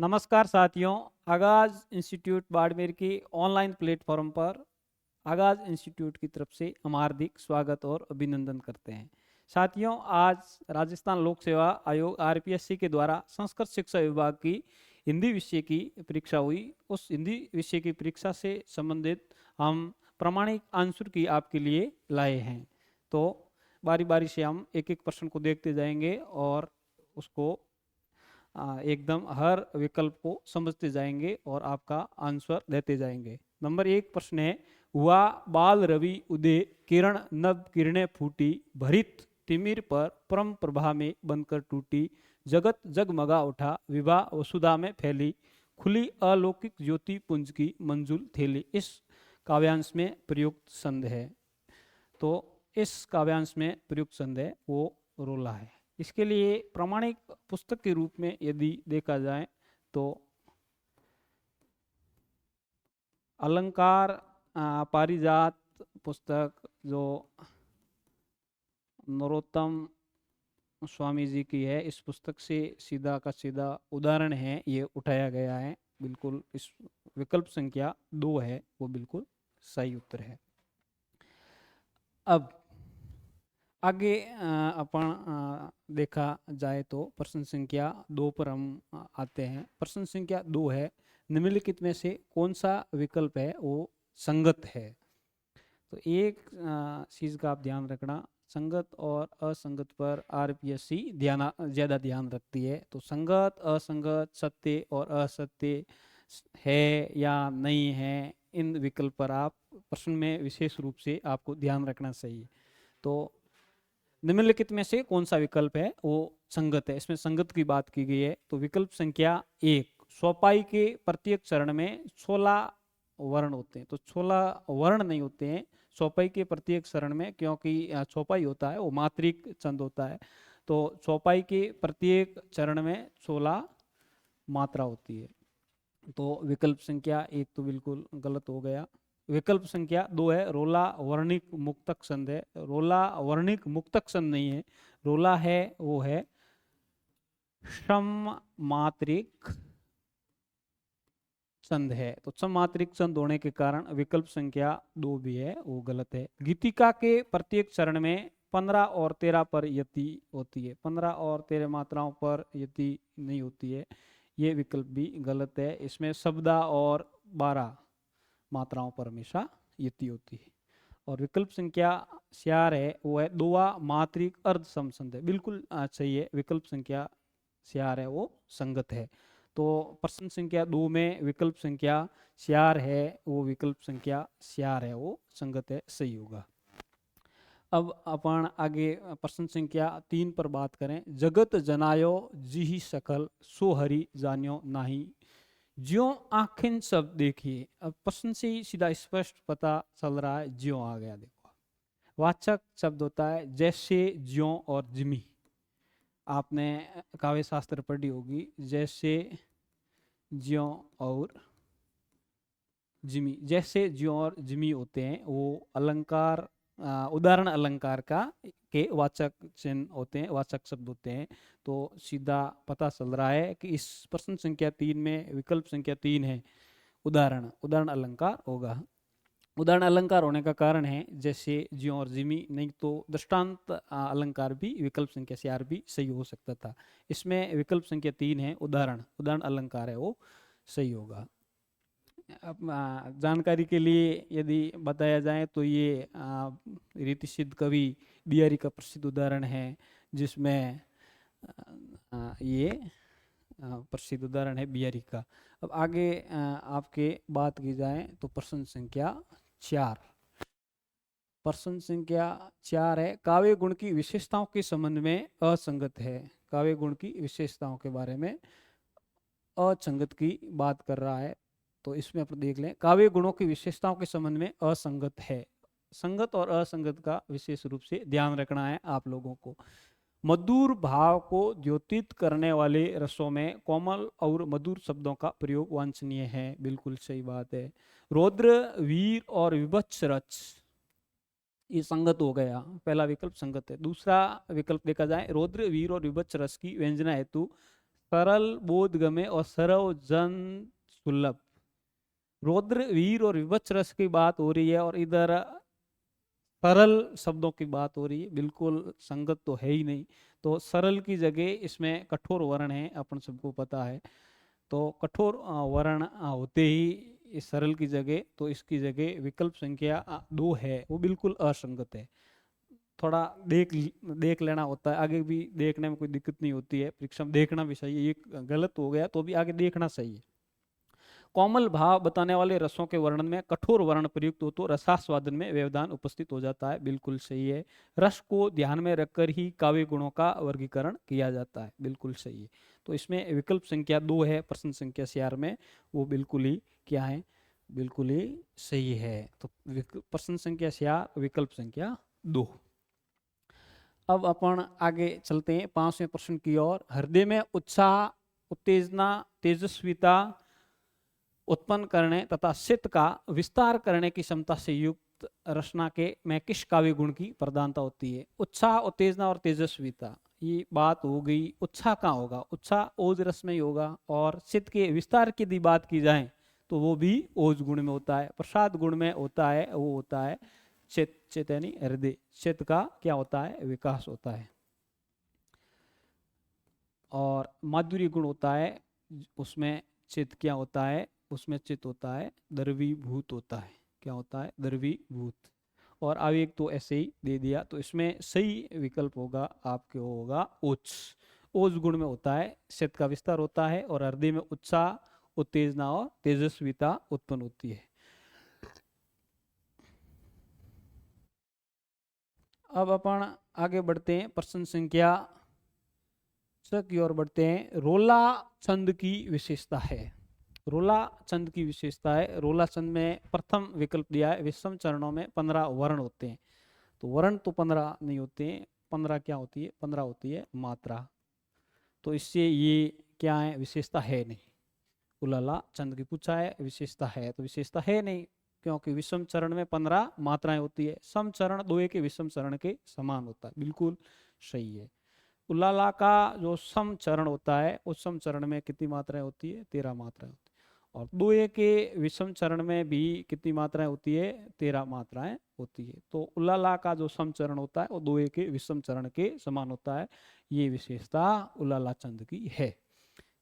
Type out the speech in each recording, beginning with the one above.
नमस्कार साथियों, आगाज इंस्टीट्यूट बाड़मेर के ऑनलाइन प्लेटफॉर्म पर आगाज इंस्टीट्यूट की तरफ से हम हार्दिक स्वागत और अभिनंदन करते हैं। साथियों, आज राजस्थान लोक सेवा आयोग आरपीएससी के द्वारा संस्कृत शिक्षा विभाग की हिंदी विषय की परीक्षा हुई। उस हिंदी विषय की परीक्षा से संबंधित हम प्रामाणिक आंसर की आपके लिए लाए हैं। तो बारी बारी से हम एक एक प्रश्न को देखते जाएंगे और उसको एकदम हर विकल्प को समझते जाएंगे और आपका आंसर देते जाएंगे। नंबर एक प्रश्न है, हुआ बाल रवि उदय किरण नभ किरणें फूटी भरित तिमिर पर परम प्रभा में बनकर टूटी जगत जगमगा उठा विवाह वसुधा में फैली खुली अलौकिक ज्योति पुंज की मंजुल थैली। इस काव्यांश में प्रयुक्त संध है। तो इस काव्यांश में प्रयुक्त संध है वो रोला है। इसके लिए प्रामाणिक पुस्तक के रूप में यदि देखा जाए तो अलंकार पारिजात पुस्तक जो नरोत्तम स्वामी जी की है, इस पुस्तक से सीधा का सीधा उदाहरण है ये उठाया गया है। बिल्कुल इस विकल्प संख्या 2 है वो बिल्कुल सही उत्तर है। अब आगे अपन देखा जाए तो प्रश्न संख्या 2 पर हम आते हैं। प्रश्न संख्या 2 है, निम्नलिखित में से कौन सा विकल्प है वो संगत है। तो एक चीज का आप ध्यान रखना, संगत और असंगत पर आरपीएससी ज्यादा ध्यान रखती है। तो संगत असंगत सत्य और असत्य है या नहीं है, इन विकल्प पर आप प्रश्न में विशेष रूप से आपको ध्यान रखना चाहिए। तो निम्नलिखित में से कौन सा विकल्प है वो संगत है, इसमें संगत की बात की गई है। तो विकल्प संख्या 1, चौपाई के प्रत्येक चरण में 16 वर्ण होते हैं। तो 16 वर्ण नहीं होते हैं चौपाई के प्रत्येक चरण में, क्योंकि चौपाई होता है वो मात्रिक छंद होता है। तो चौपाई के प्रत्येक चरण में 16 मात्रा होती है। तो विकल्प संख्या 1 तो बिल्कुल गलत हो गया। विकल्प संख्या 2 है, रोला वर्णिक मुक्तक संध है। रोला वर्णिक मुक्तक संध नहीं है, रोला है वो है सम मात्रिक संध है। तो सम मात्रिक संध होने के कारण विकल्प संख्या 2 भी है वो गलत है। गीतिका के प्रत्येक चरण में 15 और 13 पर यति होती है, 15 और 13 मात्राओं पर यति नहीं होती है, ये विकल्प भी गलत है। इसमें शब्दा और 12 मात्राओं पर हमेशा यति होती है। और विकल्प संख्या 4 है वो है दोवा मात्रिक अर्ध समसंध है, बिल्कुल सही है। विकल्प संख्या 4 है वो संगत है। तो प्रश्न संख्या 2 में विकल्प संख्या 4 है वो विकल्प संख्या 4 है वो संगत है, सही होगा। अब अपन आगे प्रश्न संख्या 3 पर बात करें। जगत जनायो जिहि सकल सो हरि जान्यो नाही ज्यों आखिन सब देखिए। अब प्रश्न से ही सीधा स्पष्ट पता चल रहा है, ज्यों आ गया। देखो वाचक शब्द होता है जैसे, ज्यों और जिमी। आपने काव्य शास्त्र पढ़ी होगी, जैसे ज्यों और जिमी। जैसे ज्यों और जिमी होते हैं वो अलंकार उदाहरण अलंकार का के वाचक चिन्ह होते हैं, वाचक शब्द होते हैं। तो सीधा पता चल रहा है कि इस प्रश्न संख्या 3 में विकल्प संख्या 3 है उदाहरण अलंकार होगा। उदाहरण अलंकार होने का कारण है जैसे ज्यों और जिमी, नहीं तो दृष्टांत अलंकार भी विकल्प संख्या 4 भी सही हो सकता था। इसमें विकल्प संख्या 3 है उदाहरण अलंकार है वो सही होगा। जानकारी के लिए यदि बताया जाए तो ये रीति सिद्ध कवि बिहारी का प्रसिद्ध उदाहरण है, जिसमें ये प्रसिद्ध उदाहरण है बिहारी का। अब आगे आपके बात की जाए तो प्रश्न संख्या 4, प्रश्न संख्या 4 है, काव्य गुण की विशेषताओं के संबंध में असंगत है। काव्य गुण की विशेषताओं के बारे में असंगत की बात कर रहा है। तो इसमें अपन देख लें, काव्य गुणों की विशेषताओं के संबंध में असंगत है। संगत और असंगत का विशेष रूप से ध्यान रखना है आप लोगों को। मधुर भाव को द्योतित करने वाले रसों में कोमल और मधुर शब्दों का प्रयोग वांछनीय है, बिल्कुल सही बात है। रौद्र वीर और विभत्स रच, ये संगत हो गया, पहला विकल्प संगत है। दूसरा विकल्प देखा जाए, रौद्र वीर और विभत्स रस की व्यंजना हेतु सरल बोध गमे और सरव जन सुलभ। रौद्र वीर और विभत्स रस की बात हो रही है और इधर सरल शब्दों की बात हो रही है, बिल्कुल संगत तो है ही नहीं। तो सरल की जगह इसमें कठोर वर्ण है, अपन सबको पता है। तो कठोर वर्ण होते ही इस सरल की जगह, तो इसकी जगह विकल्प संख्या 2 है, वो बिल्कुल असंगत है। थोड़ा देख लेना होता है, आगे भी देखने में कोई दिक्कत नहीं होती है, परीक्षा में देखना भी सही है। ये गलत हो गया तो भी आगे देखना सही है। कोमल भाव बताने वाले रसों के वर्णन में कठोर वर्ण प्रयुक्त हो तो रसास्वादन में व्यवधान उपस्थित हो जाता है, बिल्कुल सही है। रस को ध्यान में रखकर ही काव्य गुणों का वर्गीकरण किया जाता है, बिल्कुल सही है। तो इसमें विकल्प संख्या 2 है, प्रश्न संख्या 4 में, वो बिल्कुल ही क्या है, बिल्कुल ही सही है। तो प्रश्न संख्या 4 विकल्प संख्या 2। अब अपन आगे चलते हैं 5वें प्रश्न की ओर। हृदय में उत्साह, उत्तेजना, तेजस्विता उत्पन्न करने तथा चित्त का विस्तार करने की क्षमता से युक्त रचना के में किस काव्य गुण की प्रधानता होती है? उत्साह, उत्तेजना और तेजस्विता, ये बात हो गई। उत्साह कहाँ होगा? उत्साह ओज रस में ही होगा। और चित्त के विस्तार की यदि बात की जाए तो वो भी ओज गुण में होता है, प्रसाद गुण में होता है, वो होता है चित्त। चित्त यानी हृदय, चित्त का क्या होता है? विकास होता है। और माधुर्य गुण होता है, उसमें चित्त क्या होता है? उसमें चित्त होता है द्रवीभूत होता है। क्या होता है? द्रवीभूत। और आवेग तो ऐसे ही दे दिया, तो इसमें सही विकल्प होगा आपके, होगा ओज। ओज गुण में होता है, चित्त का विस्तार होता है और हृदय में उत्साह, उत्तेजना और तेजस्विता उत्पन्न होती है। अब अपन आगे बढ़ते हैं, प्रश्न संख्या 6 की ओर बढ़ते हैं। रोला छंद की विशेषता है। रोला छंद की विशेषता है, रोला छंद में प्रथम विकल्प दिया है, विषम चरणों में 15 वर्ण होते हैं। तो वर्ण तो 15 नहीं होते हैं, 15 क्या होती है? 15 होती है मात्रा। तो इससे ये क्या है? विशेषता है नहीं। उलाला छंद की पूछा है, विशेषता है तो विशेषता है नहीं, क्योंकि विषम चरण में 15 मात्राएं होती है। सम चरण दोए के विषम चरण के समान होता है, बिल्कुल सही है। उलाला का जो सम चरण होता है, उस सम चरण में कितनी मात्राएं होती है? 13 मात्राएं होती है। और दोए के विषम चरण में भी कितनी मात्राएं होती है? 13 मात्राएं होती है। तो उलाला का जो सम चरण होता है वो दोए के विषम चरण के समान होता है। ये विशेषता उलाला छंद की है।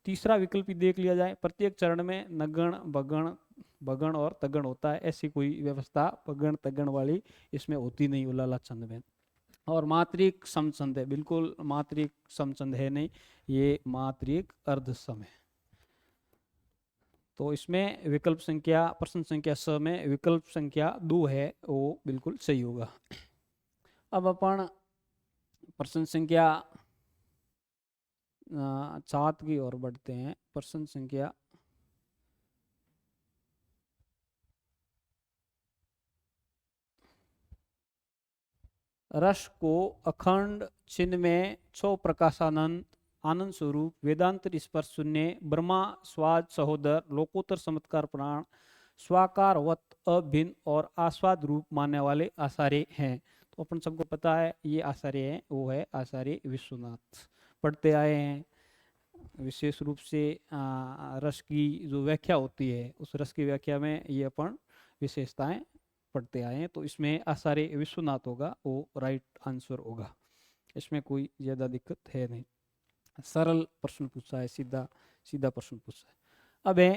तीसरा विकल्प भी देख लिया जाए। प्रत्येक चरण में नगण, बगण, बगण और तगण होता है। ऐसी कोई व्यवस्था बगण तगण वाली इसमें होती नहीं उलाला छंद में। और मात्रिक समछंद है, बिल्कुल मात्रिक समछंद है नहीं, ये मात्रिक अर्ध सम है। तो इसमें विकल्प संख्या, प्रश्न संख्या 6 में विकल्प संख्या 2 है, वो बिल्कुल सही होगा। अब अपन प्रश्न संख्या 7 की ओर बढ़ते हैं। प्रश्न संख्या रस को अखंड चिन्ह में छो प्रकाशानंद आनंद स्वरूप वेदांतर स्पर्श शून्य ब्रह्मा स्वाद सहोदर लोकोत्तर चमत्कार प्राण स्वाकारवत अभिन्न और आस्वाद रूप मानने वाले आचार्य हैं। तो अपन सबको पता है ये आचार्य है, वो है आचार्य विश्वनाथ। पढ़ते आए हैं विशेष रूप से रस की जो व्याख्या होती है, उस रस की व्याख्या में ये अपन विशेषताएं पढ़ते आए हैं। तो इसमें आचार्य विश्वनाथ होगा, वो राइट आंसर होगा। इसमें कोई ज्यादा दिक्कत है नहीं। सरल प्रश्न पूछा है, सीधा सीधा प्रश्न पूछा है। अब है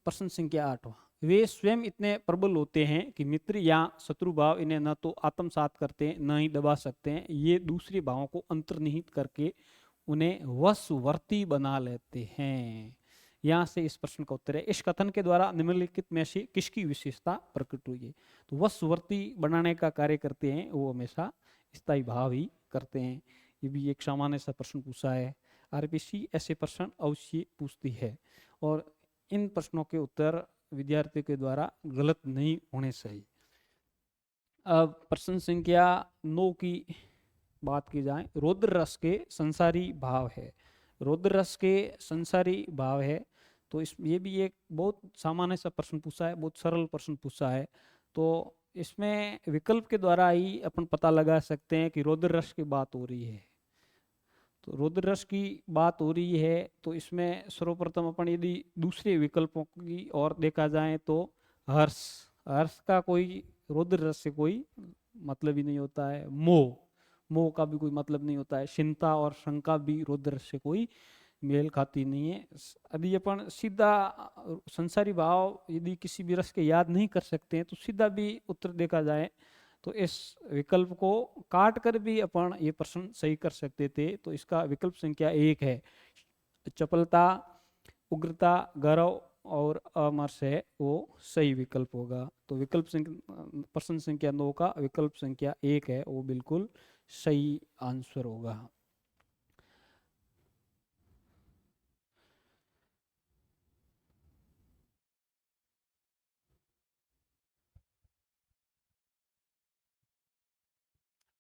प्रश्न संख्या 8वां। वे स्वयं इतने प्रबल होते हैं कि मित्र या शत्रु भाव इन्हें न तो आत्मसात करते हैं न ही दबा सकते हैं। ये दूसरे भावों को अंतर्निहित करके उन्हें वशवर्ती बना लेते हैं। यहाँ से इस प्रश्न का उत्तर है, इस कथन के द्वारा निम्नलिखित में से किसकी विशेषता प्रकट हुई है? तो वशवर्ती बनाने का कार्य करते हैं, वो हमेशा स्थायी भाव ही करते हैं। ये भी एक सामान्य सा प्रश्न पूछा है। आरपीसी ऐसे प्रश्न अवश्य पूछती है और इन प्रश्नों के उत्तर विद्यार्थियों के द्वारा गलत नहीं होने चाहिए। अब प्रश्न संख्या 9 की बात की जाए। रौद्र रस के संसारी भाव है। रौद्र रस के संसारी भाव है, तो इस ये भी एक बहुत सामान्य सा प्रश्न पूछा है, बहुत सरल प्रश्न पूछा है। तो इसमें विकल्प के द्वारा ही अपन पता लगा सकते हैं कि रौद्र रस की बात हो रही है। तो रुद्र रस की बात हो रही है, तो इसमें सर्वप्रथम अपन यदि दूसरे विकल्पों की ओर देखा जाए तो हर्ष, हर्ष का कोई रुद्र रस से कोई मतलब ही नहीं होता है। मोह, मोह का भी कोई मतलब नहीं होता है। चिंता और शंका भी रुद्र रस से कोई मेल खाती नहीं है। यदि अपन सीधा संसारी भाव यदि किसी भी रस के याद नहीं कर सकते हैं तो सीधा भी उत्तर देखा जाए तो इस विकल्प को काट कर भी अपन ये प्रश्न सही कर सकते थे। तो इसका विकल्प संख्या 1 है। चपलता, उग्रता, गौरव और अमर्ष है वो सही विकल्प होगा। तो विकल्प प्रश्न संख्या 9 का विकल्प संख्या 1 है वो बिल्कुल सही आंसर होगा।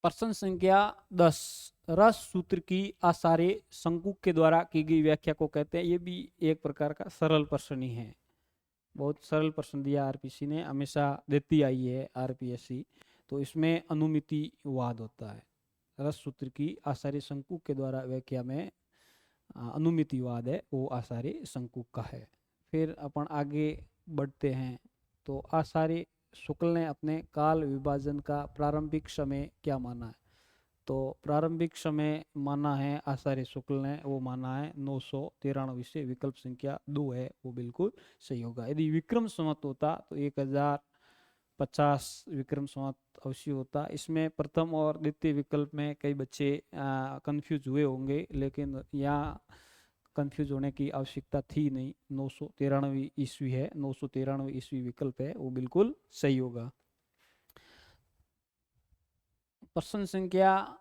प्रश्न संख्या 10, रस सूत्र की आसार्य शंकु के द्वारा की गई व्याख्या को कहते हैं। ये भी एक प्रकार का सरल प्रश्न ही है। बहुत सरल प्रश्न दिया आरपीसी ने, हमेशा देती आई है आरपीएससी। तो इसमें अनुमितिवाद होता है। रस सूत्र की आसार्य शंकु के द्वारा व्याख्या में अनुमितिवाद है वो आसार्य शंकु का है। फिर अपन आगे बढ़ते हैं। तो आचार्य शुक्ल ने अपने काल विभाजन का प्रारंभिक समय क्या माना है? तो प्रारंभिक समय माना है आचार्य शुक्ल ने, वो माना है 993 से। विकल्प संख्या 2 है वो बिल्कुल सही होगा। यदि विक्रम संवत होता तो 1050 विक्रम संवत अवश्य होता। इसमें प्रथम और द्वितीय विकल्प में कई बच्चे कंफ्यूज हुए होंगे, लेकिन यहाँ कंफ्यूज होने की आवश्यकता थी नहीं। 993 ईस्वी है, 993 ईस्वी विकल्प है वो बिल्कुल सही होगा। प्रश्न संख्या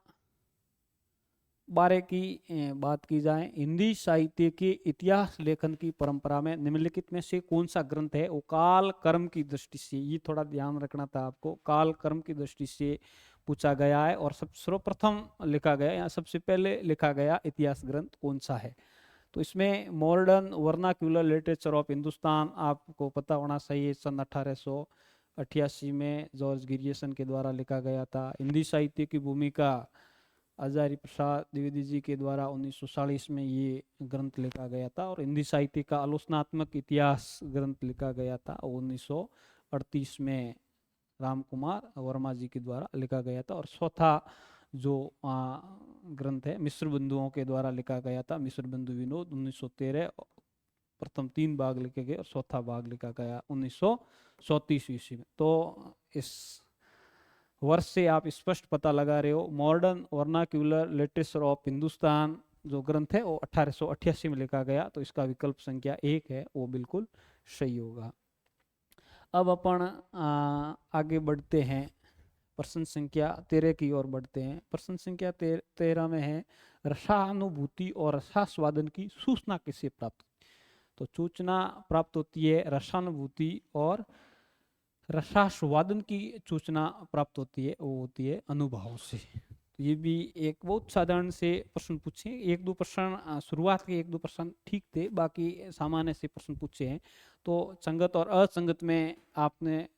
12 की बात की जाए, हिंदी साहित्य के इतिहास लेखन की परंपरा में निम्नलिखित में से कौन सा ग्रंथ है वो काल कर्म की दृष्टि से, ये थोड़ा ध्यान रखना था आपको, काल कर्म की दृष्टि से पूछा गया है और सर्वप्रथम लिखा गया या सबसे पहले लिखा गया इतिहास ग्रंथ कौन सा है? तो इसमें modern vernacular literature of Hindustan आपको पता होना चाहिए, सन 1888 में जॉर्ज गिरियसन के द्वारा लिखा गया था। हिंदी साहित्य की भूमिका आचार्य प्रसाद द्विवेदी जी के द्वारा 1940 में ये ग्रंथ लिखा गया था। और हिंदी साहित्य का आलोचनात्मक इतिहास ग्रंथ लिखा गया था 1938 में राम कुमार वर्मा जी के द्वारा लिखा गया था। और चौथा जो ग्रंथ है मिश्र बंधुओं के द्वारा लिखा गया था, मिश्र बंधु विनोद, 1913। प्रथम 3 भाग लिखे गए और चौथा भाग लिखा गया 1934 ईस्वी में। तो इस वर्ष से आप स्पष्ट पता लगा रहे हो, modern vernacular literature of Hindustan जो ग्रंथ है वो 1888 में लिखा गया। तो इसका विकल्प संख्या 1 है वो बिल्कुल सही होगा। अब अपन आगे बढ़ते हैं, प्रश्न संख्या 13 की ओर बढ़ते हैं। प्रश्न संख्या 13 में है, रसानुभूति और रसास्वादन की सूचना किससे प्राप्त? तो सूचना प्राप्त होती है रसानुभूति और रसास्वादन की सूचना प्राप्त होती है वो होती है अनुभव से। तो ये भी एक बहुत साधारण से प्रश्न पूछे, 1-2 प्रश्न शुरुआत के 1-2 प्रश्न ठीक थे, बाकी सामान्य से प्रश्न पूछे हैं। तो संगत और असंगत में आपने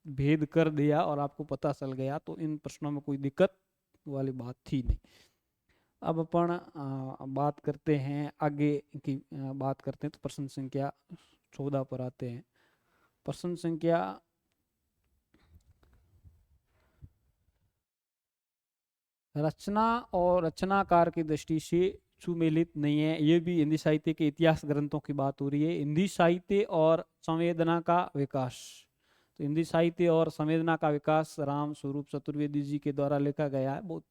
भेद कर दिया और आपको पता चल गया, तो इन प्रश्नों में कोई दिक्कत वाली बात थी नहीं। अब अपन बात करते हैं आगे की बात करते हैं। तो प्रश्न संख्या 14 पर आते हैं। प्रश्न संख्या रचना और रचनाकार की दृष्टि से सुमेलित नहीं है। ये भी हिंदी साहित्य के इतिहास ग्रंथों की बात हो रही है। हिंदी साहित्य और संवेदना का विकास, तो हिंदी साहित्य और संवेदना का विकास राम स्वरूप चतुर्वेदी जी के द्वारा लिखा गया है। बहुत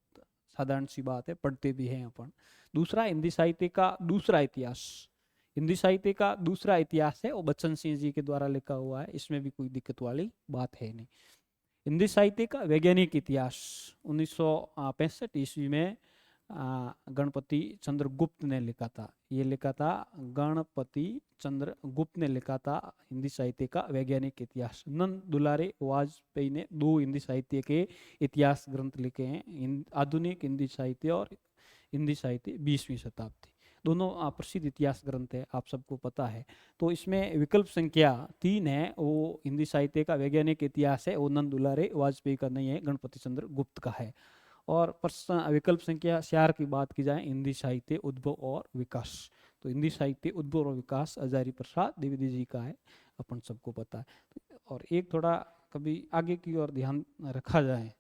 साधारण सी बात है, पढ़ते भी हैं अपन। दूसरा, हिंदी साहित्य का दूसरा इतिहास, हिंदी साहित्य का दूसरा इतिहास है वो बच्चन सिंह जी के द्वारा लिखा हुआ है, इसमें भी कोई दिक्कत वाली बात है नहीं। हिंदी साहित्य का वैज्ञानिक इतिहास 1965 ईस्वी में गणपति चंद्र गुप्त ने लिखा था। ये लिखा था गणपति चंद्र गुप्त ने लिखा था हिंदी साहित्य का वैज्ञानिक इतिहास। नंद दुलारे वाजपेयी ने 2 हिंदी साहित्य के इतिहास ग्रंथ लिखे हैं, आधुनिक हिंदी साहित्य और हिंदी साहित्य 20वीं शताब्दी। दोनों प्रसिद्ध इतिहास ग्रंथ है, आप सबको पता है। तो इसमें विकल्प संख्या 3 है वो हिंदी साहित्य का वैज्ञानिक इतिहास है, वो नंद दुलारे वाजपेयी का नहीं है, गणपति चंद्र गुप्त का है। और प्रश्न विकल्प संख्या 4 की बात की जाए, हिंदी साहित्य उद्भव और विकास, तो हिंदी साहित्य उद्भव और विकास हजारी प्रसाद द्विवेदी जी का है, अपन सबको पता है। और एक थोड़ा कभी आगे की ओर ध्यान रखा जाए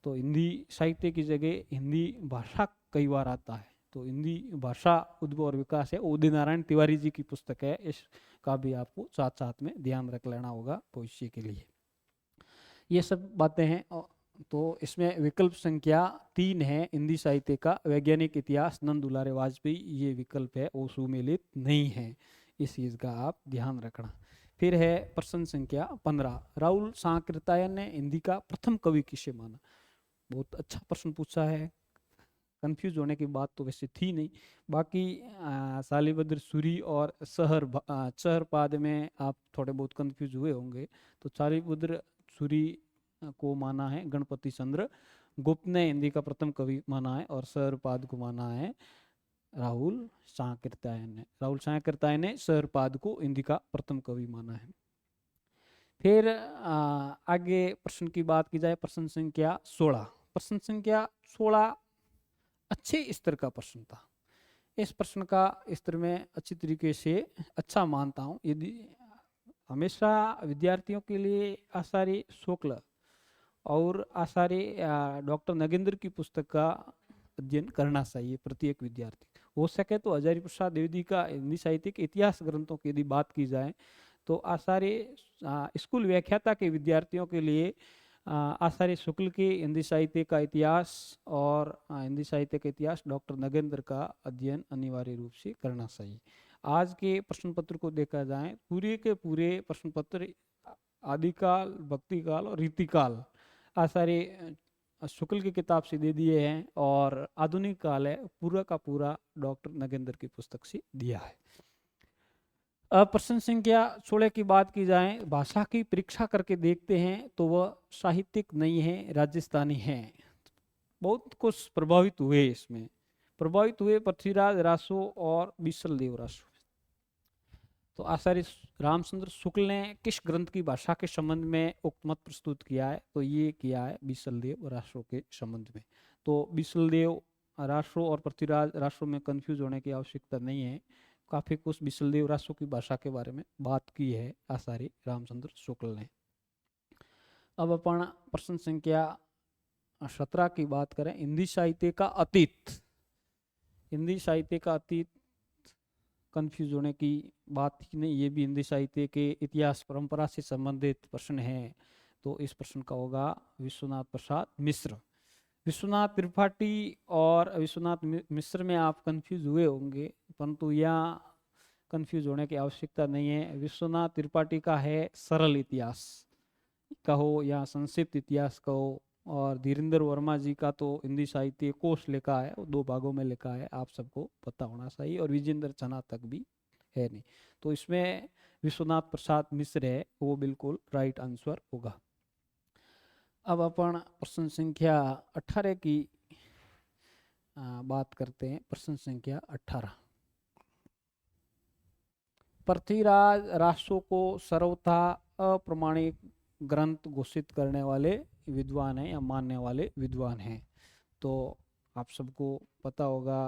तो हिंदी साहित्य की जगह हिंदी भाषा कई बार आता है, तो हिंदी भाषा उद्भव और विकास है, उदित नारायण तिवारी जी की पुस्तक है, इसका भी आपको साथ साथ में ध्यान रख लेना होगा भविष्य के लिए। ये सब बातें हैं। तो इसमें विकल्प संख्या 3 है, हिंदी साहित्य का वैज्ञानिक इतिहास नंद दुलारे वाजपेयी, ये विकल्प है वो सुमेलित नहीं है, इस चीज का आप ध्यान रखना। फिर है प्रश्न संख्या 15, राहुल सांकृत्यायन ने हिंदी का प्रथम कवि किसे माना। बहुत अच्छा प्रश्न पूछा है, कंफ्यूज होने की बात तो वैसे थी नहीं। बाकी सालिबद्र सूरी और शहर पाद में आप थोड़े बहुत कंफ्यूज हुए होंगे। तो सालिबद्र सूरी को माना है गणपति चंद्र गुप्त ने हिंदी का प्रथम कवि माना है, और शहरपाद को माना है राहुल सांकृत्यायन ने। राहुल सांकृत्यायन ने शहरपाद को हिंदी का प्रथम कवि माना है। फिर आगे प्रश्न की बात की जाए, प्रश्न संख्या 16। प्रश्न संख्या 16 अच्छे स्तर का प्रश्न था। इस प्रश्न का स्तर में अच्छी तरीके से अच्छा मानता हूँ। यदि हमेशा विद्यार्थियों के लिए आचार्य शुक्ल और आचार्य डॉक्टर नगेंद्र की पुस्तक का अध्ययन करना चाहिए प्रत्येक विद्यार्थी। हो सके तो हजारी प्रसाद द्विवेदी का हिंदी साहित्य के इतिहास ग्रंथों की यदि बात की जाए तो आचार्य स्कूल व्याख्याता के विद्यार्थियों के लिए आचार्य शुक्ल के हिंदी साहित्य का इतिहास और हिंदी साहित्य का इतिहास डॉक्टर नगेंद्र का अध्ययन अनिवार्य रूप से करना चाहिए। आज के प्रश्न पत्र को देखा जाए, पूरे के पूरे प्रश्न पत्र आदिकाल, भक्तिकाल और रीतिकाल आचार्य शुक्ल की किताब से दे दिए हैं, और आधुनिक काल है पूरा का पूरा डॉक्टर नगेंद्र की पुस्तक से दिया है। अब प्रश्न संख्या 16 की बात की जाए, भाषा की परीक्षा करके देखते हैं तो वह साहित्यिक नहीं है, राजस्थानी है। बहुत कुछ प्रभावित हुए, इसमें प्रभावित हुए पृथ्वीराज रासो और बीसल देव रासो। तो आचार्य रामचंद्र शुक्ल ने किस ग्रंथ की भाषा के संबंध में उक्त मत प्रस्तुत किया है, तो ये किया है बीसल देव रासो के संबंध में। तो बीसल देव रासो और पृथ्वीराज रासो में कंफ्यूज होने की आवश्यकता नहीं है, काफी कुछ बीसल देव रासो की भाषा के बारे में बात की है आचार्य रामचंद्र शुक्ल ने। अब अपन प्रश्न संख्या 17 की बात करें, हिंदी साहित्य का अतीत। हिंदी साहित्य का अतीत कंफ्यूज होने की बात ही नहीं, ये भी हिंदी साहित्य के इतिहास परंपरा से संबंधित प्रश्न है। तो इस प्रश्न का होगा विश्वनाथ प्रसाद मिश्र। विश्वनाथ त्रिपाठी और विश्वनाथ मिश्र में आप कंफ्यूज हुए होंगे, परंतु यहाँ कंफ्यूज होने की आवश्यकता नहीं है। विश्वनाथ त्रिपाठी का है सरल इतिहास कहो या संक्षिप्त इतिहास कहो, और धीरेन्द्र वर्मा जी का तो हिंदी साहित्य कोश लिखा है, वो 2 भागों में लिखा है, आप सबको पता होना चाहिए, और विजेंद्र चना तक भी है नहीं। तो इसमें विश्वनाथ प्रसाद मिश्र है, वो बिल्कुल राइट आंसर होगा। अब अपन प्रश्न संख्या 18 की बात करते हैं। प्रश्न संख्या 18, पृथ्वीराज रासो को सर्वथा अप्रमाणिक ग्रंथ घोषित करने वाले विद्वान हैं या मानने वाले विद्वान हैं। तो आप सबको पता होगा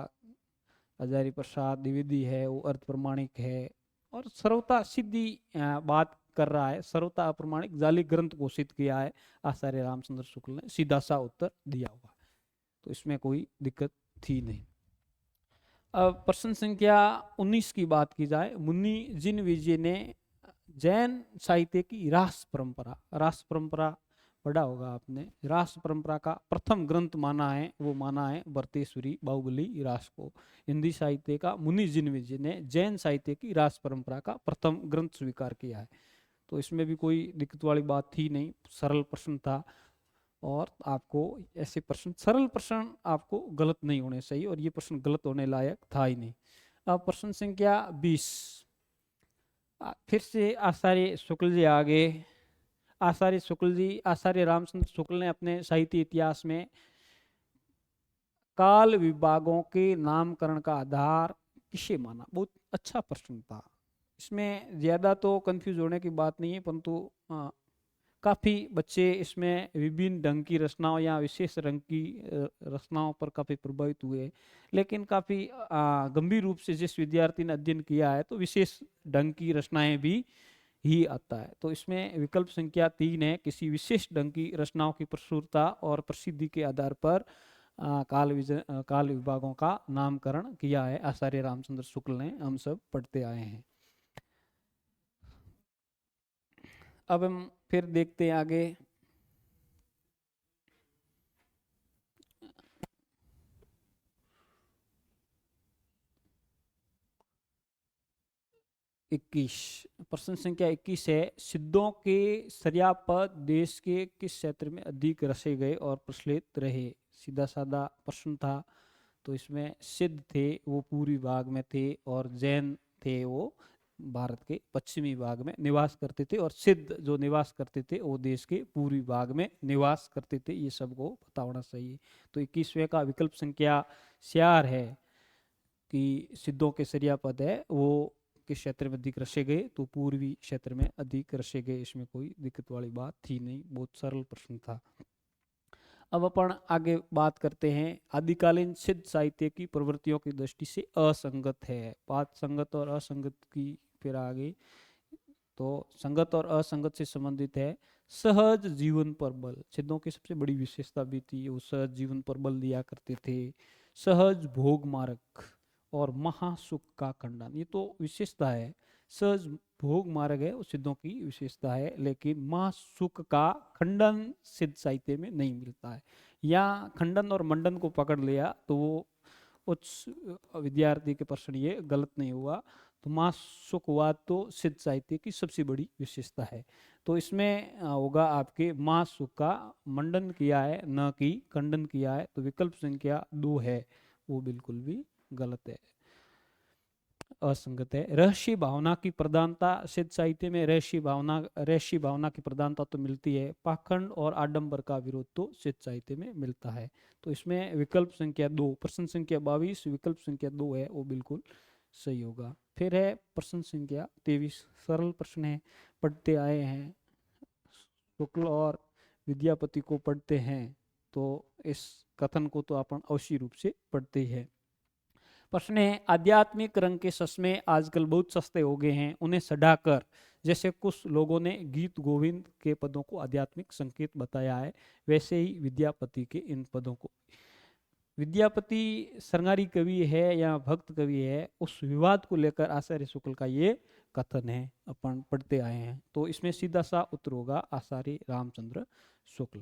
हजारी प्रसाद द्विवेदी है, वो अर्थ प्रमाणिक है, और सर्वथा सिद्धि बात कर रहा है, सर्वथा अप्रमाणिक जाली ग्रंथ घोषित किया है आचार्य रामचंद्र शुक्ल ने, सीधा सा उत्तर दिया हुआ, तो इसमें कोई दिक्कत थी नहीं। अब प्रश्न संख्या 19 की बात की जाए, मुन्नी जिन विजय ने जैन साहित्य की रास परंपरा पढ़ा होगा आपने, रास परंपरा का प्रथम ग्रंथ माना है, वो माना है भरतेश्वरी बाहुबली रास को। हिंदी साहित्य का मुनि जिन विजय ने जैन साहित्य की रास परंपरा का प्रथम ग्रंथ स्वीकार किया है। तो इसमें भी कोई दिक्कत वाली बात थी नहीं, सरल प्रश्न था, और आपको ऐसे प्रश्न, सरल प्रश्न आपको गलत नहीं होने चाहिए, और ये प्रश्न गलत होने लायक था ही नहीं। अब प्रश्न संख्या 20, फिर से आचार्य शुक्ल जी आगे। आचार्य रामचंद्र शुक्ल ने अपने साहित्य इतिहास में काल विभागों के नामकरण का आधार किसे माना। बहुत अच्छा प्रश्न था, इसमें ज्यादा तो कंफ्यूज होने की बात नहीं है, परंतु काफ़ी बच्चे इसमें विभिन्न ढंग की रचनाओं या विशेष रंग की रचनाओं पर काफ़ी प्रभावित हुए, लेकिन काफ़ी गंभीर रूप से जिस विद्यार्थी ने अध्ययन किया है तो विशेष ढंग की रचनाएं भी ही आता है। तो इसमें विकल्प संख्या 3 है, किसी विशेष ढंग की रचनाओं की प्रचुरता और प्रसिद्धि के आधार पर काल विभागों का नामकरण किया है आचार्य रामचंद्र शुक्ल ने, हम सब पढ़ते आए हैं। अब हम फिर देखते हैं आगे। प्रश्न संख्या 21 है, सिद्धों के श्रेयापद देश के किस क्षेत्र में अधिक रचे गए और प्रचलित रहे। सीधा साधा प्रश्न था। तो इसमें सिद्ध थे वो पूर्वी भाग में थे, और जैन थे वो भारत के पश्चिमी भाग में निवास करते थे, और सिद्ध जो निवास करते थे वो देश के पूर्वी भाग में निवास करते थे। ये सबको पता होना चाहिए। तो 21वें का विकल्प संख्या 4 है कि सिद्धों के श्रेयापद है वो किस क्षेत्र में अधिक रचे गए, तो पूर्वी क्षेत्र में अधिक रचे गए। इसमें कोई दिक्कत वाली बात थी नहीं, बहुत सरल प्रश्न था। अब अपन आगे बात करते हैं, आदिकालीन सिद्ध साहित्य की प्रवृत्तियों की दृष्टि से असंगत है। बात संगत और असंगत की फिर आगे, तो संगत और असंगत से संबंधित है। सहज जीवन पर बल, सिद्धों की सबसे बड़ी विशेषता भी थी, वो सहज जीवन पर बल दिया करते थे। सहज भोग मार्ग और महासुख का खंडन, ये तो विशेषता है। सहज भोग मार्ग है वो सिद्धों की विशेषता है, लेकिन महासुख का खंडन सिद्ध साहित्य में नहीं मिलता है। या खंडन और मंडन को पकड़ लिया तो वो उच्च विद्यार्थी के प्रश्न ये गलत नहीं हुआ। तो महासुखवाद तो सिद्ध साहित्य की सबसे बड़ी विशेषता है। तो इसमें होगा आपके महासुख का मंडन किया है न कि खंडन किया है। तो विकल्प संख्या 2 है वो बिल्कुल भी गलत है, असंगत है। रहस्य भावना की प्रधानता, सिद्ध साहित्य में रहस्य भावना की प्रधानता तो मिलती है, पाखंड और आडंबर का विरोध तो सिद्ध साहित्य में मिलता है। तो इसमें विकल्प संख्या 2, प्रश्न संख्या 22 विकल्प संख्या 2 है वो बिल्कुल सही होगा। फिर है प्रश्न संख्या 23, सरल प्रश्न है, पढ़ते आए हैं, शुक्ल और विद्यापति को पढ़ते हैं तो इस कथन को तो अपन अवश्य रूप से पढ़ते ही है। प्रश्न है, आध्यात्मिक रंग के चश्मे आजकल बहुत सस्ते हो गए हैं, उन्हें सड़ाकर जैसे कुछ लोगों ने गीत गोविंद के पदों को आध्यात्मिक संकेत बताया है, वैसे ही विद्यापति के इन पदों को। विद्यापति श्रृंगारी कवि है या भक्त कवि है, उस विवाद को लेकर आचार्य शुक्ल का ये कथन है, अपन पढ़ते आए हैं। तो इसमें सीधा सा उत्तर होगा आचार्य रामचंद्र शुक्ल।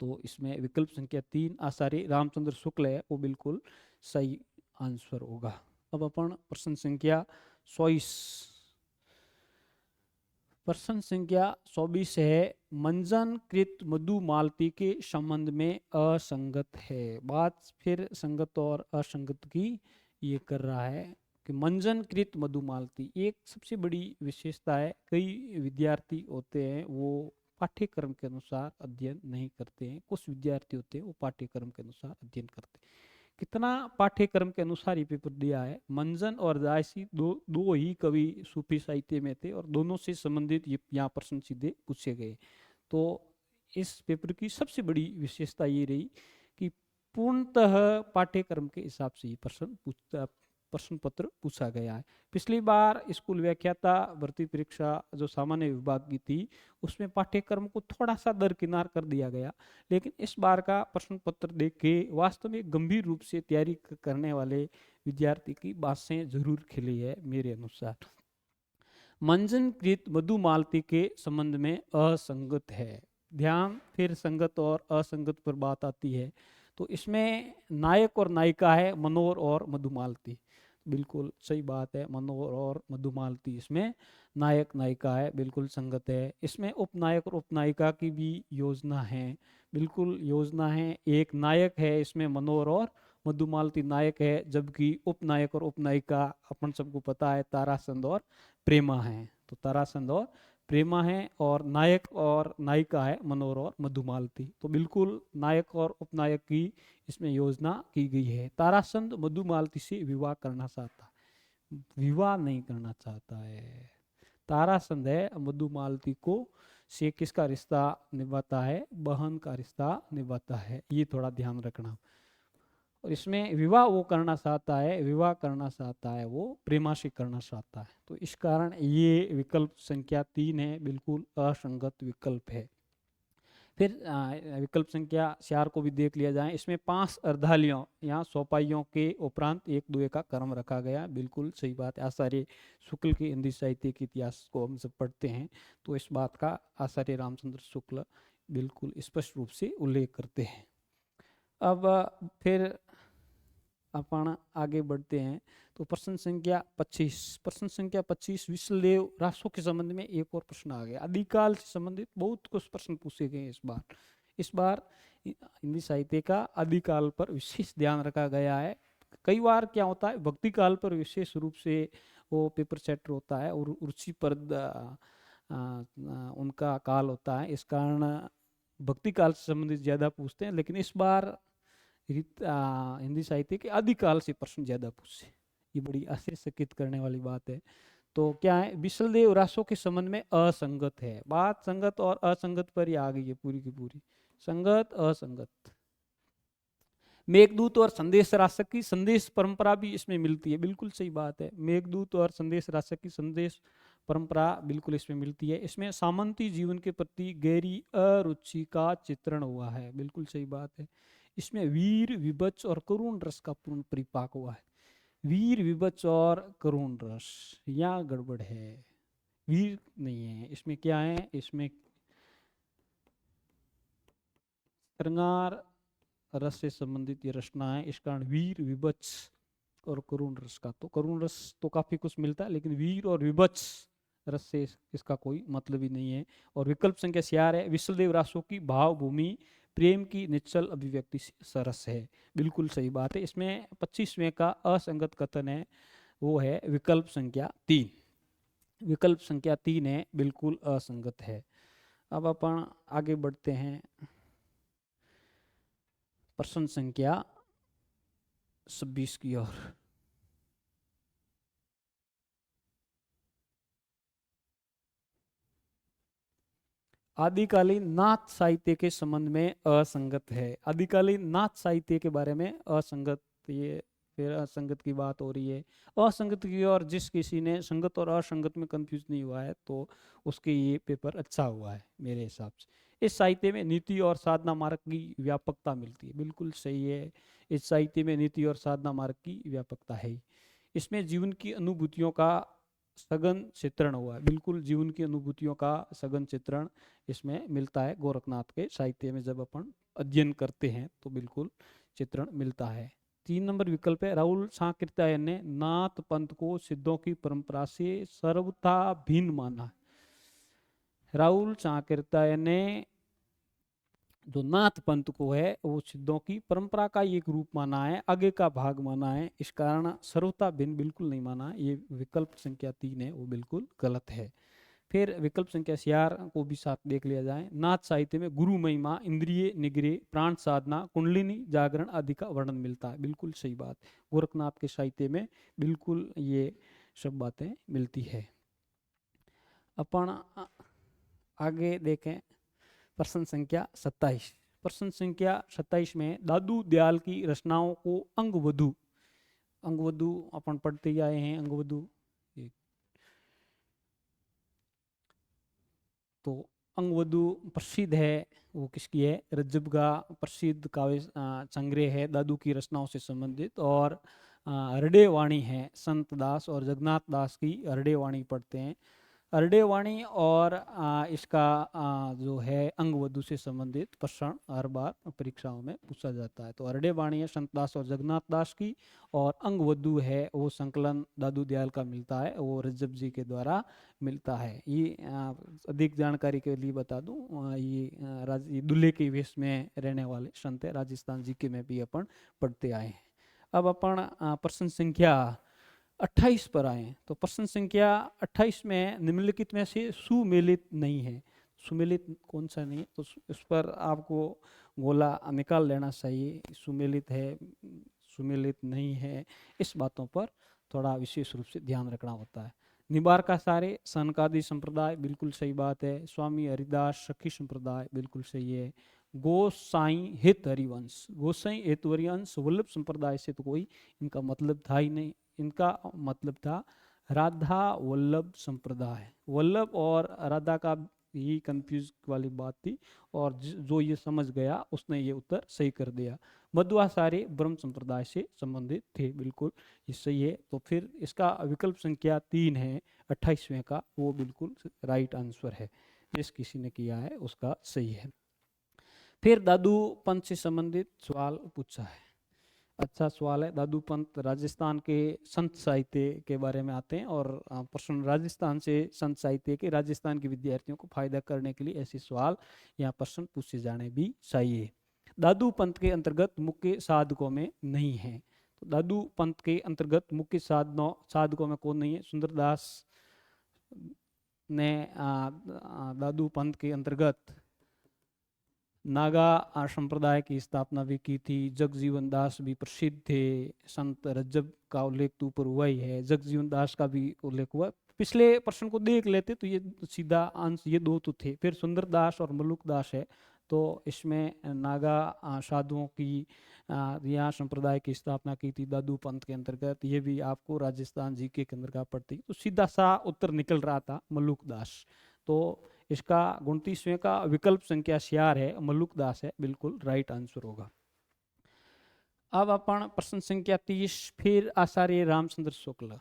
तो इसमें विकल्प संख्या 3 आचार्य रामचंद्र शुक्ल है वो बिल्कुल सही आंसर होगा। अब अपन प्रश्न संख्या 24, प्रश्न संख्या 24 है, मंजन कृत मधु मालती के संबंध में असंगत है। बात फिर संगत और असंगत की ये कर रहा है कि मंजन कृत मधु मालती एक सबसे बड़ी विशेषता है। कई विद्यार्थी होते हैं वो पाठ्यक्रम के अनुसार अध्ययन नहीं करते हैं, कुछ विद्यार्थी होते हैं वो पाठ्यक्रम के अनुसार अध्ययन करते हैं। कितना पाठ्यक्रम के अनुसार ये पेपर दिया है। मंजन और जायसी दो ही कवि सूफी साहित्य में थे, और दोनों से संबंधित ये यहाँ प्रश्न सीधे पूछे गए। तो इस पेपर की सबसे बड़ी विशेषता ये रही कि पूर्णतः पाठ्यक्रम के हिसाब से ये प्रश्न पत्र पूछा गया है। पिछली बार स्कूल व्याख्याता भर्ती परीक्षा जो सामान्य विभाग की थी उसमें पाठ्यक्रम को थोड़ा सा दरकिनार कर दिया गया, लेकिन इस बार का प्रश्न पत्र देख के वास्तव में गंभीर रूप से तैयारी करने वाले विद्यार्थी की बातें जरूर खिली है मेरे अनुसार। मंजन कृत मधु मालती के संबंध में असंगत है। ध्यान फिर संगत और असंगत पर बात आती है। तो इसमें नायक और नायिका है मनोहर और मधुमालती, बिल्कुल सही बात है, मनोहर और मधुमालती इसमें नायक नायिका है, बिल्कुल संगत है। इसमें उपनायक और उपनायिका की भी योजना है, बिल्कुल योजना है। एक नायक है इसमें मनोहर और मधुमालती नायक है, जबकि उपनायक और उपनायिका अपन सबको पता है ताराचंद और प्रेमा है। तो ताराचंद और प्रेमा है, और नायक और नायिका है मनोहर और मधुमालती। तो बिल्कुल नायक और उपनायक की इसमें योजना की गई है। ताराचंद मधुमालती से विवाह करना चाहता, विवाह नहीं करना चाहता है। ताराचंद है मधुमालती को से किसका रिश्ता निभाता है, बहन का रिश्ता निभाता है, ये थोड़ा ध्यान रखना। और इसमें विवाह वो करना चाहता है, विवाह करना चाहता है वो प्रेमाशी करना चाहता है। तो इस कारण ये विकल्प संख्या 3 है, बिल्कुल असंगत विकल्प है। फिर विकल्प संख्या 4 को भी देख लिया जाए। इसमें 5 अर्धालियों या सोपाइयों के उपरांत एक दुए का क्रम रखा गया, बिल्कुल सही बात है। आचार्य शुक्ल के हिंदी साहित्य के इतिहास को हम जब पढ़ते हैं तो इस बात का आचार्य रामचंद्र शुक्ल बिल्कुल स्पष्ट रूप से उल्लेख करते हैं। अब फिर अपन आगे बढ़ते हैं तो प्रश्न संख्या 25। प्रश्न संख्या 25 विश्वदेव रासों के संबंध में एक और प्रश्न आ गया। आदिकाल से संबंधित बहुत कुछ प्रश्न पूछे गए इस बार हिंदी साहित्य का आदिकाल पर विशेष ध्यान रखा गया है। कई बार क्या होता है, भक्ति काल पर विशेष रूप से वो पेपर सेटर होता है और रुचि पर उनका काल होता है, इस कारण भक्ति काल से संबंधित ज्यादा पूछते हैं। लेकिन इस बार हिंदी साहित्य के आदिकाल से प्रश्न ज्यादा पूछे, ये बड़ी आश्चर्यचकित करने वाली बात है। तो क्या है, विश्वदेव रासों के संबंध में असंगत है। बात संगत और असंगत पर ही आ गई है पूरी की पूरी, संगत असंगत। मेघदूत और संदेश राशक की संदेश परंपरा भी इसमें मिलती है, बिल्कुल सही बात है। मेघदूत और संदेश राशक की संदेश परंपरा बिल्कुल इसमें मिलती है। इसमें सामंती जीवन के प्रति गहरी अरुचि का चित्रण हुआ है, बिल्कुल सही बात है। इसमें वीर विभत्स और करुण रस का पूर्ण परिपाक हुआ है। वीर विभत्स और करुण रस, यहाँ गड़बड़ है, वीर नहीं है इसमें। क्या है, इसमें श्रृंगार रस से संबंधित ये रचना है, इस कारण वीर विभत्स और करुण रस का, तो करुण रस तो काफी कुछ मिलता है, लेकिन वीर और विभत्स रस से इसका कोई मतलब ही नहीं है। और विकल्प संख्या 4 है, विश्वदेव रासों की भाव भूमि प्रेम की निश्चल अभिव्यक्ति सरस है, बिल्कुल सही बात है। इसमें 25वें का असंगत कथन है, वो है विकल्प संख्या 3। विकल्प संख्या 3 है, बिल्कुल असंगत है। अब अपन आगे बढ़ते हैं प्रश्न संख्या 26 की ओर। आदिकालीन नाथ साहित्य के संबंध में असंगत है। आदिकालीन नाथ साहित्य के बारे में असंगत, ये फिर असंगत की बात हो रही है। असंगत की और जिस किसी ने संगत और असंगत में कंफ्यूज नहीं हुआ है तो उसके ये पेपर अच्छा हुआ है मेरे हिसाब से। इस साहित्य में नीति और साधना मार्ग की व्यापकता मिलती है, बिल्कुल सही है। इस साहित्य में नीति और साधना मार्ग की व्यापकता है। इसमें जीवन की अनुभूतियों का सघन चित्रण हुआ है, बिल्कुल जीवन की अनुभूतियों का सघन चित्रण इसमें मिलता है। गोरखनाथ के साहित्य में जब अपन अध्ययन करते हैं तो बिल्कुल चित्रण मिलता है। 3 नंबर विकल्प है, राहुल सांकृत्यायन ने नाथ पंथ को सिद्धों की परंपरा से सर्वथा भिन्न माना। राहुल सांकृत्यायन ने जो नाथ पंथ को है वो सिद्धों की परंपरा का एक रूप माना है, आगे का भाग माना है, इस कारण सर्वथा भिन्न बिल्कुल नहीं माना। ये विकल्प संख्या 3 है, वो बिल्कुल गलत है। फिर विकल्प संख्या 4 को भी साथ देख लिया जाए। नाथ साहित्य में गुरु महिमा, इंद्रिय निग्रह, प्राण साधना, कुंडलिनी जागरण आदि का वर्णन मिलता है, बिल्कुल सही बात। गोरखनाथ के साहित्य में बिल्कुल ये सब बातें मिलती है। अपन आगे देखें प्रश्न संख्या 27। प्रश्न संख्या 27 में दादू दयाल की रचनाओं को अंगवधु, अंगवधु अपन पढ़ते ही आए हैं। अंगवधु तो अंगवधु प्रसिद्ध है, वो किसकी है, रज्जब का प्रसिद्ध काव्य संग्रह है दादू की रचनाओं से संबंधित। और हरडे वाणी है, संत दास और जगन्नाथ दास की हरडे वाणी पढ़ते हैं। हरडे वाणी और इसका जो है अंगवधु से संबंधित प्रश्न हर बार परीक्षाओं में पूछा जाता है। तो हरडे वाणी है संत दास और जगन्नाथ दास की, और अंगवधु है वो संकलन दादू दयाल का मिलता है, वो रज्जब जी के द्वारा मिलता है। ये अधिक जानकारी के लिए बता दूं, ये दूल्हे के वेश में रहने वाले संत है, राजस्थान जी के में भी अपन पढ़ते आए हैं। अब अपन प्रश्न संख्या 28 पर आए। तो प्रश्न संख्या 28 में निम्नलिखित में से सुमेलित नहीं है। सुमेलित कौन सा नहीं है, तो इस पर आपको गोला निकाल लेना चाहिए। सुमेलित है, सुमेलित नहीं है, इस बातों पर थोड़ा विशेष रूप से ध्यान रखना होता है। निबारका सारे सनकादि संप्रदाय, बिल्कुल सही बात है। स्वामी हरिदास सखी संप्रदाय, बिल्कुल सही है। गोसाई हित हरिवंश, गोसाई हित हरिवंश वल्लभ संप्रदाय से तो कोई इनका मतलब था ही नहीं। इनका मतलब था राधा वल्लभ संप्रदाय। वल्लभ और राधा का ही कंफ्यूज वाली बात थी, और जो ये समझ गया उसने ये उत्तर सही कर दिया। मध्वाचार्य ब्रह्म संप्रदाय से संबंधित थे, बिल्कुल ये सही है। तो फिर इसका विकल्प संख्या 3 है 28वें का, वो बिल्कुल राइट आंसर है। जिस किसी ने किया है उसका सही है। फिर दादू पंत से संबंधित सवाल पूछा है, अच्छा सवाल है। दादू पंत राजस्थान के संत साहित्य के बारे में आते हैं, और प्रश्न राजस्थान से संत साहित्य के राजस्थान के विद्यार्थियों को फायदा करने के लिए ऐसे सवाल या प्रश्न पूछे जाने भी चाहिए। दादू पंत के अंतर्गत मुख्य साधकों में नहीं है, तो दादू पंत के अंतर्गत मुख्य साधकों में कौन नहीं है? सुंदरदास ने दादू पंत के अंतर्गत नागा संप्रदाय की स्थापना भी की थी। जगजीवन दास भी प्रसिद्ध थे। संत रज्जब का उल्लेख तो ऊपर हुआ ही है, जगजीवन दास का भी उल्लेख हुआ। पिछले प्रश्न को देख लेते तो ये सीधा आंसर ये दो तो थे। फिर सुंदर दास और मलुक दास है, तो इसमें नागा साधुओं की यहाँ संप्रदाय की स्थापना की थी दादू पंत के अंतर्गत। ये भी आपको राजस्थान जीके के अंतर्गत पड़ती, तो सीधा सा उत्तर निकल रहा था मलुक दास। तो इसका 29वें का विकल्प संख्या 4 है, मलुक दास है, बिल्कुल राइट आंसर होगा। अब अपन प्रश्न संख्या 30, फिर आचार्य रामचंद्र शुक्ल।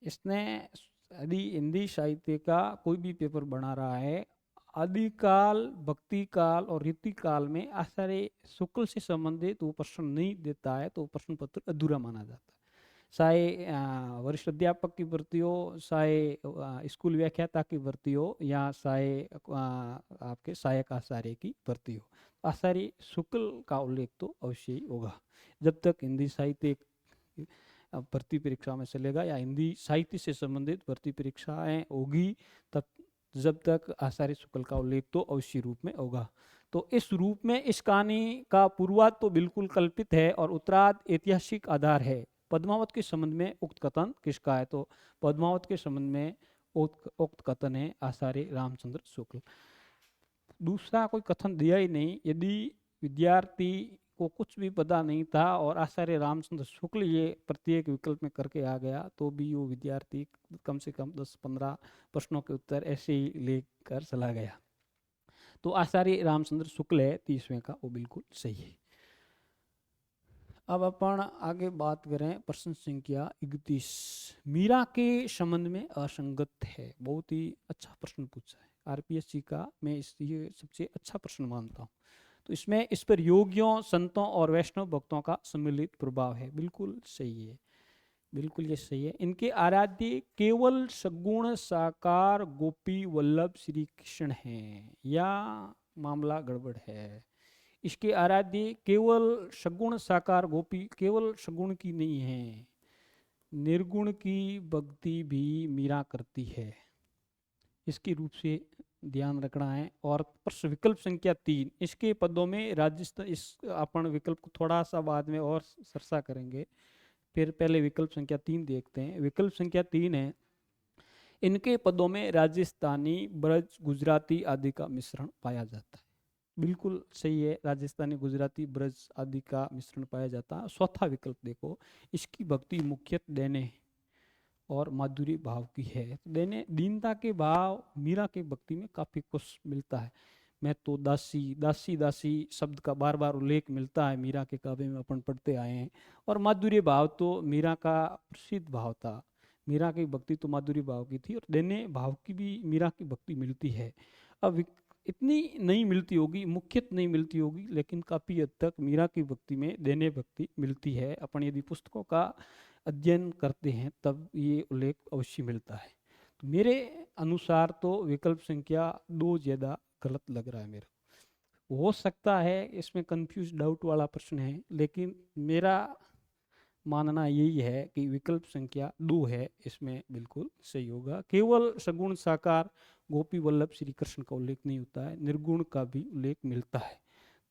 इसने यदि हिंदी साहित्य का कोई भी पेपर बना रहा है, आदिकाल, भक्ति काल और रीति काल में आचार्य शुक्ल से संबंधित वो प्रश्न नहीं देता है, तो प्रश्न पत्र अधूरा माना जाता है। चाहे वरिष्ठ अध्यापक की भर्ती हो, चाहे स्कूल व्याख्याता की भर्ती हो, या चाहे आपके सहायक आचार्य की भर्ती हो, आचार्य शुक्ल का उल्लेख तो अवश्य ही होगा। जब तक हिंदी साहित्य भर्ती परीक्षा में चलेगा या हिंदी साहित्य से संबंधित भर्ती परीक्षाएं होगी, तब जब तक आचार्य शुक्ल का उल्लेख तो अवश्य रूप में होगा। तो इस रूप में इस कहानी का पूर्वाध तो बिल्कुल कल्पित है और उत्तरार्ध ऐतिहासिक आधार है। पद्मावत के संबंध में उक्त कथन किसका है? तो पद्मावत के संबंध में उक्त कथन है आचार्य रामचंद्र शुक्ल। दूसरा कोई कथन दिया ही नहीं। यदि विद्यार्थी को कुछ भी पता नहीं था और आचार्य रामचंद्र शुक्ल ये प्रत्येक विकल्प में करके आ गया, तो भी वो विद्यार्थी कम से कम 10-15 प्रश्नों के उत्तर ऐसे ही लेकर चला गया। तो आचार्य रामचंद्र शुक्ल है 30वें का, वो बिल्कुल सही है। अब अपन आगे बात करें प्रश्न संख्या 31, मीरा के संबंध में असंगत है। बहुत ही अच्छा प्रश्न पूछा है आरपीएससी का, मैं ये सबसे अच्छा प्रश्न मानता हूँ। तो इसमें इस पर योगियों, संतों और वैष्णव भक्तों का सम्मिलित प्रभाव है, बिल्कुल सही है, बिल्कुल ये सही है। इनके आराध्य केवल सगुण साकार गोपी वल्लभ श्री कृष्ण हैं, या मामला गड़बड़ है। इसके आराध्य केवल सगुण साकार गोपी केवल सगुण की नहीं है, निर्गुण की भक्ति भी मीरा करती है, इसके रूप से ध्यान रखना है। और प्रश्न विकल्प संख्या 3, इसके पदों में राजस्थान, इस अपन विकल्प को थोड़ा सा बाद में और सरसा करेंगे, फिर पहले विकल्प संख्या 3 देखते हैं। विकल्प संख्या 3 है, इनके पदों में राजस्थानी, ब्रज, गुजराती आदि का मिश्रण पाया जाता है, बिल्कुल सही है। राजस्थानी, गुजराती, ब्रज आदि का मिश्रण पाया जाता है। चौथा विकल्प देखो, इसकी भक्ति मुख्यतः देने और माधुरी भाव की है। देने, दीनता के भाव मीरा की भक्ति में काफी कुछ मिलता है। मैं तो दासी, दासी दासी शब्द का बार बार उल्लेख मिलता है मीरा के काव्य में, अपन पढ़ते आए हैं। और माधुर्य भाव तो मीरा का प्रसिद्ध भाव था। मीरा की भक्ति तो माधुर्य भाव की थी, और देने भाव की भी मीरा की भक्ति मिलती है। अब इतनी नहीं मिलती होगी, मुख्यतः नहीं मिलती होगी, लेकिन काफी हद तक मीरा की भक्ति में देने भक्ति मिलती है। अपन यदि पुस्तकों का अध्ययन करते हैं तब ये उल्लेख अवश्य मिलता है। तो मेरे अनुसार तो विकल्प संख्या 2 ज्यादा गलत लग रहा है मेरे को। हो सकता है इसमें कंफ्यूज डाउट वाला प्रश्न है, लेकिन मेरा मानना यही है कि विकल्प संख्या 2 है, इसमें बिल्कुल सही होगा। केवल सगुण साकार गोपी वल्लभ श्री कृष्ण का उल्लेख नहीं होता है, निर्गुण का भी उल्लेख मिलता है।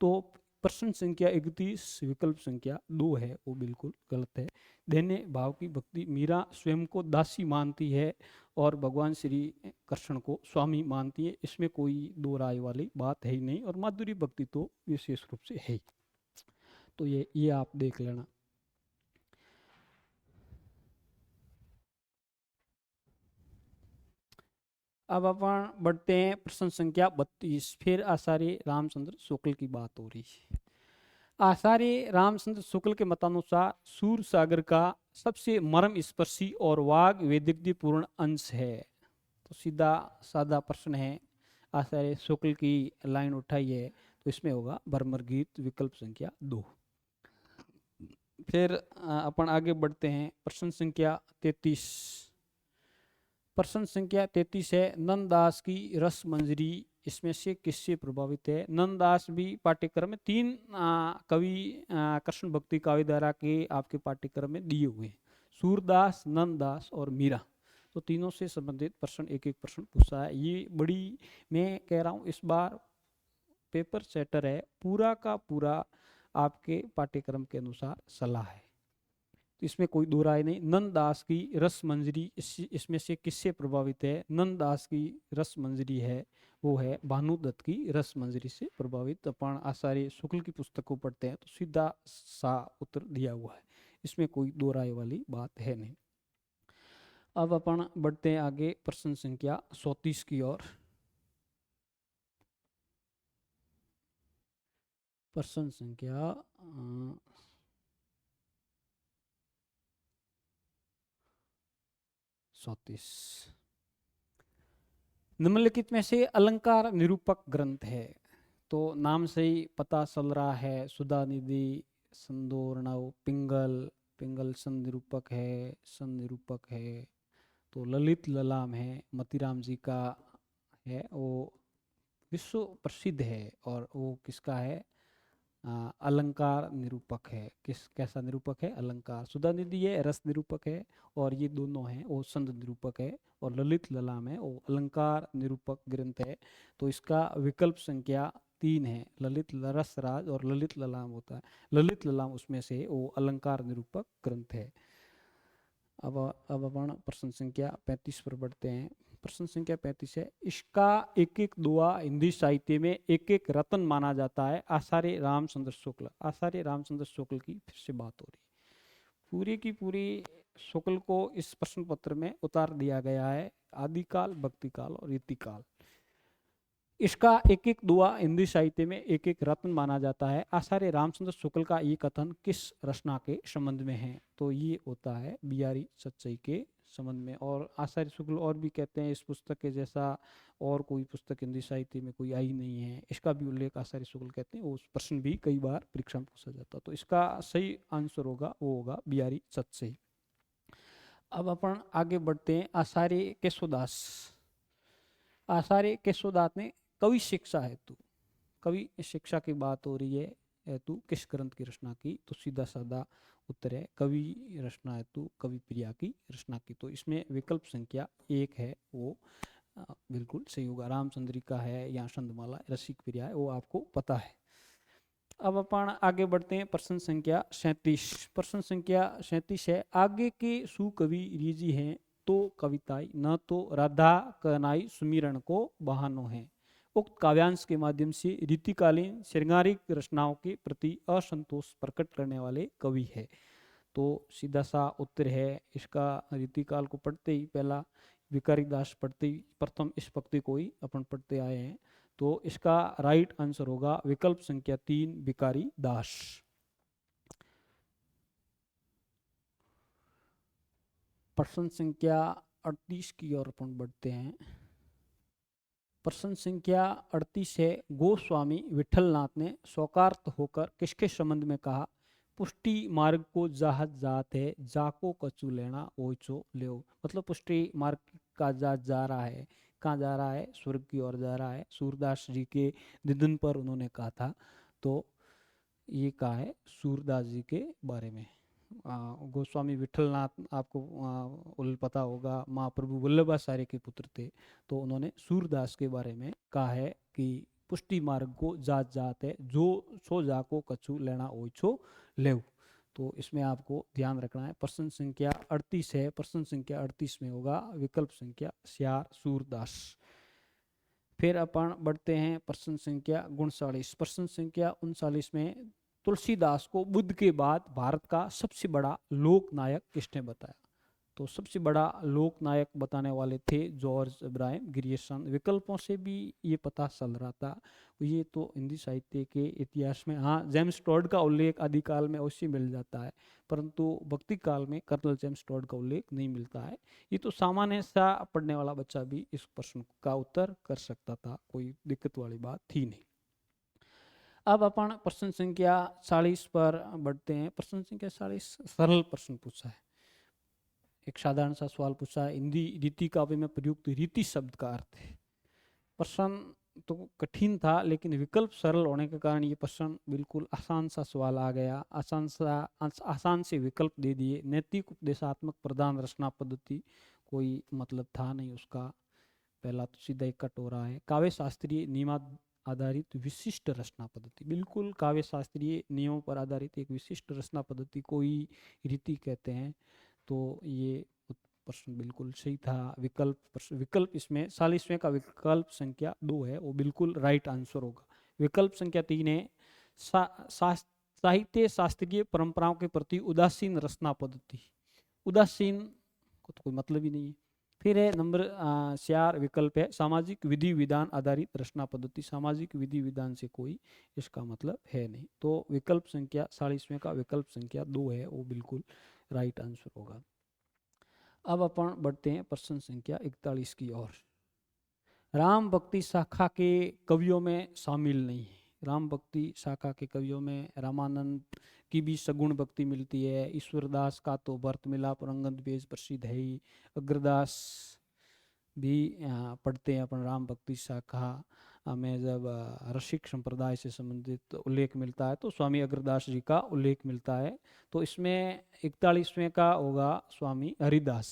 तो प्रश्न संख्या 31 विकल्प संख्या 2 है, वो बिल्कुल गलत है। देने भाव की भक्ति। मीरा स्वयं को दासी मानती है और भगवान श्री कृष्ण को स्वामी मानती है, इसमें कोई दो राय वाली बात है ही नहीं। और माधुरी भक्ति तो विशेष रूप से है ही। तो ये आप देख लेना। अब अपन बढ़ते हैं प्रश्न संख्या 32। फिर आचार्य रामचंद्र शुक्ल की बात हो रही है। आचार्य रामचंद्र शुक्ल के मतानुसार सूर सागर का सबसे मर्म स्पर्शी और वाग वैदग्ध्यपूर्ण अंश है। तो सीधा सादा प्रश्न है, आचार्य शुक्ल की लाइन उठाई है, तो इसमें होगा भ्रमर गीत विकल्प संख्या 2। फिर अपन आगे बढ़ते हैं प्रश्न संख्या 33। प्रश्न संख्या 33 है, नंददास की रस मंजरी इसमें से किससे प्रभावित है। नंददास भी पाठ्यक्रम में 3 कवि कृष्ण भक्ति काव्य धारा के आपके पाठ्यक्रम में दिए हुए हैं, सूरदास, नंददास और मीरा। तो तीनों से संबंधित प्रश्न एक एक प्रश्न पूछा है। ये बड़ी, मैं कह रहा हूँ इस बार पेपर सेटर है, पूरा का पूरा आपके पाठ्यक्रम के अनुसार सलाह है, तो इसमें कोई दो राय नहीं। नंददास की रस मंजरी इसमें से किससे प्रभावित है। नंददास की रस मंजरी है वो है भानुदत्त की रस मंजरी से प्रभावित। अपन आचार्य शुक्ल की पुस्तक को पढ़ते हैं तो सीधा सा उत्तर दिया हुआ है, इसमें कोई दो राय वाली बात है नहीं। अब अपन बढ़ते हैं आगे प्रश्न संख्या 34 की ओर। प्रश्न संख्या 34 निम्नलिखित में से अलंकार निरूपक ग्रंथ है। तो नाम से ही पता चल रहा है, सुधा निधि, संदोर्णव, पिंगल, पिंगल संध निरूपक है, संध निरूपक है। तो ललित ललाम है, मतीराम जी का है, वो विश्व प्रसिद्ध है और वो किसका है, अलंकार निरूपक है। कैसा निरूपक है, अलंकार। सुधा निधि है रस निरूपक है, और ये दोनों हैं वो संध निरूपक है, और ललित ललाम है वो अलंकार निरूपक ग्रंथ है। तो इसका विकल्प संख्या 3 है, ललित रस राज और ललित ललाम होता है। ललित ललाम उसमें से वो अलंकार निरूपक ग्रंथ है। अब अपन प्रश्न संख्या 35 पर बढ़ते हैं। प्रश्न संख्या 35 है, इसका एक एक दुआ हिंदी साहित्य में एक एक रत्न माना जाता है। आचार्य रामचंद्र शुक्ल। आचार्य रामचंद्र शुक्ल की फिर से बात हो रही, पूरी की पूरी शुक्ल को इस प्रश्न पत्र में उतार दिया गया है, आदिकाल, भक्तिकाल और रीतिकाल। इसका एक एक दुआ हिंदी साहित्य में एक एक रत्न माना जाता है। आचार्य रामचंद्र शुक्ल का ये कथन किस रचना के संबंध में है। तो ये होता है बिहारी सच्चाई के संबंध में। और आचार्य शुक्ल और भी कहते हैं इस पुस्तक के जैसा और कोई पुस्तक हिंदी साहित्य में कोई आई नहीं है, इसका भी उल्लेख आचार्य शुक्ल कहते हैं। वो प्रश्न भी कई बार परीक्षा में पूछा जाता, तो इसका सही आंसर होगा वो होगा बिहारी सच्चाई। अब अपन आगे बढ़ते हैं आचार्य केशवदास। आचार्य केशवदास ने कवि शिक्षा हेतु, कवि शिक्षा की बात हो रही है हेतु किस ग्रंथ की रचना की। तो सीधा साधा उत्तर है कवि रचना हेतु कवि प्रिया की रचना की। तो इसमें विकल्प संख्या 1 है वो बिल्कुल सही होगा। रामचंद्रिका है या संधमाला, रसिक प्रिया है, वो आपको पता है। अब अपन आगे बढ़ते हैं प्रश्न संख्या 37। प्रश्न संख्या 37 है, आगे के सुकवि रीजी हैं तो कविताएं न तो राधा कनाई सुमिरन को बहानो है। उक्त काव्यांश के माध्यम से रीतिकालीन श्रृंगारिक रचनाओं के प्रति असंतोष प्रकट करने वाले कवि है। तो सीधा सा उत्तर है इसका, रीतिकाल को पढ़ते ही पहला भिखारी दास पढ़ते ही प्रथम इस भक्ति को ही अपन पढ़ते आए हैं। तो इसका राइट आंसर होगा विकल्प संख्या 3 भिखारी दास। प्रश्न संख्या 38 की ओर अपन बढ़ते हैं। प्रश्न संख्या 38 है, गोस्वामी विठलनाथ ने शोकार्त होकर किसके संबंध में कहा, पुष्टि मार्ग को जाहत जात है, जाको कचू लेना ओचो ले। मतलब पुष्टि मार्ग का जात जा रहा है, कहाँ जा रहा है, स्वर्ग की ओर जा रहा है। सूरदास जी के निधन पर उन्होंने कहा था। तो ये कहा है सूरदास जी के बारे में। गोस्वामी विठलनाथ आपको पता होगा महाप्रभु वल्लभाचार्य के पुत्र थे। तो उन्होंने सूरदास के बारे में कहा है कि पुष्टि मार्ग को जात जात है, जो सो जाको कछु लेना ओछो लेव। तो इसमें आपको ध्यान रखना है। प्रश्न संख्या 38 है, प्रश्न संख्या 38 में होगा विकल्प संख्या श्यार सूरदास। फिर अपन बढ़ते हैं प्रश्न संख्या 39। प्रश्न संख्या 39 में तुलसीदास को बुद्ध के बाद भारत का सबसे बड़ा लोक नायक किसने बताया? तो सबसे बड़ा लोक नायक बताने वाले थे जॉर्ज इब्राहिम ग्रियर्सन। विकल्पों से भी ये पता चल रहा था। ये तो हिंदी साहित्य के इतिहास में, हाँ, जेम्स टॉड का उल्लेख आदिकाल में अवश्य मिल जाता है, परंतु भक्ति काल में कर्नल जेम्स टॉड का उल्लेख नहीं मिलता है। ये तो सामान्य सा पढ़ने वाला बच्चा भी इस प्रश्न का उत्तर कर सकता था, कोई दिक्कत वाली बात थी नहीं। अब अपन प्रश्न संख्या 40 पर बढ़ते हैं। प्रश्न संख्या 40 सरल प्रश्न पूछा है, एक साधारण सा सवाल पूछा है। हिंदी रीति काव्य में प्रयुक्त रीति शब्द का अर्थ है। प्रश्न तो कठिन था, लेकिन विकल्प सरल होने के कारण ये प्रश्न बिल्कुल आसान सा सवाल आ गया। आसान से विकल्प दे दिए। नैतिक उपदेशात्मक प्रधान रचना पद्धति, कोई मतलब था नहीं उसका, पहला तो सीधा एक कट हो रहा है। काव्य शास्त्रीय नियम आधारित विशिष्ट रचना पद्धति, बिल्कुल काव्य शास्त्रीय नियमों पर आधारित एक विशिष्ट रचना पद्धति को ही रीति कहते हैं। तो ये प्रश्न बिल्कुल सही था। विकल्प इसमें 40वें का विकल्प संख्या 2 है, वो बिल्कुल राइट आंसर होगा। विकल्प संख्या 3 है साहित्य शास्त्रीय परंपराओं के प्रति उदासीन रचना पद्धति। उदासीन को तो कोई मतलब ही नहीं है। फिर है नंबर 4 विकल्प है सामाजिक विधि विधान आधारित रचना पद्धति। सामाजिक विधि विधान से कोई इसका मतलब है नहीं। तो विकल्प संख्या 40वें का विकल्प संख्या 2 है, वो बिल्कुल राइट आंसर होगा। अब अपन बढ़ते हैं प्रश्न संख्या 41 की ओर। राम भक्ति शाखा के कवियों में शामिल नहीं है। राम भक्ति शाखा के कवियों में रामानंद की भी सगुण भक्ति मिलती है। ईश्वरदास का तो भरत मिलाप और अंगद बेज प्रसिद्ध है ही। अग्रदास भी पढ़ते हैं अपन राम भक्ति शाखा में। जब रसिक संप्रदाय से संबंधित उल्लेख मिलता है तो स्वामी अग्रदास जी का उल्लेख मिलता है। तो इसमें 41वें का होगा स्वामी हरिदास।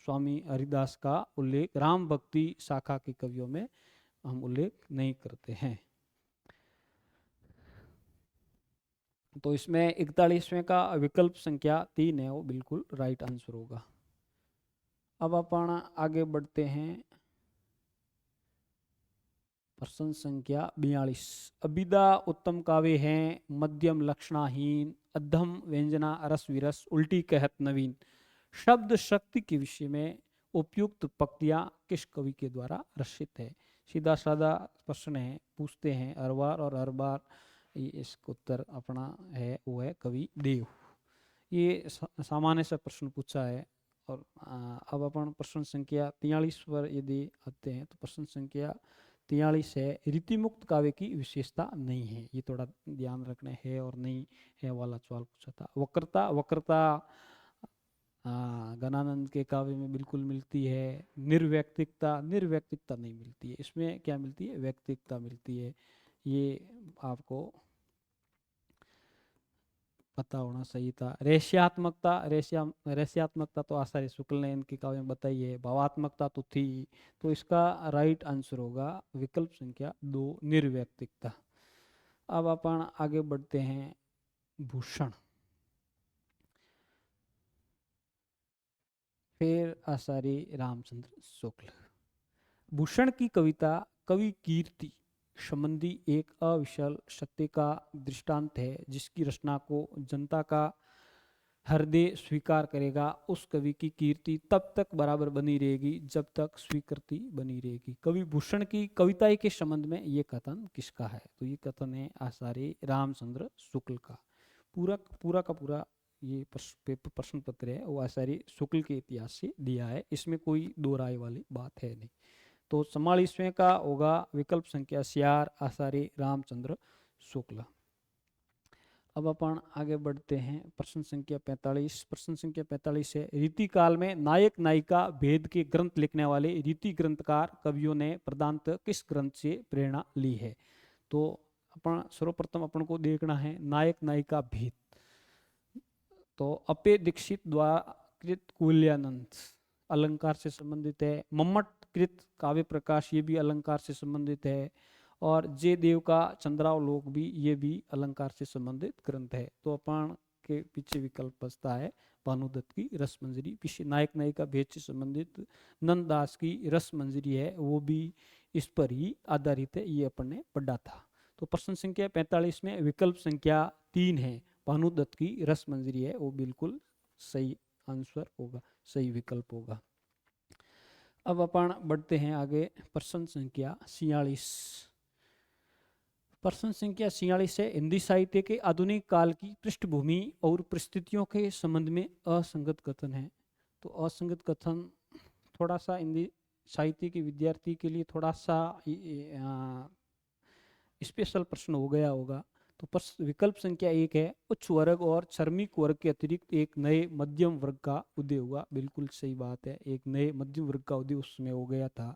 स्वामी हरिदास का उल्लेख राम भक्ति शाखा के कवियों में हम उल्लेख नहीं करते हैं। तो इसमें 41वें का विकल्प संख्या 3 है, वो बिल्कुल राइट आंसर होगा। अब अपन आगे बढ़ते हैं प्रश्न संख्या 42। अभिदा उत्तम काव्य हैं, मध्यम लक्षणाहीन, अधम व्यंजना रस विरस, उल्टी कहत नवीन। शब्द शक्ति के विषय में उपयुक्त पंक्तियां किस कवि के द्वारा रचित है? सीधा साधा प्रश्न है, पूछते हैं हर बार और हर बार इसका उत्तर अपना है, वो है कवि देव। ये सामान्य सा प्रश्न पूछा है। और अब अपन प्रश्न संख्या 43 पर यदि आते हैं तो प्रश्न संख्या 43 है रीति मुक्त काव्य की विशेषता नहीं है। ये थोड़ा ध्यान रखना है और नहीं है वाला सवाल पूछा था। वक्रता गणानंद के काव्य में बिल्कुल मिलती है। निर्व्यक्तिकता नहीं मिलती है। इसमें क्या मिलती है? व्यक्तिकता मिलती है। ये आपको पता होना सही था। रेश्यात्मकता तो आचार्य शुक्ल ने इनके काव्य में बताई है। भावात्मकता तो थी। तो इसका राइट आंसर होगा विकल्प संख्या 2 निर्व्यक्तिकता। अब अपन आगे बढ़ते हैं भूषण। फिर आचार्य रामचंद्र शुक्ल। भूषण की कविता कवि कीर्ति संबंधी एक अविचल सत्य का दृष्टांत है, जिसकी रचना को जनता का हृदय स्वीकार करेगा। उस कवि की कीर्ति तब तक बराबर बनी रहेगी जब तक स्वीकृति बनी रहेगी। कवि भूषण की कविता के संबंध में ये कथन किसका है? तो ये कथन है आचार्य रामचंद्र शुक्ल का। पूरा का पूरा ये प्रश्न पत्र है वो आचार्य शुक्ल के इतिहास से दिया है। इसमें कोई दो राय वाली बात है नहीं। तो 44वें का होगा विकल्प संख्या 4 आचार्य रामचंद्र शुक्ल। अब अपन आगे बढ़ते हैं प्रश्न संख्या 45। प्रश्न संख्या 45 है रीति काल में नायक नायिका भेद के ग्रंथ लिखने वाले रीति ग्रंथकार कवियों ने प्रधानतः किस ग्रंथ से प्रेरणा ली है? तो अपन सर्वप्रथम अपन को देखना है नायक नायिका भेद। तो अपे दीक्षित द्वारा कृत कुल्यानंद अलंकार से संबंधित है। मम्मट कृत काव्य प्रकाश ये भी अलंकार से संबंधित है। और जय देव का चंद्रावलोक भी ये भी अलंकार से संबंधित ग्रंथ है। तो अपन के पीछे विकल्प बचता है भानुदत्त की रस मंजरी। पीछे नायक नायिका भेद से संबंधित नंददास की रस मंजरी है, वो भी इस पर ही आधारित है, ये अपन ने पढ़ा था। तो प्रश्न संख्या 45 में विकल्प संख्या 3 है, भानुदत्त की रस मंजरी है, वो बिल्कुल सही आंसर होगा, सही विकल्प होगा। अब अपन बढ़ते हैं आगे प्रश्न संख्या 46। प्रश्न संख्या 46 है, हिंदी साहित्य के आधुनिक काल की पृष्ठभूमि और परिस्थितियों के संबंध में असंगत कथन है। तो असंगत कथन थोड़ा सा हिंदी साहित्य के विद्यार्थी के लिए थोड़ा सा स्पेशल प्रश्न हो गया होगा। तो विकल्प संख्या 1 है, उच्च वर्ग और श्रमिक वर्ग के अतिरिक्त एक नए मध्यम वर्ग का उदय हुआ। बिल्कुल सही बात है, एक नए मध्यम वर्ग का उदय उसमें हो गया था।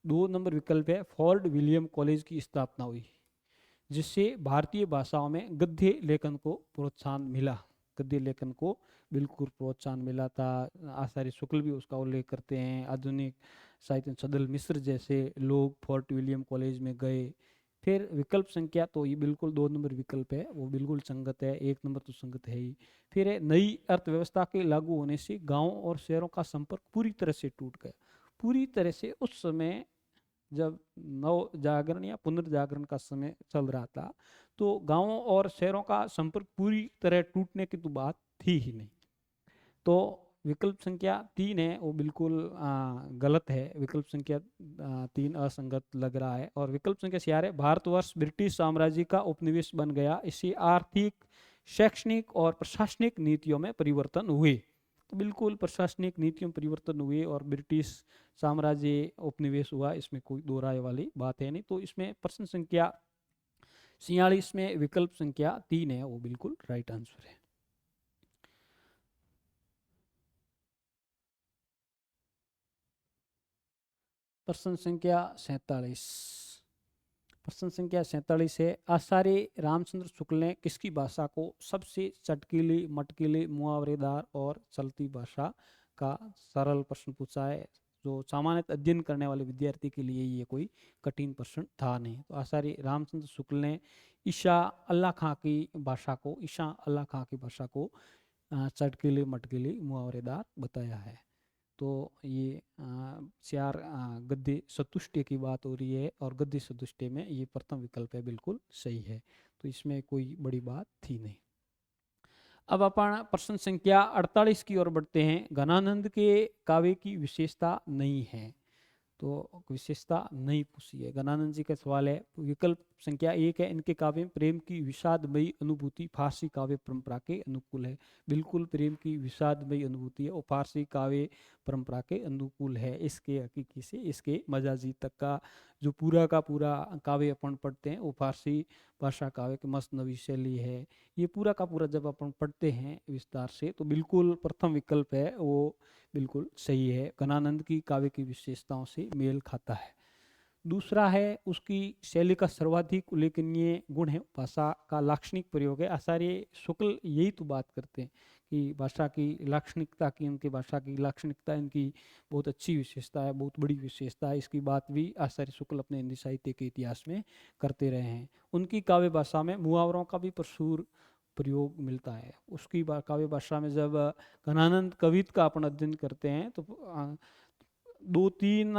2 नंबर विकल्प है, फोर्ट विलियम कॉलेज की स्थापना हुई, जिससे भारतीय भाषाओं में गद्य लेखन को प्रोत्साहन मिला। गद्य लेखन को बिल्कुल प्रोत्साहन मिला था। आचार्य शुक्ल भी उसका उल्लेख करते हैं। आधुनिक साहित्य सदल मिश्र जैसे लोग फोर्ट विलियम कॉलेज में गए। फिर विकल्प संख्या, तो ये बिल्कुल 2 नंबर विकल्प है, वो बिल्कुल संगत है, 1 नंबर तो संगत है ही। फिर है, नई अर्थव्यवस्था के लागू होने से गांवों और शहरों का संपर्क पूरी तरह से टूट गया। पूरी तरह से उस समय जब नव जागरण या पुनर्जागरण का समय चल रहा था, तो गांवों और शहरों का संपर्क पूरी तरह टूटने की तो बात थी ही नहीं। तो विकल्प संख्या 3 है, वो बिल्कुल गलत है। विकल्प संख्या 3 असंगत लग रहा है। और विकल्प संख्या 4 है, भारतवर्ष ब्रिटिश साम्राज्य का उपनिवेश बन गया, इससे आर्थिक, शैक्षणिक और प्रशासनिक नीतियों में परिवर्तन हुए। तो बिल्कुल प्रशासनिक नीतियों में परिवर्तन हुए और ब्रिटिश साम्राज्य उपनिवेश हुआ, इसमें कोई दो राय वाली बात है नहीं। तो इसमें प्रश्न संख्या 46 में विकल्प संख्या 3 है, वो बिल्कुल राइट आंसर है। प्रश्न संख्या 47। प्रश्न संख्या 47 है, आचार्य रामचंद्र शुक्ल ने किसकी भाषा को सबसे चटकीली, मटकीली, मुहावरेदार और चलती भाषा का सरल प्रश्न पूछा है, जो सामान्य अध्ययन करने वाले विद्यार्थी के लिए ये कोई कठिन प्रश्न था नहीं। तो आचार्य रामचंद्र शुक्ल ने ईशा अल्लाह खां की भाषा को, ईशा अल्लाह खां की भाषा को चटकीली, मटकीली, मुहावरेदार बताया है। तो ये 4 गद्य सतुष्टय की बात हो रही है, और गद्य सतुष्टय में ये प्रथम विकल्प है, बिल्कुल सही है। तो इसमें कोई बड़ी बात थी नहीं। अब अपन प्रश्न संख्या 48 की ओर बढ़ते हैं। घनानंद के काव्य की विशेषता नहीं है, तो विशेषता नहीं पूछी है। गणानंद जी का सवाल है। विकल्प संख्या 1 है, इनके काव्य में प्रेम की विषादमयी अनुभूति फारसी काव्य परंपरा के अनुकूल है। बिल्कुल प्रेम की विषादमयी अनुभूति है, वो फारसी काव्य परंपरा के अनुकूल है। इसके हकीकी से इसके मजाजी तक का जो पूरा का पूरा काव्य अपन पढ़ते हैं, वो फारसी भाषा काव्य के मसनवी शैली है। ये पूरा का पूरा जब अपन पढ़ते हैं विस्तार से, तो बिल्कुल प्रथम विकल्प है वो बिल्कुल सही है, घनानंद की काव्य की विशेषताओं से मेल खाता है। दूसरा है, उसकी शैली का सर्वाधिक उल्लेखनीय गुण है भाषा का लाक्षणिक प्रयोग है। आचार्य शुक्ल यही तो बात करते हैं कि भाषा की लाक्षणिकता की, उनकी भाषा की लाक्षणिकता इनकी बहुत अच्छी विशेषता है, बहुत बड़ी विशेषता है। इसकी बात भी आचार्य शुक्ल अपने हिंदी साहित्य के इतिहास में करते रहे हैं। उनकी काव्य भाषा में मुहावरों का भी प्रचुर प्रयोग मिलता है। उसकी काव्य भाषा में जब घनानंद कवित का अपन अध्ययन करते हैं, तो 2-3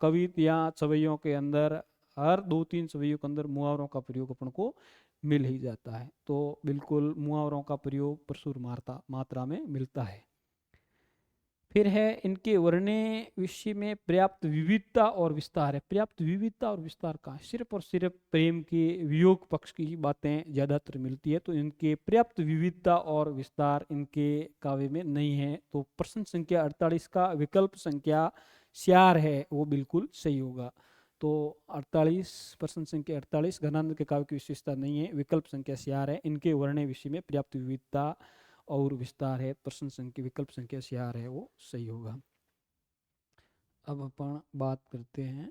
कवित या छवैयों के अंदर, हर 2-3 छवैयों के अंदर मुहावरों का प्रयोग अपन को मिल ही जाता है। तो बिल्कुल मुहावरों का प्रयोग प्रचुर मात्रा में मिलता है। फिर है, इनके वर्णने विषय में पर्याप्त विविधता और विस्तार है। पर्याप्त विविधता और विस्तार का सिर्फ और सिर्फ प्रेम के वियोग पक्ष की बातें ज्यादातर मिलती है, तो इनके पर्याप्त विविधता और विस्तार इनके काव्य में नहीं है। तो प्रश्न संख्या 48 का विकल्प संख्या 4 है, वो बिल्कुल सही होगा। तो 48, प्रश्न संख्या 48 घनानंद के काव्य की विशेषता नहीं है, विकल्प संख्या 4 है, इनके वर्णने विषय में पर्याप्त विविधता और विस्तार है। प्रश्न संख्या विकल्प संख्या 4 है, वो सही होगा। अब अपन बात करते हैं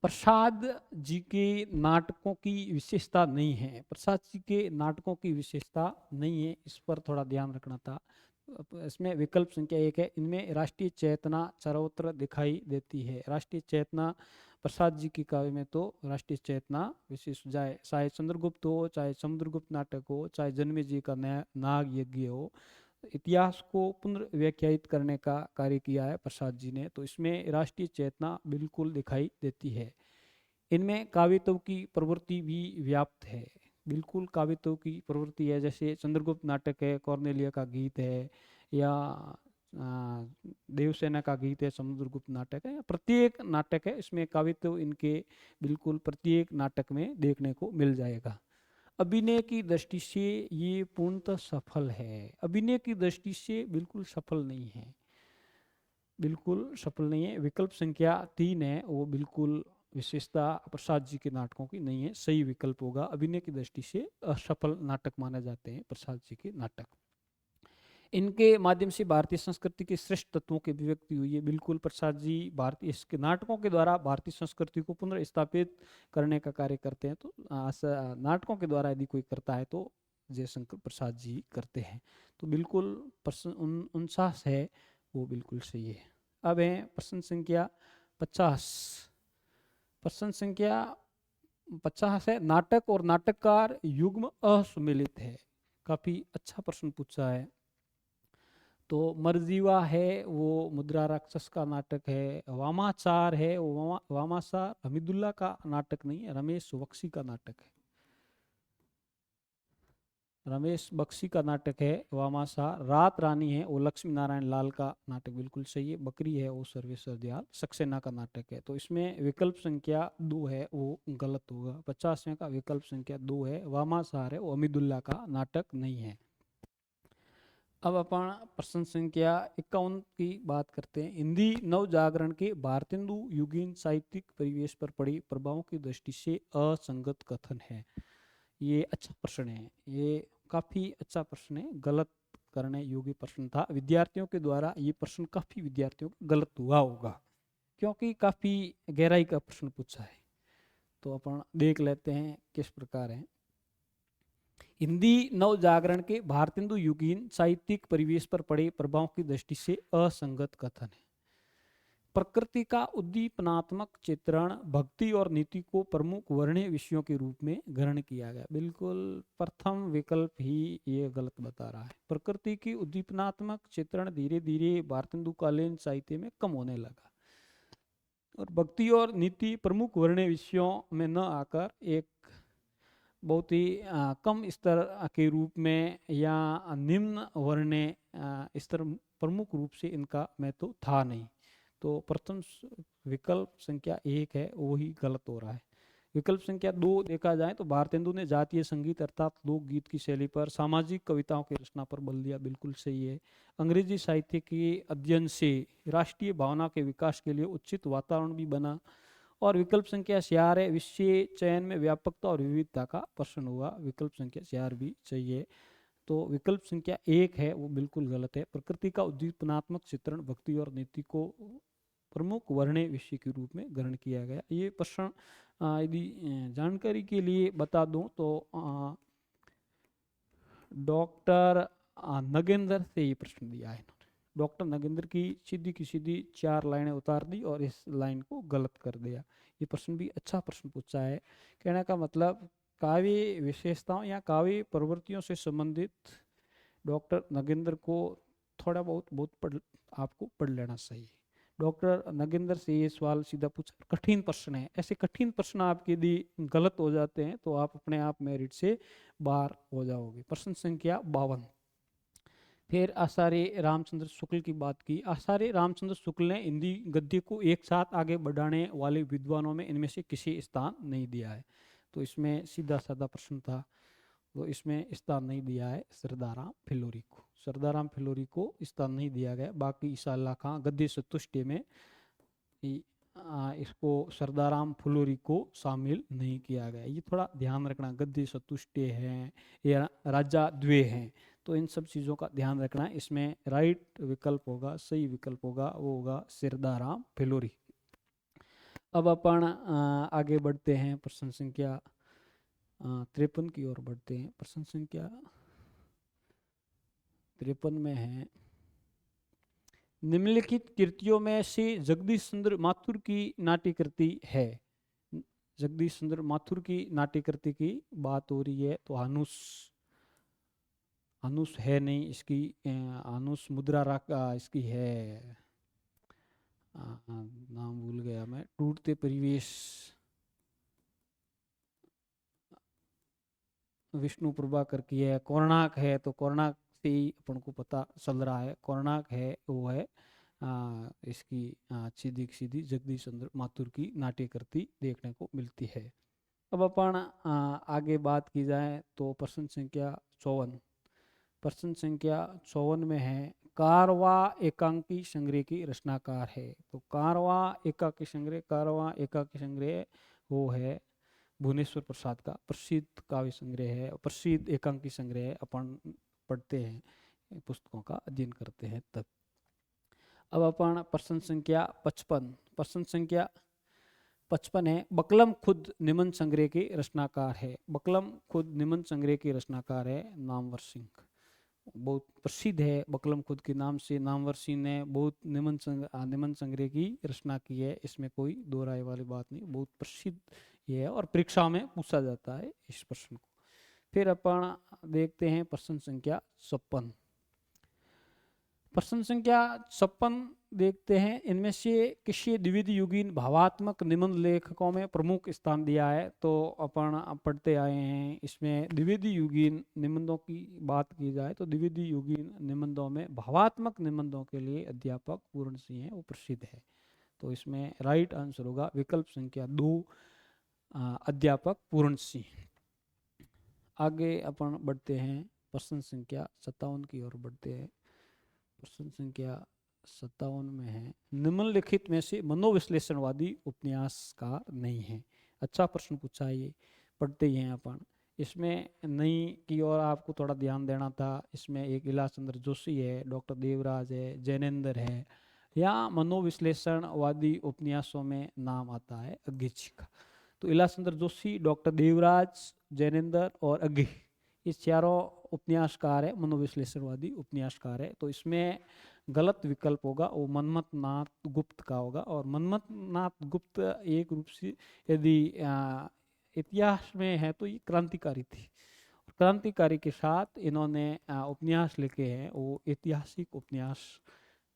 प्रसाद जी के नाटकों की विशेषता नहीं है। प्रसाद जी के नाटकों की विशेषता नहीं है, इस पर थोड़ा ध्यान रखना था। इसमें विकल्प संख्या 1 है, इनमें राष्ट्रीय चेतना सर्वत्र दिखाई देती है। राष्ट्रीय चेतना प्रसाद जी की काव्य में तो राष्ट्रीय चेतना विशेष जाए, चाहे चंद्रगुप्त हो, चाहे समुद्रगुप्त नाटक हो, चाहे जन्मे जी का नाग यज्ञ हो, इतिहास को पुनर्व्याख्यायित करने का कार्य किया है प्रसाद जी ने, तो इसमें राष्ट्रीय चेतना बिल्कुल दिखाई देती है। इनमें काव्यत्व की प्रवृत्ति भी व्याप्त है, बिल्कुल काव्यत्व की प्रवृत्ति है, जैसे चंद्रगुप्त नाटक है, कॉर्नेलिया का गीत है, या देवसेना का गीत है, समुद्रगुप्त नाटक है, या प्रत्येक नाटक है इसमें काव्यत्व इनके बिल्कुल प्रत्येक नाटक में देखने को मिल जाएगा। अभिनय की दृष्टि से ये पूर्णतः सफल है, अभिनय की दृष्टि से बिल्कुल सफल नहीं है, बिल्कुल सफल नहीं है। विकल्प संख्या 3 है, वो बिल्कुल विशेषता प्रसाद जी के नाटकों की नहीं है, सही विकल्प होगा। अभिनय की दृष्टि से असफल नाटक माने जाते हैं प्रसाद जी के नाटक। इनके माध्यम से भारतीय संस्कृति के श्रेष्ठ तत्वों की अभिव्यक्ति हुई है, बिल्कुल प्रसाद जी भारतीय इसके नाटकों के द्वारा भारतीय संस्कृति को पुनर्स्थापित करने का कार्य करते हैं। तो नाटकों के द्वारा यदि कोई करता है तो जयशंकर प्रसाद जी करते हैं, तो बिल्कुल 49 है वो बिल्कुल सही है। अब है प्रश्न संख्या 50। प्रश्न संख्या 50 है, नाटक और नाटककार युग्म असुमेलित है। काफी अच्छा प्रश्न पूछा है। तो मरजीवा है वो मुद्रा राक्षस का नाटक है, वामाचार है वो वामाचार हमीदुल्ला का नाटक नहीं है, रमेश बख्शी का नाटक है, रमेश बख्शी का नाटक है वामाचार। रात रानी है वो लक्ष्मी नारायण लाल का नाटक, बिल्कुल सही है। बकरी है वो सर्वेश्वर दयाल सक्सेना का नाटक है। तो इसमें विकल्प संख्या 2 है वो गलत होगा। 50वें का विकल्प संख्या 2 है, वामाचार है वो हमीदुल्ला का नाटक नहीं है। अब अपन प्रश्न संख्या 51 की बात करते हैं। हिंदी नव जागरण के भारतेंदु युगीन साहित्यिक परिवेश पर पड़े प्रभावों की दृष्टि से असंगत कथन है। ये अच्छा प्रश्न है, ये काफी अच्छा प्रश्न है, गलत करने योग्य प्रश्न था। विद्यार्थियों के द्वारा ये प्रश्न काफी विद्यार्थियों को गलत हुआ होगा, क्योंकि काफी गहराई का प्रश्न पूछा है। तो अपन देख लेते हैं किस प्रकार है। हिंदी नव जागरण के भारतेंदु युगीन साहित्यिक परिवेश पर पड़े प्रभाव की दृष्टि से असंगत कथन है। प्रकृति का उद्दीपनात्मक चित्रण भक्ति और नीति को प्रमुख वर्णीय विषयों के रूप में ग्रहण किया गया। बिल्कुल प्रथम विकल्प ही ये गलत बता रहा है। प्रकृति की उद्दीपनात्मक चित्रण धीरे धीरे भारतेंदुकालीन साहित्य में कम होने लगा और भक्ति और नीति प्रमुख वर्णीय विषयों में न आकर एक बहुत ही कम स्तर के रूप में या निम्न वर्णीय स्तर प्रमुख रूप से इनका महत्व था नहीं। तो प्रथम विकल्प संख्या 1 है वही गलत हो रहा है। विकल्प संख्या 2 देखा जाए तो भारतेंदु ने जातीय संगीत अर्थात लोकगीत की शैली पर, सामाजिक कविताओं की रचना पर बल दिया, बिल्कुल सही है। अंग्रेजी साहित्य के अध्ययन से राष्ट्रीय भावना के विकास के लिए उचित वातावरण भी बना। और विकल्प संख्या 4 है, विषय चयन में व्यापकता और विविधता का प्रश्न हुआ, विकल्प संख्या 4 भी चाहिए। तो विकल्प संख्या 1 है वो बिल्कुल गलत है। प्रकृति का उद्दीपनात्मक चित्रण भक्ति और नीति को प्रमुख वर्णीय विषय के रूप में ग्रहण किया गया। ये प्रश्न यदि जानकारी के लिए बता दूं तो डॉक्टर नगेंद्र से ये प्रश्न दिया है इन्होंने। डॉक्टर नगेंद्र की सीधी 4 लाइनें उतार दी और इस लाइन को गलत कर दिया। ये प्रश्न भी अच्छा प्रश्न पूछा है। कहने का मतलब काव्य विशेषताओं या काव्य प्रवृत्तियों से संबंधित डॉक्टर नगेंद्र को थोड़ा बहुत आपको पढ़ लेना चाहिए। डॉक्टर नगेंद्र से ये सवाल सीधा पूछा, कठिन प्रश्न है। ऐसे कठिन प्रश्न आपके यदि गलत हो जाते हैं तो आप अपने आप मेरिट से बाहर हो जाओगे। प्रश्न संख्या 52। फिर आचार्य रामचंद्र शुक्ल की बात की। आचार्य रामचंद्र शुक्ल ने हिंदी गद्य को एक साथ आगे बढ़ाने वाले विद्वानों में इनमें से किसी स्थान नहीं दिया है। तो इसमें सीधा साधा प्रश्न था, तो इसमें स्थान नहीं दिया है सरदाराम फिलोरी को। सरदाराम फिलोरी को स्थान नहीं दिया गया। बाकी ईसा अल्लाह खां गद्य सतुष्टय में इसको सरदाराम फिलोरी को शामिल नहीं किया गया। ये थोड़ा ध्यान रखना, गद्य सतुष्टय है या राजा द्वे हैं, तो इन सब चीज़ों का ध्यान रखना है। इसमें राइट विकल्प होगा, सही विकल्प होगा, वो होगा सरदाराम फिलोरी। अब अपन आगे बढ़ते हैं, प्रश्न संख्या 53 की ओर बढ़ते हैं। प्रश्न संख्या 53 में है निम्नलिखित कृतियों में से जगदीश चंद्र माथुर की नाट्य कृति है। जगदीश चंद्र माथुर की नाट्य कृति की बात हो रही है, तो हानुस, हानुस है नहीं इसकी, हानुस मुद्रा इसकी है, नाम भूल गया मैं, टूटते परिवेश, विष्णु प्रभाकर की है। कोणार्क है, तो कोणार्क से ही अपन को पता चल रहा है, कोणार्क है वो है इसकी सीधी सीधी जगदीश चंद्र माथुर की नाट्य कृति देखने को मिलती है। अब अपन आगे बात की जाए तो प्रश्न संख्या 54, प्रश्न संख्या 54 में है कारवा एकांकी संग्रह की रचनाकार है। तो कारवा एकांकी संग्रह, कारवा एकांकी संग्रह वो है भुवनेश्वर प्रसाद का प्रसिद्ध काव्य संग्रह है, प्रसिद्ध एकांकी संग्रह है, अपन पढ़ते हैं पुस्तकों का अध्ययन करते हैं तब। अब अपन प्रश्न संख्या 55, प्रश्न संख्या 55 है बकलम खुद निबंध संग्रह के रचनाकार है। बकलम खुद निबंध संग्रह के रचनाकार है नामवर सिंह, बहुत प्रसिद्ध है बकलम खुद के नाम से। नामवर सिंह ने बहुत निबंध संग्रह की रचना की है, इसमें कोई दो राय वाली बात नहीं, बहुत प्रसिद्ध ये है और परीक्षा में पूछा जाता है इस प्रश्न को। फिर अपन देखते हैं प्रश्न संख्या 56, प्रश्न संख्या 56 देखते हैं इनमें से किसी द्विविध युगीन भावात्मक निबंध लेखकों में प्रमुख स्थान दिया है। तो अपन पढ़ते आए हैं, इसमें द्विविध युगीन निबंधों की बात की जाए तो द्विविध युगीन निबंधों में भावात्मक निबंधों के लिए अध्यापक पूर्ण सिंह है वो प्रसिद्ध है। तो इसमें राइट आंसर होगा विकल्प संख्या 2 अध्यापक पूर्ण सिंह। आगे अपन बढ़ते हैं प्रश्न संख्या 57 की ओर बढ़ते हैं। प्रश्न संख्या 57 में है निम्नलिखित में से मनोविश्लेषणवादी उपन्यासकार नहीं है। अच्छा प्रश्न पूछा है ये, पढ़ते ही हैं अपन। इसमें नई की ओर आपको थोड़ा ध्यान देना था। इसमें एक इलास चंद्र जोशी है, डॉक्टर देवराज है, जैनेन्द्र है, या मनोविश्लेषणवादी उपन्यासों में नाम आता है अज्ञे जी का। तो इलास चंद्र जोशी, डॉक्टर देवराज, जैनेन्द्र और अज्ञे, ये चारों उपन्यासकार है, मनोविश्लेषणवादी उपन्यासकार है। तो इसमें गलत विकल्प होगा वो मनमथ नाथ गुप्त का होगा। और मनमथ नाथ गुप्त एक रूप से यदि इतिहास में है तो ये क्रांतिकारी थी, क्रांतिकारी के साथ इन्होंने उपन्यास लिखे हैं, वो ऐतिहासिक उपन्यास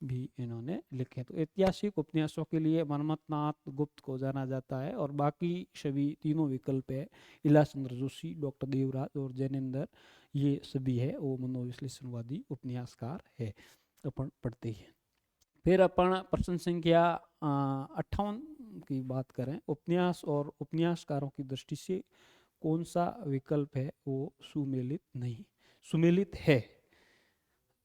भी इन्होंने लिखे। तो ऐतिहासिक उपन्यासों के लिए मनमथ नाथ गुप्त को जाना जाता है। और बाकी सभी तीनों विकल्प है, इलास चंद्र जोशी, डॉक्टर देवराज और जैनेन्द्र, ये सभी है वो मनोविश्लेषणवादी उपन्यासकार है। अपन पढ़ते हैं। फिर अपन प्रश्न संख्या 58 की बात करें, उपन्यास और उपन्यासकारों की दृष्टि से कौन सा विकल्प है वो सुमेलित नहीं, सुमेलित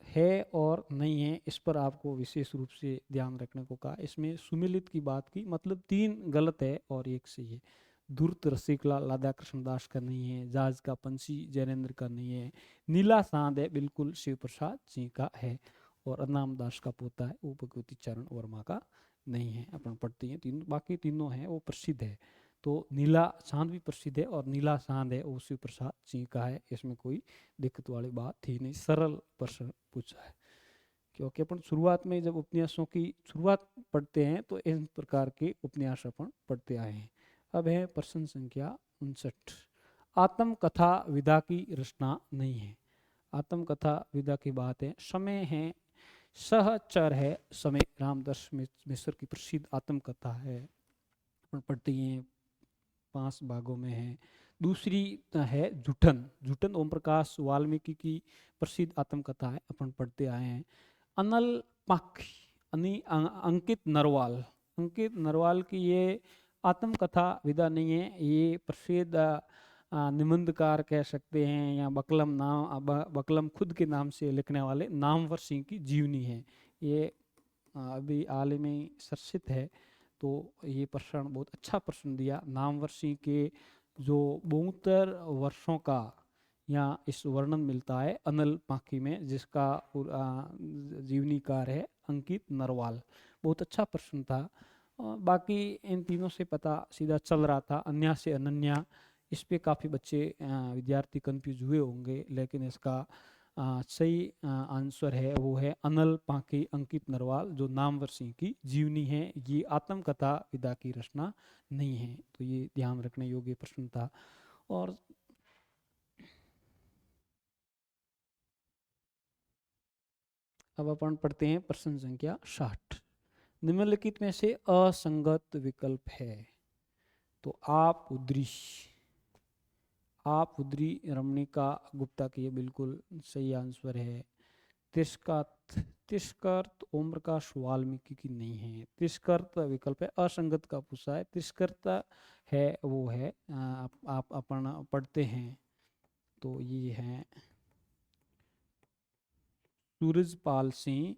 है और नहीं है, इस पर आपको विशेष रूप से ध्यान रखने को कहा। इसमें सुमेलित की बात की मतलब 3 गलत है और 1 सही है। धूर्त रसिकला राधा कृष्ण दास का नहीं है, जहाज का पंछी जैनेन्द्र का नहीं है, नीला सांद है बिल्कुल शिव प्रसाद सिंह का है, और अनाम दास का पोता है वो भगवती चरण वर्मा का नहीं है। अपन पढ़ते हैं तीनों, बाकी तीनों हैं वो प्रसिद्ध है। तो नीला सांद भी प्रसिद्ध है और नीला सांद है वो शिव प्रसाद सिंह का है, इसमें कोई दिक्कत वाली बात थी नहीं, सरल प्रश्न पूछा है। क्योंकि अपन शुरुआत में जब उपन्यासों की शुरुआत पढ़ते हैं तो इन प्रकार के उपन्यास अपन पढ़ते आए हैं। अब है प्रश्न संख्या 59, आत्मकथा विधा की रचना नहीं है। आत्मकथा विधा की बात है, समय है, सहचर है, समय रामदास मिश्र की प्रसिद्ध आत्मकथा है, अपन पढ़ते हैं 5 भागों में है। दूसरी है जुठन, जुठन ओम प्रकाश वाल्मीकि की प्रसिद्ध आत्मकथा है, अपन पढ़ते आए हैं। अनल पाखी, अंकित नरवाल, अंकित नरवाल की ये आत्मकथा विधा नहीं है, ये प्रसिद्ध निबंधकार कह सकते हैं, या बकलम खुद के नाम से लिखने वाले नामवर सिंह की जीवनी है। ये अभी हाल में चर्चित है। तो ये प्रश्न बहुत अच्छा प्रश्न दिया। नामवर सिंह के जो 72 वर्षों का यहाँ इस वर्णन मिलता है अनल पाखी में, जिसका जीवनीकार है अंकित नरवाल। बहुत अच्छा प्रश्न था। बाकी इन तीनों से पता सीधा चल रहा था, अन्या से अनन्या, इस पे काफ़ी बच्चे विद्यार्थी कंफ्यूज हुए होंगे, लेकिन इसका सही आंसर है वो है अनल पांके अंकित नरवाल, जो नामवर सिंह की जीवनी है। ये आत्मकथा विदा की रचना नहीं है, तो ये ध्यान रखने योग्य प्रश्न था। और अब अपन पढ़ते हैं प्रश्न संख्या 60। निम्नलिखित में से असंगत विकल्प है। तो आप उद्री रमणिका गुप्ता की ये बिल्कुल सही आंसर है। तिरस्कृत तिरस्कृत ओम प्रकाश वाल्मीकि की नहीं है। तिरस्कृत विकल्प है, असंगत का पूछा है। तिरस्कृत है वो है आप अपन पढ़ते हैं तो ये है सूरजपाल सिंह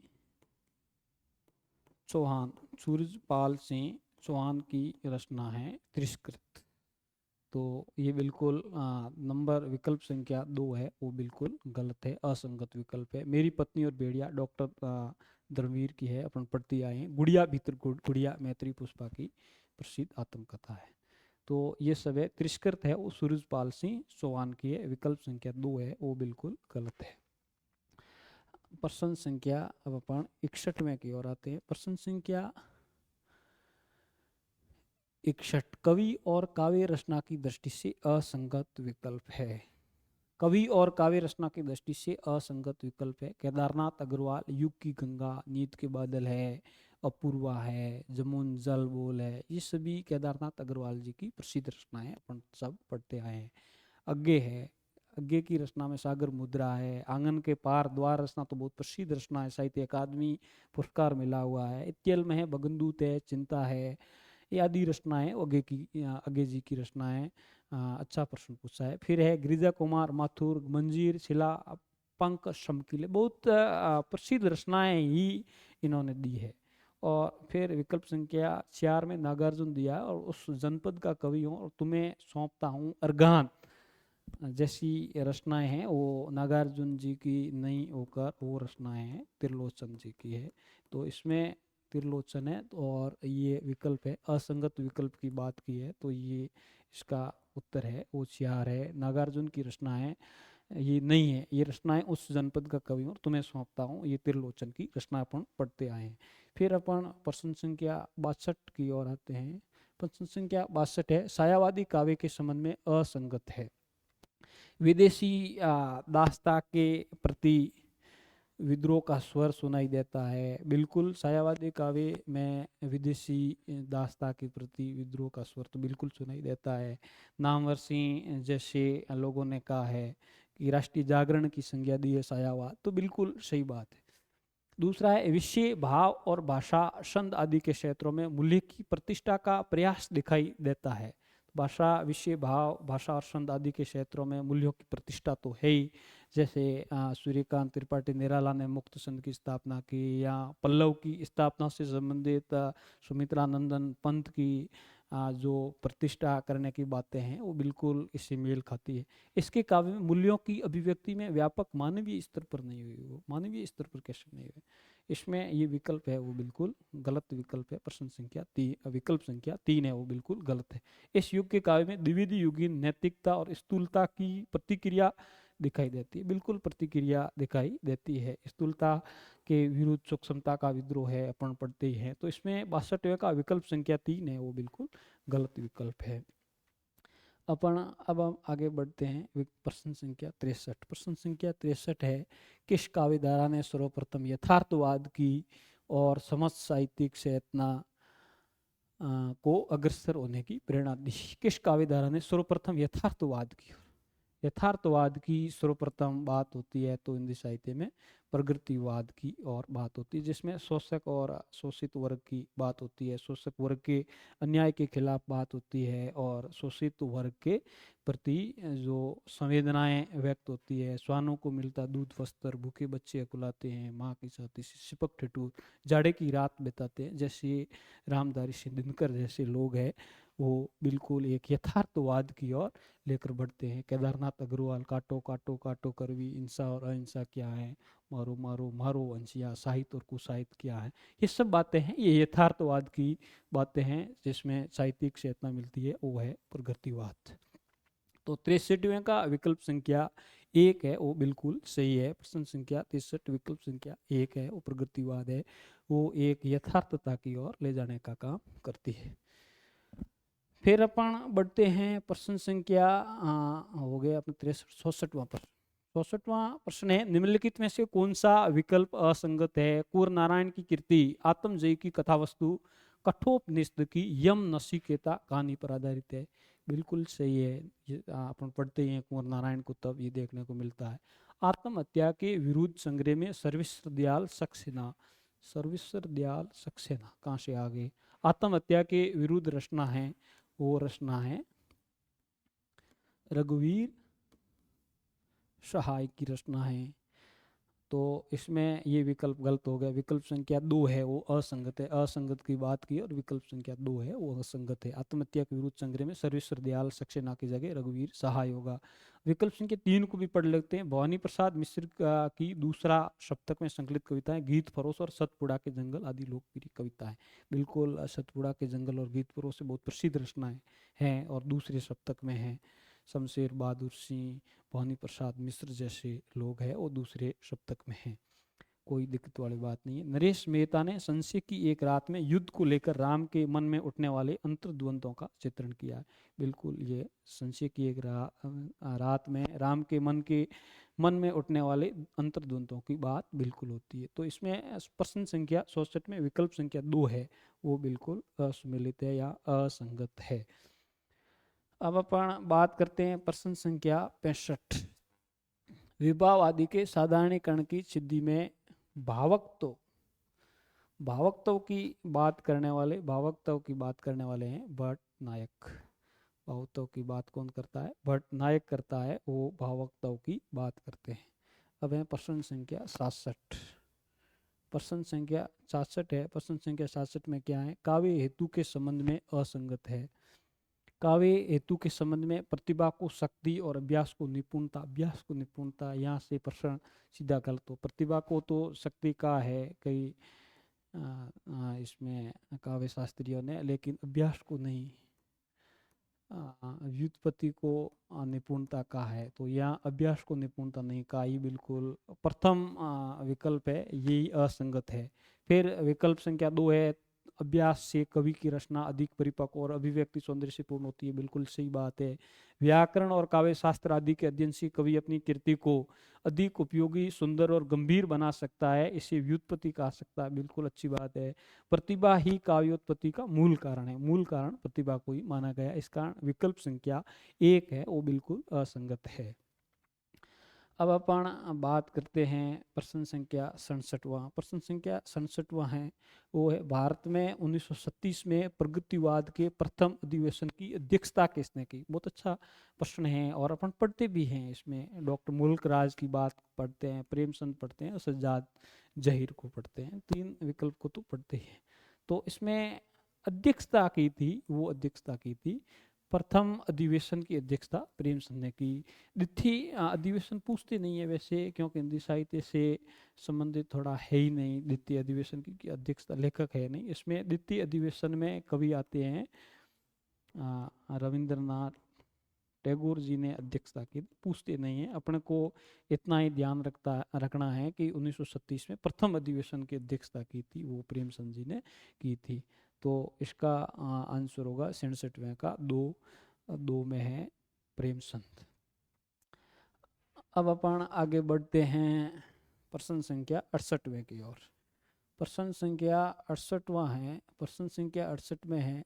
चौहान। सूरजपाल सिंह चौहान की रचना है तिरस्कृत। तो ये बिल्कुल नंबर विकल्प संख्या 2 है वो बिल्कुल गलत है, असंगत विकल्प है। मेरी पत्नी और भेड़िया डॉक्टर धर्मवीर की है, अपन पढ़ती आए हैं। गुड़िया भीतर गुड़िया मैत्री पुष्पा की प्रसिद्ध आत्मकथा है। तो ये सब है, तिरस्कृत है वो सूरजपाल सिंह चौहान की है। विकल्प संख्या 2 है वो बिल्कुल गलत है। प्रश्न संख्या अब अपन 61वें की ओर आते हैं। प्रश्न संख्या 61 कवि और काव्य रचना की दृष्टि से असंगत विकल्प है। कवि और काव्य रचना की दृष्टि से असंगत विकल्प है। केदारनाथ अग्रवाल युग की गंगा, नींद के बादल है, अपूर्वा है, जमुन जल बोल है, ये सभी केदारनाथ अग्रवाल जी की प्रसिद्ध रचनाएं अपन सब पढ़ते आए हैं। अज्ञे है, अज्ञे की रचना में सागर मुद्रा है। आंगन के पार द्वार रचना तो बहुत प्रसिद्ध रचना है, साहित्य अकादमी पुरस्कार मिला हुआ है। इत्यल में है बगंदूत है, चिंता है, ये आदि रचनाएं अज्ञे जी की रचनाएं। अच्छा प्रश्न पूछा है। फिर है गिरिजा कुमार माथुर, मंजीर, शिला, पंक, शमकीले, बहुत प्रसिद्ध रचनाएं ही इन्होंने दी है। और फिर विकल्प संख्या 4 में नागार्जुन दिया है, और उस जनपद का कवि हूँ और तुम्हें सौंपता हूँ अर्गान जैसी रचनाएं हैं वो नागार्जुन जी की नहीं होकर वो रचनाएं हैं त्रिलोचन जी की है। तो इसमें त्रिलोचन है, और ये विकल्प है असंगत विकल्प की बात की है तो ये इसका उत्तर है वो 4 है। नागार्जुन की रचनाएं ये नहीं है, ये रचनाएं उस जनपद का कवि और तुम्हें सौंपता हूँ ये त्रिलोचन की रचना अपन पढ़ते आए हैं। फिर अपन प्रश्न संख्या 62 की ओर आते हैं। प्रश्न संख्या 62 है सायावादी काव्य के संबंध में असंगत है। विदेशी दास्ता के प्रति विद्रोह का स्वर सुनाई देता है। बिल्कुल सायावादी काव्य में विदेशी दास्ता के प्रति विद्रोह का स्वर तो बिल्कुल सुनाई देता है। नामवर सिंह जैसे लोगों ने कहा है कि राष्ट्रीय जागरण की संज्ञा दी है सायावाद, तो बिल्कुल सही बात है। दूसरा है विषय भाव और भाषा छंद आदि के क्षेत्रों में मूल्य की प्रतिष्ठा का प्रयास दिखाई देता है। भाषा विषय भाव भाषा और छंद आदि के क्षेत्रों में मूल्यों की प्रतिष्ठा तो है ही। जैसे सूर्यकांत त्रिपाठी निराला ने मुक्त छंद की स्थापना की, या पल्लव की स्थापना से संबंधित सुमित्रानंदन पंत की जो प्रतिष्ठा करने की बातें हैं वो बिल्कुल इससे मेल खाती है। इसके काव्य में मूल्यों की अभिव्यक्ति में व्यापक मानवीय स्तर पर नहीं हुई, वो मानवीय स्तर पर कैसे नहीं हुई। इसमें ये विकल्प है वो बिल्कुल गलत विकल्प है। प्रश्न संख्या 3 विकल्प संख्या 3 है वो बिल्कुल गलत है। इस युग के काव्य में द्विविध युगीन नैतिकता और स्थूलता की प्रतिक्रिया दिखाई देती है, बिल्कुल प्रतिक्रिया दिखाई देती है। स्थूलता के विरुद्ध सूक्ष्मता का विद्रोह है अपन पढ़ते ही हैं। तो इसमें 62 का विकल्प संख्या 3 है वो बिल्कुल गलत विकल्प है। अपन अब हम आगे बढ़ते हैं प्रश्न संख्या 63। प्रश्न संख्या 63 है किस काव्यधारा ने सर्वप्रथम यथार्थवाद की और समस्त साहित्यिक चेतना को अग्रसर होने की प्रेरणा दी। किस काव्यधारा ने सर्वप्रथम यथार्थवाद की, यथार्थवाद की सर्वप्रथम बात होती है तो हिंदी साहित्य में प्रगतिवाद की और बात होती है, जिसमें शोषक और शोषित वर्ग की बात होती है। शोषक वर्ग के अन्याय के खिलाफ बात होती है और शोषित वर्ग के प्रति जो संवेदनाएं व्यक्त होती है। स्वानों को मिलता दूध वस्त्र, भूखे बच्चे अकुलाते हैं, माँ की छाती से सिपक ठिठुर जाड़े की रात बिताते हैं, जैसे रामधारी सिंह दिनकर जैसे लोग हैं वो बिल्कुल एक यथार्थवाद की ओर लेकर बढ़ते हैं। केदारनाथ अग्रवाल काटो काटो काटो करवी, हिंसा और अहिंसा क्या है, मारो मारो मारो वंशिया, साहित्य और कुसाहित्य क्या है, ये सब बातें हैं, ये यथार्थवाद की बातें हैं जिसमें साहित्यिक चेतना मिलती है, वो है प्रगतिवाद। तो 63वें का विकल्प संख्या 1 है वो बिल्कुल सही है। प्रश्न संख्या 63 विकल्प संख्या 1 है वो प्रगतिवाद है, वो एक यथार्थता की ओर ले जाने का काम करती है। फिर अपन बढ़ते हैं प्रश्न संख्या हो गया अपने 63वां प्रश्न। 64वां प्रश्न है, निम्नलिखित में से कौन सा विकल्प असंगत है? कुंवर नारायण की कीर्ति आत्मजयी की कथा वस्तु कठोपनिषद की यम नचिकेता कहानी पर आधारित है। बिल्कुल सही है। ये अपन पढ़ते ही हैं कुंवर नारायण को तब ये देखने को मिलता है। आत्महत्या के विरुद्ध संग्रह में सर्वेश्वर दयाल सक्सेना, सर्वेश्वर दयाल सक्सेना कहाँ से आ गए? आत्महत्या के विरुद्ध रचना है, वो रचना है रघुवीर सहाय की रचना है। तो इसमें ये विकल्प गलत हो गया। विकल्प संख्या 2 है वो असंगत है। असंगत की बात की और विकल्प संख्या 2 है वो असंगत है। आत्महत्या के विरुद्ध संग्रह में सर्वेश्वर दयाल सक्सेना की जगह रघुवीर सहाय होगा। विकल्प संख्या 3 को भी पढ़ लेते हैं। भवानी प्रसाद मिश्र की दूसरा सप्तक में संकलित कविताएं गीत फरोश और सतपुड़ा के जंगल आदि लोकप्रिय कविताएं। बिल्कुल सतपुड़ा के जंगल और गीत फरोश से बहुत प्रसिद्ध रचनाएं हैं और दूसरे सप्तक में हैं। शमशेर बहादुर सिंह, भवानी प्रसाद मिश्र जैसे लोग हैं वो दूसरे सप्तक में हैं। कोई दिक्कत वाली बात नहीं है। नरेश मेहता ने संशय की एक रात में युद्ध को लेकर राम के मन में उठने वाले अंतर्द्वंद्वों का चित्रण किया है। बिल्कुल ये संशय की एक रात में राम के मन में उठने वाले अंतर्द्वंद्वों की बात बिल्कुल होती है। तो इसमें प्रश्न संख्या 67 में विकल्प संख्या 2 है वो बिल्कुल असुमेलित है या असंगत है। अब अपन बात करते हैं प्रश्न संख्या 65। विभावादि के साधारणीकरण की सिद्धि में भावकत्व भावकत्व की बात करने वाले हैं भट्ट नायक। भावकत्व की बात कौन करता है? भट्ट नायक करता है, वो भावकत्व की बात करते हैं। अब है प्रश्न संख्या 67। प्रश्न संख्या 67 है। प्रश्न संख्या 67 में क्या है? काव्य हेतु के संबंध में असंगत है। काव्य हेतु के संबंध में प्रतिभा को शक्ति और अभ्यास को निपुणता, यहाँ से प्रश्न सीधा गलत हो। प्रतिभा को तो शक्ति का है कई इसमें काव्य शास्त्रियों ने, लेकिन अभ्यास को नहीं। व्युत्पत्ति को निपुणता का है, तो यहाँ अभ्यास को निपुणता नहीं का, ये बिल्कुल प्रथम विकल्प है, यही असंगत है। फिर विकल्प संख्या 2 है, अभ्यास से कवि की रचना अधिक परिपक्व और अभिव्यक्ति सौंदर्य से पूर्ण होती है। बिल्कुल सही बात है। व्याकरण और काव्य शास्त्र आदि के अध्ययन से कवि अपनी कृति को अधिक उपयोगी, सुंदर और गंभीर बना सकता है, इसे व्युत्पत्ति कहा सकता है। बिल्कुल अच्छी बात है। प्रतिभा ही काव्योत्पत्ति का मूल कारण है, मूल कारण प्रतिभा को ही माना गया। इस कारण विकल्प संख्या 1 है वो बिल्कुल असंगत है। अब अपन बात करते हैं प्रश्न संख्या 67वां। प्रश्न संख्या 67वां है वो है, भारत में 1937 में प्रगतिवाद के प्रथम अधिवेशन की अध्यक्षता किसने की? बहुत अच्छा प्रश्न है और अपन पढ़ते भी हैं। इसमें डॉक्टर मुल्क राज की बात पढ़ते हैं, प्रेमचंद पढ़ते हैं और सज्जाद जहीर को पढ़ते हैं। 3 विकल्प को तो पढ़ते हैं। तो इसमें अध्यक्षता की थी, वो अध्यक्षता की थी, प्रथम अधिवेशन की अध्यक्षता प्रेमचंद ने की। द्वितीय अधिवेशन पूछते नहीं है वैसे, क्योंकि हिंदी साहित्य से संबंधित थोड़ा है ही नहीं द्वितीय अधिवेशन की अध्यक्षता, लेखक है नहीं इसमें। द्वितीय अधिवेशन में कवि आते हैं, रविंद्रनाथ टैगोर जी ने अध्यक्षता की। पूछते नहीं है, अपने को इतना ही ध्यान रखना है कि 1937 में प्रथम अधिवेशन की अध्यक्षता की थी वो प्रेमचंद जी ने की थी। तो इसका आंसर होगा 67वें का 2 में है प्रेमचंद। अब अपन आगे बढ़ते हैं प्रश्न संख्या 68वें की ओर। प्रश्न संख्या 68वां है। प्रश्न संख्या 68 में है,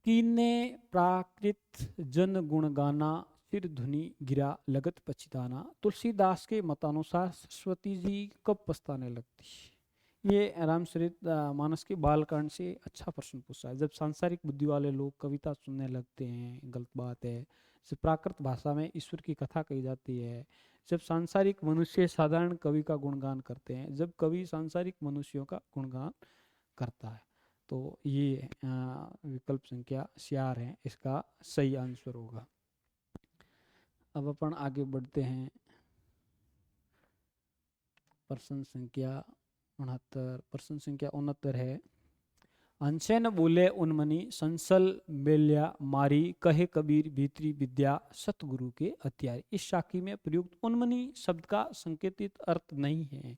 कीने प्राकृत जन गुण गाना, सिर धुनि गिरा लगत पछताना। तुलसीदास के मतानुसार सरस्वती जी कब पछताने लगती? ये रामचरित मानस के बालकांड से अच्छा प्रश्न पूछा है। जब सांसारिक बुद्धि वाले लोग कविता सुनने लगते हैं, गलत बात है। जब प्राकृत भाषा में ईश्वर की कथा कही जाती है, जब सांसारिक मनुष्य साधारण कवि का गुणगान करते हैं, जब कवि सांसारिक मनुष्यों का गुणगान करता है, तो ये विकल्प संख्या 4 है, इसका सही आंसर होगा। अब अपन आगे बढ़ते हैं प्रश्न संख्या 69। प्रश्न संख्या 69 है, हंसे न बोले उन्मनी संसल बेल्या मारी कहे कबीर भीतरी विद्या सतगुरु के हथियारी। इस शाखी में प्रयुक्त उन्मनी शब्द का संकेतित अर्थ नहीं है।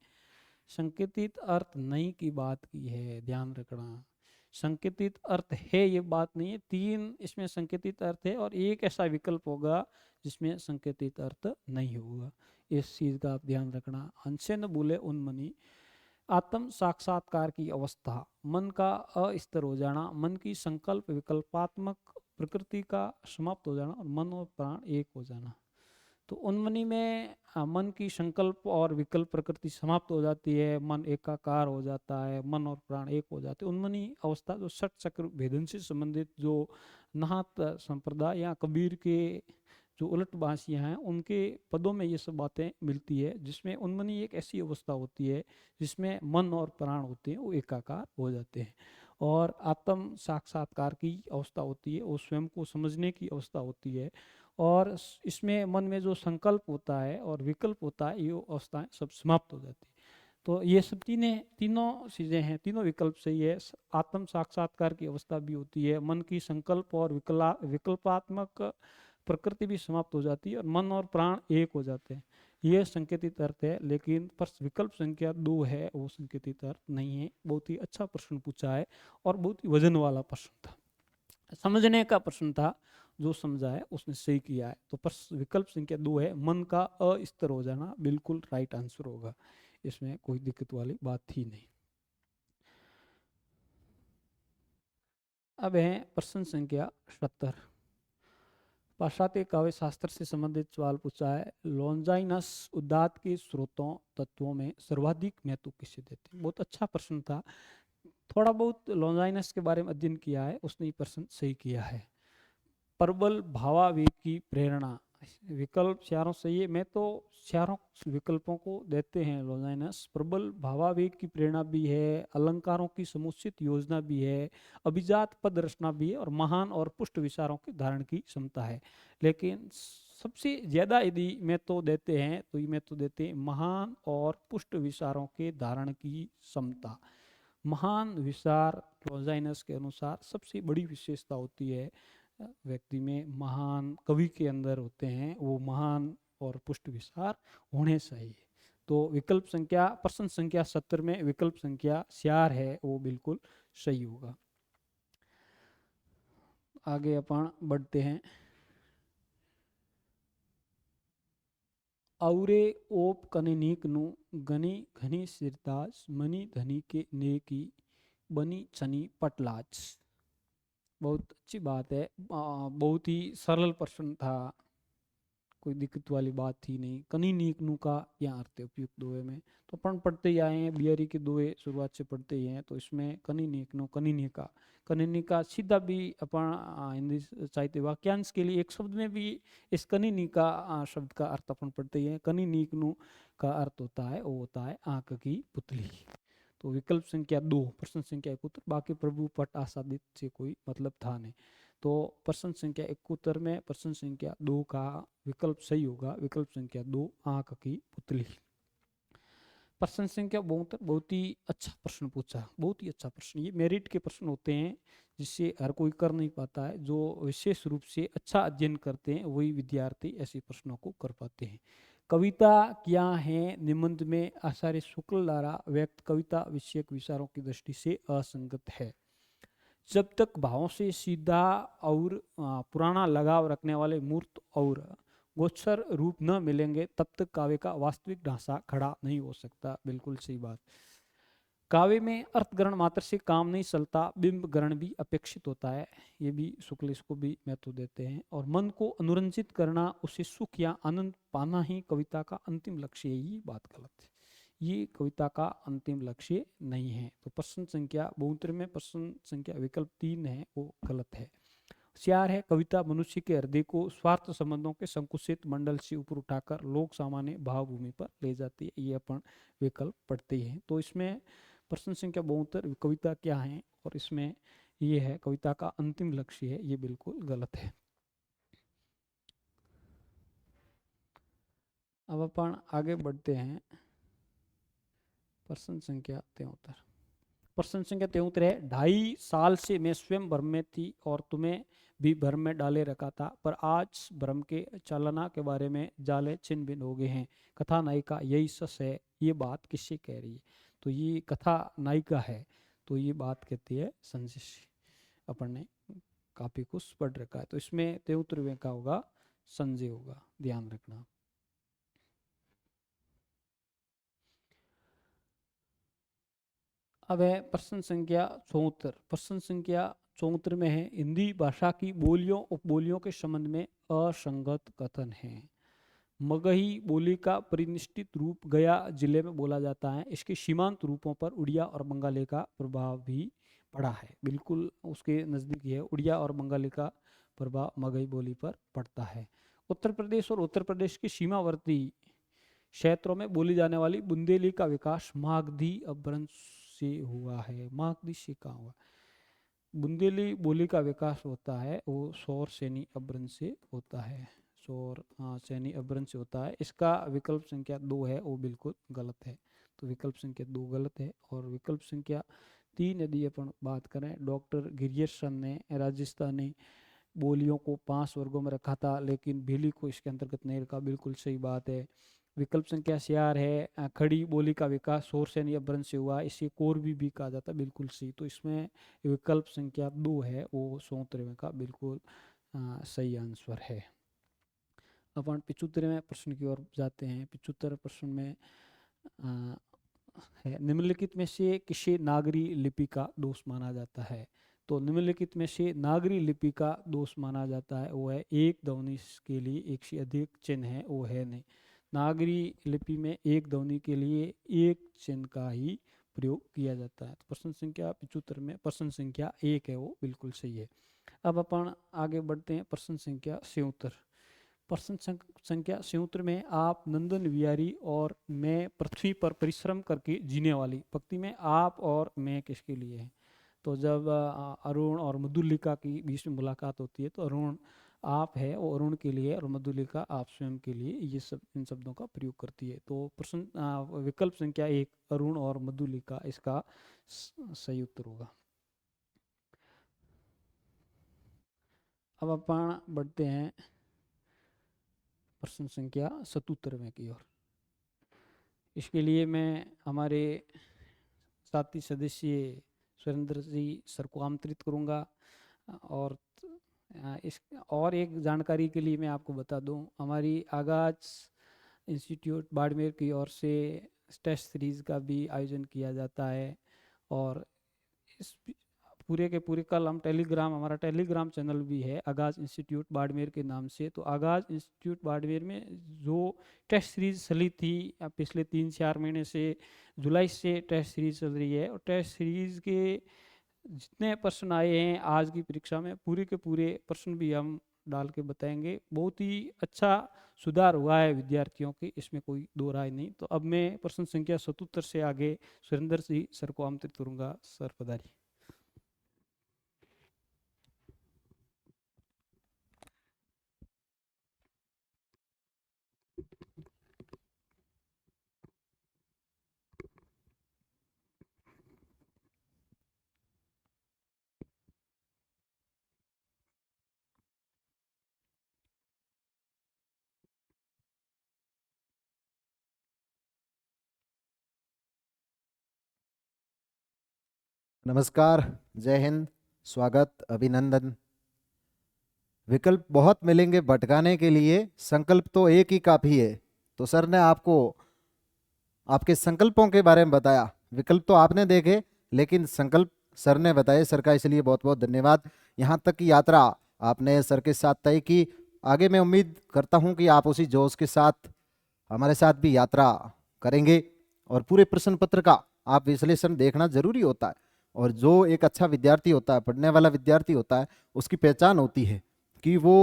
संकेतित अर्थ नहीं की बात की है, ध्यान रखना। संकेतित अर्थ है ये बात नहीं है। 3 इसमें संकेतित अर्थ है और एक ऐसा विकल्प होगा जिसमें संकेतित अर्थ नहीं होगा। इस चीज का आप ध्यान रखना। हंसे न बोले उन्मनी, आत्म साक्षात्कार की अवस्था, मन का अस्थिर हो जाना, मन की संकल्प विकल्पात्मक प्रकृति का समाप्त हो जाना और मन और प्राण एक हो जाना। तो उन्मनी में मन की संकल्प और विकल्प प्रकृति समाप्त हो जाती है, मन एकाकार हो जाता है, मन और प्राण एक हो जाते हैं। उन्मनी अवस्था जो षट चक्र भेदन से संबंधित जो नाहत संप्रदाय या कबीर के जो उलट बासियाँ हैं उनके पदों में ये सब बातें मिलती है, जिसमें उन्मनी एक ऐसी अवस्था होती है जिसमें मन और प्राण होते हैं वो एकाकार हो जाते हैं। और आत्म साक्षात्कार की अवस्था होती है, वो स्वयं को समझने की अवस्था होती है। और इसमें मन में जो संकल्प होता है और विकल्प होता है, ये अवस्थाएं सब समाप्त हो जाती है। तो ये सब तीनों चीज़ें हैं, तीनों विकल्प सही है। आत्म साक्षात्कार की अवस्था भी होती है, मन की संकल्प और विकल्पात्मक प्रकृति भी समाप्त हो जाती है और मन और प्राण एक हो जाते हैं। ये संकेतित अर्थ है, लेकिन पर विकल्प संख्या 2 है वो संकेतित अर्थ नहीं है। बहुत ही अच्छा प्रश्न पूछा है और बहुत ही वजन वाला प्रश्न था, समझने का प्रश्न था। जो समझा है उसने सही किया है। तो विकल्प संख्या 2 है, मन का अस्थिर हो जाना, बिल्कुल राइट आंसर होगा। इसमें कोई दिक्कत वाली बात ही नहीं। अब है प्रश्न संख्या 70। पाश्चात्य काव्य शास्त्र से संबंधित सवाल पूछा है। लॉन्जाइनस उदात के स्रोतों तत्वों में सर्वाधिक महत्व किसे देते हैं? बहुत अच्छा प्रश्न था। थोड़ा बहुत लॉन्जाइनस के बारे में अध्ययन किया है उसने, ये प्रश्न सही किया है। प्रबल भावावेग की प्रेरणा, विकल्प चारों सही है। मैं तो चारों विकल्पों को देते हैं लॉन्जाइनस। प्रबल भावावेग की प्रेरणा भी है, अलंकारों की समुचित योजना भी है, अभिजात पद रचना भी है और महान और पुष्ट विचारों के धारण की क्षमता है। लेकिन सबसे ज्यादा यदि मैं तो देते हैं तो मैं तो देते हैं महान और पुष्ट विचारों के धारण की क्षमता। महान विचार लॉन्जाइनस के अनुसार सबसे बड़ी विशेषता होती है व्यक्ति में, महान कवि के अंदर होते हैं वो महान और पुष्ट विचार होने चाहिए। तो विकल्प संख्या प्रश्न संख्या 70 में विकल्प संख्या 4 है वो बिल्कुल सही होगा। आगे अपन बढ़ते हैं। औरे ओप कनिनीक नु गनी घनी सिरताज मनी धनी के नेकी बनी चनी पटलाज। बहुत अच्छी बात है। बहुत ही सरल प्रश्न था, कोई दिक्कत वाली बात थी नहीं। कनी नीकनू का क्या अर्थ है उपयुक्त दोहे में? तो अपन पढ़ते ही आए हैं, बिहारी के दोहे शुरुआत से पढ़ते ही हैं। तो इसमें कनी नीकनू कनी नीका, कनी नीका सीधा भी अपन हिंदी साहित्य वाक्यांश के लिए एक शब्द में भी इस कनी नीका शब्द का अर्थ अपन पढ़ते ही हैं। कनी नीकनू का अर्थ होता है वो होता है आंख की पुतली। तो विकल्प संख्या 2 प्रश्न संख्या 71, बाकी प्रभु पट आसादित से कोई मतलब था नहीं। तो प्रश्न संख्या 71 में प्रश्न संख्या 2 का विकल्प सही होगा, विकल्प संख्या 2 आंख की पुतली। प्रश्न संख्या 72 बहुत ही अच्छा प्रश्न पूछा, बहुत ही अच्छा प्रश्न। ये मेरिट के प्रश्न होते हैं जिससे हर कोई कर नहीं पाता है। जो विशेष रूप से अच्छा अध्ययन करते हैं वही विद्यार्थी ऐसे प्रश्नों को कर पाते हैं। कविता क्या है निबंध में आचार्य शुक्ल द्वारा व्यक्त कविता विषयक विचारों की दृष्टि से असंगत है। जब तक भावों से सीधा और पुराना लगाव रखने वाले मूर्त और गोचर रूप न मिलेंगे तब तक काव्य का वास्तविक ढांचा खड़ा नहीं हो सकता। बिल्कुल सही बात। काव्य में अर्थ ग्रहण मात्र से काम नहीं चलता, बिंब ग्रहण भी अपेक्षित होता है। ये भी शुक्ल इसको भी महत्व देते हैं। और मन को अनुरंजित करना, उसे सुख या आनंद पाना ही कविता का अंतिम लक्ष्य है, ये बात गलत है। ये कविता का अंतिम लक्ष्य नहीं है। तो प्रश्न संख्या 72 में प्रश्न संख्या विकल्प 3 है वो गलत है। 4 है कविता मनुष्य के हृदय को स्वार्थ संबंधों के संकुचित मंडल से ऊपर उठाकर लोक सामान्य भावभूमि पर ले जाती है। ये अपन विकल्प पढ़ते हैं। तो इसमें प्रश्न संख्या 72 कविता क्या है और इसमें ये है कविता का अंतिम लक्ष्य है, ये बिल्कुल गलत है। अब अपन आगे बढ़ते हैं। प्रश्न संख्या 73 प्रश्न संख्या 73 है, 2.5 साल से मैं स्वयं भ्रम में थी और तुम्हें भी भ्रम में डाले रखा था, पर आज भ्रम के चालना के बारे में जाले छिन्न भिन्न हो गए हैं। कथा नायिका यही सच है, ये बात किससे कह रही है? तो ये कथा नायिका है, तो ये बात कहती है संजय से। अपन ने काफी कुछ पढ़ रखा है, तो इसमें 73वें का होगा संजय होगा, ध्यान रखना। अब है प्रश्न संख्या 74। प्रश्न संख्या 74 में है, हिंदी भाषा की बोलियों उपबोलियों के संबंध में असंगत कथन है। मगही बोली का परिनिष्ठित रूप गया जिले में बोला जाता है। इसके सीमांत रूपों पर उड़िया और बंगाली का प्रभाव भी पड़ा है। बिल्कुल उसके नज़दीक है, उड़िया और बंगाली का प्रभाव मगही बोली पर पड़ता है। उत्तर प्रदेश और उत्तर प्रदेश के सीमावर्ती क्षेत्रों में बोली जाने वाली बुंदेली का विकास मागधी अपभ्रंश से हुआ है। मागधी से कहाँ हुआ? बुंदेली बोली का विकास होता है वो सौर सैनी अपभ्रंश से होता है। सौर सैनी अपभ्रंश से होता है। इसका विकल्प संख्या 2 है वो बिल्कुल गलत है। तो विकल्प संख्या 2 गलत है। और विकल्प संख्या 3 यदि अपन बात करें, डॉक्टर गिरियर्सन ने राजस्थानी बोलियों को 5 वर्गों में रखा था, लेकिन भीली को इसके अंतर्गत नहीं रखा। बिल्कुल सही बात है। विकल्प संख्या 4 है, खड़ी बोली का विकास सौर सैनी अपभ्रंश से हुआ, इसे कोरबी भी कहा जाता है। बिल्कुल सही। तो इसमें विकल्प संख्या 2 है वो 73वें का बिल्कुल सही आंसर है। अपन 75वें प्रश्न की ओर जाते हैं। 75 प्रश्न में है, निम्नलिखित में से किसे नागरी लिपि का दोष माना जाता है? तो निम्नलिखित में से नागरी लिपि का दोष माना जाता है वो है एक ध्वनि के लिए एक से अधिक चिन्ह है वो है नहीं। नागरी लिपि में एक ध्वनि के लिए एक चिन्ह का ही प्रयोग किया जाता है। तो प्रश्न संख्या 75 में प्रश्न संख्या 1 है वो बिल्कुल सही है। अब अपन आगे बढ़ते हैं प्रश्न संख्या 77। प्रश्न संख्या 77 में, आप नंदन विहारी और मैं पृथ्वी पर परिश्रम करके जीने वाली। पंक्ति में आप और मैं किसके लिए है? तो जब अरुण और मधुलिका की बीच में मुलाकात होती है तो अरुण आप है वो अरुण के लिए और मधुलिका आप स्वयं के लिए, ये सब इन शब्दों का प्रयोग करती है। तो प्रश्न विकल्प संख्या 1 अरुण और मधुलिका इसका सही उत्तर होगा। अब अपन बढ़ते हैं प्रश्न संख्या 77 की ओर। इसके लिए मैं हमारे साथी सदस्य सुरेंद्र जी सर को आमंत्रित करूंगा। और इस और एक जानकारी के लिए मैं आपको बता दूं, हमारी आगाज इंस्टीट्यूट बाड़मेर की ओर से टेस्ट सीरीज का भी आयोजन किया जाता है। और इस पूरे के पूरे कल हम हमारा टेलीग्राम चैनल भी है आगाज इंस्टीट्यूट बाड़मेर के नाम से। तो आगाज इंस्टीट्यूट बाड़मेर में जो टेस्ट सीरीज चली थी पिछले 3-4 महीने से, जुलाई से टेस्ट सीरीज चल रही है। और टेस्ट सीरीज के जितने प्रश्न आए हैं आज की परीक्षा में, पूरे के पूरे प्रश्न भी हम डाल के बताएंगे। बहुत ही अच्छा सुधार हुआ है विद्यार्थियों की, इसमें कोई दो राय नहीं। तो अब मैं प्रश्न संख्या 77 से आगे सुरेंद्र जी सर को आमंत्रित करूंगा। सर पधारिए। नमस्कार, जय हिंद, स्वागत, अभिनंदन। विकल्प बहुत मिलेंगे भटकाने के लिए, संकल्प तो एक ही काफी है। तो सर ने आपको आपके संकल्पों के बारे में बताया। विकल्प तो आपने देखे लेकिन संकल्प सर ने बताए। सर का इसलिए बहुत बहुत धन्यवाद। यहाँ तक की यात्रा आपने सर के साथ तय की। आगे मैं उम्मीद करता हूँ कि आप उसी जोश के साथ हमारे साथ भी यात्रा करेंगे। और पूरे प्रश्न पत्र का आप विश्लेषण देखना जरूरी होता है। और जो एक अच्छा विद्यार्थी होता है, पढ़ने वाला विद्यार्थी होता है, उसकी पहचान होती है कि वो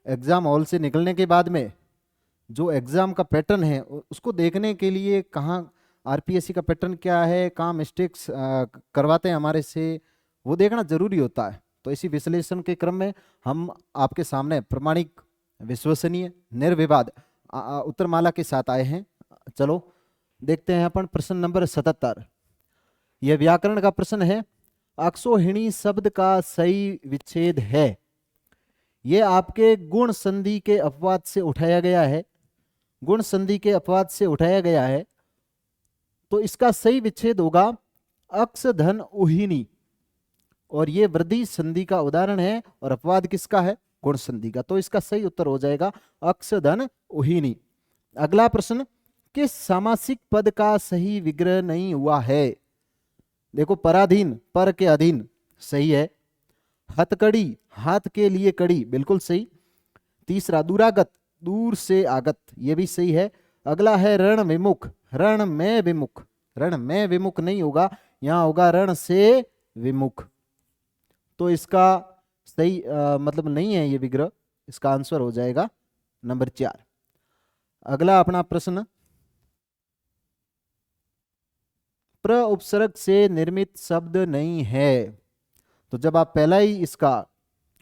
एग्जाम हॉल से निकलने के बाद में जो एग्जाम का पैटर्न है उसको देखने के लिए कहाँ आरपीएससी का पैटर्न क्या है, कहाँ मिस्टेक्स करवाते हैं हमारे से, वो देखना जरूरी होता है। तो इसी विश्लेषण के क्रम में हम आपके सामने प्रमाणिक, विश्वसनीय, निर्विवाद उत्तरमाला के साथ आए हैं। चलो देखते हैं अपन प्रश्न नंबर 77। यह व्याकरण का प्रश्न है। अक्षोहिणी शब्द का सही विच्छेद है। यह आपके गुण संधि के अपवाद से उठाया गया है। गुण संधि के अपवाद से उठाया गया है, तो इसका सही विच्छेद होगा अक्ष धन उहिनी, और ये वृद्धि संधि का उदाहरण है और अपवाद किसका है? गुण संधि का। तो इसका सही उत्तर हो जाएगा अक्ष धन उहिनी। अगला प्रश्न, किस सामासिक पद का सही विग्रह नहीं हुआ है? देखो, पराधीन, पर के अधीन, सही है। हथकड़ी, हाथ के लिए कड़ी, बिल्कुल सही। तीसरा, दुरागत, दूर से आगत, ये भी सही है। अगला है रण विमुख, रण में विमुख, रण में विमुख नहीं होगा, यहां होगा रण से विमुख। तो इसका सही मतलब नहीं है ये विग्रह, इसका आंसर हो जाएगा नंबर 4। अगला अपना प्रश्न, प्र उपसर्ग से निर्मित शब्द नहीं है। तो जब आप पहला ही इसका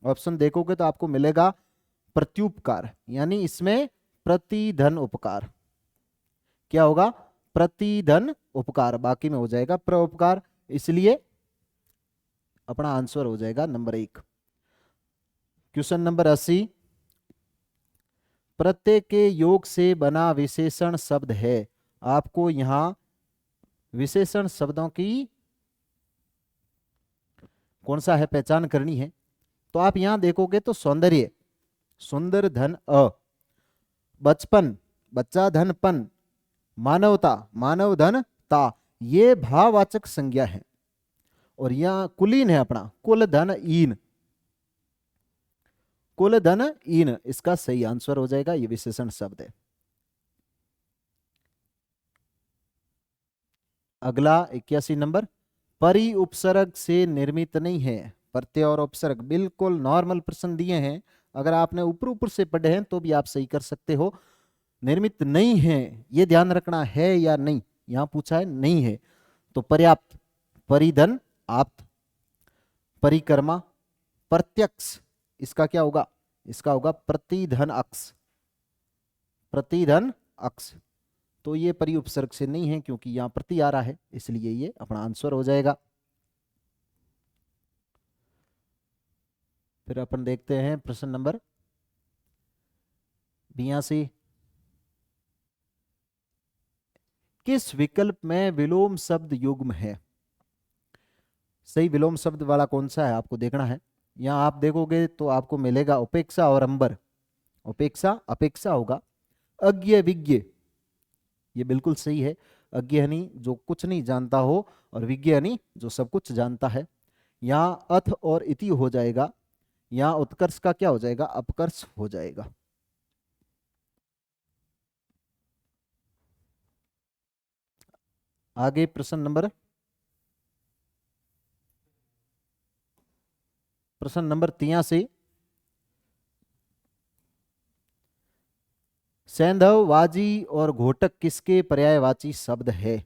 ऑप्शन देखोगे तो आपको मिलेगा प्रत्युपकार, यानी इसमें प्रतिधन उपकार। क्या होगा? प्रतिधन उपकार, बाकी में हो जाएगा प्रउपकार, इसलिए अपना आंसर हो जाएगा नंबर 1। क्वेश्चन नंबर 80, प्रत्यय के योग से बना विशेषण शब्द है। आपको यहां विशेषण शब्दों की कौन सा है पहचान करनी है। तो आप यहां देखोगे तो सौंदर्य, सुंदर धन अ, बचपन, बच्चा धन पन, मानवता, मानव धन ता, ये भाववाचक संज्ञा है। और यहां कुलीन है अपना, कुल धन ईन, कुल धन ईन, इसका सही आंसर हो जाएगा, ये विशेषण शब्द है। अगला 81 नंबर, परि उपसर्ग से निर्मित नहीं है। प्रत्यय और उपसर्ग बिल्कुल नॉर्मल प्रश्न दिए हैं, अगर आपने ऊपर ऊपर से पढ़े हैं तो भी आप सही कर सकते हो। निर्मित नहीं है, ये ध्यान रखना है या नहीं, यहां पूछा है नहीं है। तो पर्याप्त, परिधन आप्त, परिक्रमा, प्रत्यक्ष, इसका क्या होगा? इसका होगा प्रतिधन अक्ष, प्रतिधन अक्ष। तो ये परि उपसर्ग से नहीं है क्योंकि यहां प्रति आ रहा है, इसलिए ये अपना आंसर हो जाएगा। फिर अपन देखते हैं प्रश्न नंबर 82, किस विकल्प में विलोम शब्द युग्म है? सही विलोम शब्द वाला कौन सा है आपको देखना है। यहां आप देखोगे तो आपको मिलेगा उपेक्षा और अंबर। उपेक्षा अपेक्षा होगा। अज्ञ विज्ञ, ये बिल्कुल सही है। अज्ञ यानी जो कुछ नहीं जानता हो, और विज्ञ यानी जो सब कुछ जानता है। यहां अथ और इति हो जाएगा, यहां उत्कर्ष का क्या हो जाएगा? अपकर्ष हो जाएगा। आगे प्रश्न नंबर 83, सैंधव, वाजी और घोटक किसके पर्यायवाची शब्द है?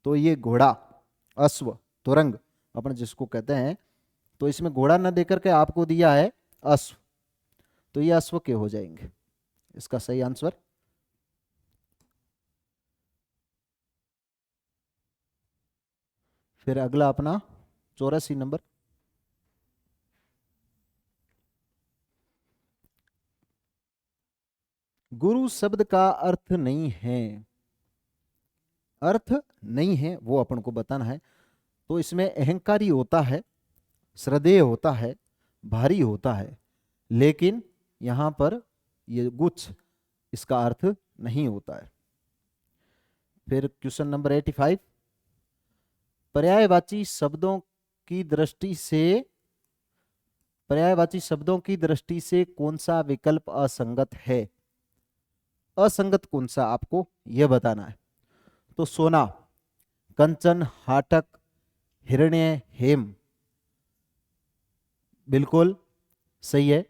तो ये घोड़ा, अश्व, तुरंग अपन जिसको कहते हैं, तो इसमें घोड़ा न देकर के आपको दिया है अश्व, तो ये अश्व के हो जाएंगे, इसका सही आंसर। फिर अगला अपना 84 नंबर, गुरु शब्द का अर्थ नहीं है। अर्थ नहीं है वो अपन को बताना है। तो इसमें अहंकारी होता है, श्रद्धेय होता है, भारी होता है, लेकिन यहां पर ये गुच्छ, इसका अर्थ नहीं होता है। फिर क्वेश्चन नंबर 85, पर्यायवाची शब्दों की दृष्टि से, पर्यायवाची शब्दों की दृष्टि से कौन सा विकल्प असंगत है? असंगत कौन सा आपको यह बताना है। तो सोना, कंचन, हाटक, हिरण्य, हेम, बिल्कुल सही है।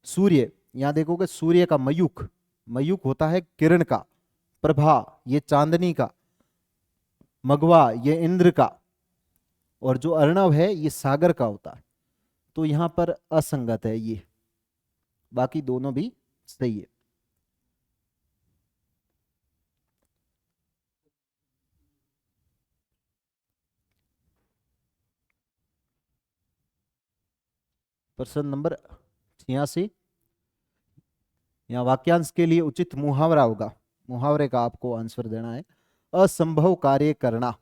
सूर्य, यहां देखोगे सूर्य का मयूख, मयूख होता है किरण का, प्रभा ये चांदनी का, मघवा ये इंद्र का, और जो अर्णव है ये सागर का होता है। तो यहां पर असंगत है ये, बाकी दोनों भी सही है। प्रश्न नंबर 86। यहाँ वाक्यांश के लिए उचित मुहावरा होगा, मुहावरे का आपको आंसर देना है। असंभव कार्य करना,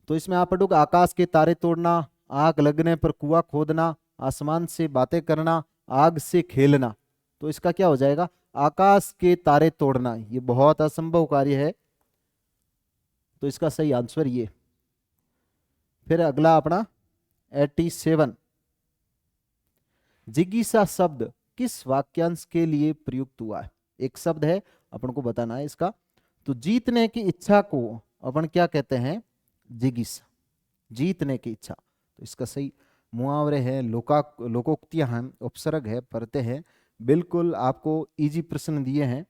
तो इसमें आप पढ़ोगे आकाश के तारे तोड़ना, आग लगने पर कुआं खोदना, आसमान से बातें करना, आग से खेलना। तो इसका क्या हो जाएगा? आकाश के तारे तोड़ना, ये बहुत असंभव कार्य है, तो इसका सही आंसर ये। फिर अगला अपना 87, जिज्ञासा शब्द किस वाक्यांश के लिए प्रयुक्त हुआ है? एक शब्द है, अपन को बताना है इसका। तो जीतने की इच्छा को अपन क्या कहते हैं? जिज्ञासा, जीतने की इच्छा। तो इसका सही मुहावरे हैं, लोकोक्तियां हैं, उपसर्ग है, परते हैं। बिल्कुल आपको इजी प्रश्न दिए हैं।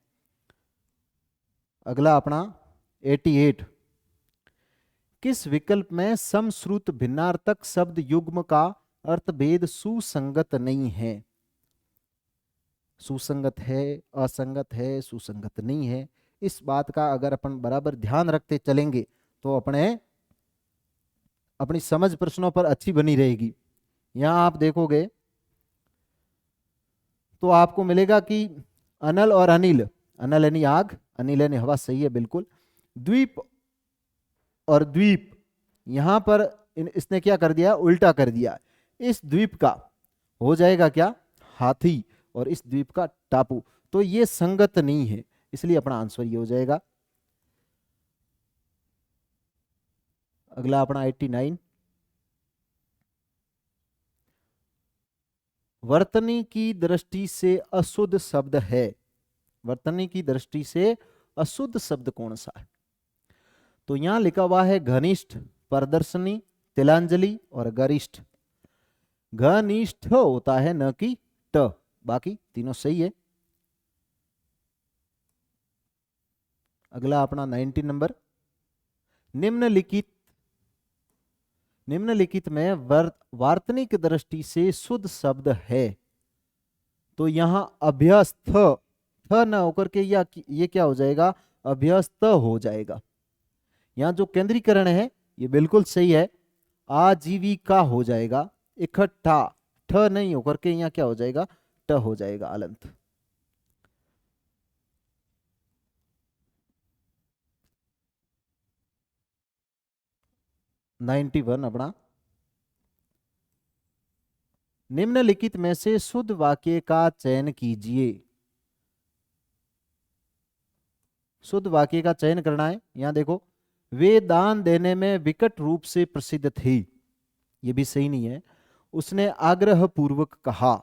अगला अपना 88, किस विकल्प में समश्रुत भिन्नार्थक शब्द युग्म का अर्थभेद सुसंगत नहीं है? सुसंगत है, असंगत है, सुसंगत नहीं है। इस बात का अगर अपन बराबर ध्यान रखते चलेंगे तो अपनी समझ प्रश्नों पर अच्छी बनी रहेगी। यहां आप देखोगे तो आपको मिलेगा कि अनल और अनिल, अनल यानी आग, अनिल यानी हवा, सही है बिल्कुल। द्वीप और द्वीप, यहां पर इसने क्या कर दिया? उल्टा कर दिया। इस द्वीप का हो जाएगा क्या? हाथी, और इस द्वीप का टापू। तो ये संगत नहीं है, इसलिए अपना आंसर ये हो जाएगा। अगला अपना 89, वर्तनी की दृष्टि से अशुद्ध शब्द है। वर्तनी की दृष्टि से अशुद्ध शब्द कौन सा है? तो यहां लिखा हुआ है घनिष्ठ, प्रदर्शनी, तिलांजलि और गरिष्ठ। घनिष्ठ होता है, न कि ट, बाकी तीनों सही है। अगला अपना 90 नंबर, निम्नलिखित में वार्तनिक दृष्टि से शुद्ध शब्द है। तो यहां अभ्यस्त, थ न होकर के ये क्या हो जाएगा? अभ्यस्त हो जाएगा। यहां जो केंद्रीकरण है ये बिल्कुल सही है, आजीविका हो जाएगा। इकट्ठा, ठ नहीं होकर के यहां क्या हो जाएगा? ट हो जाएगा, अलंत। नाइन्टी वन अपना, निम्नलिखित में से शुद्ध वाक्य का चयन कीजिए। शुद्ध वाक्य का चयन करना है। यहां देखो, वे दान देने में विकट रूप से प्रसिद्ध थे, ये भी सही नहीं है। उसने आग्रह पूर्वक कहा,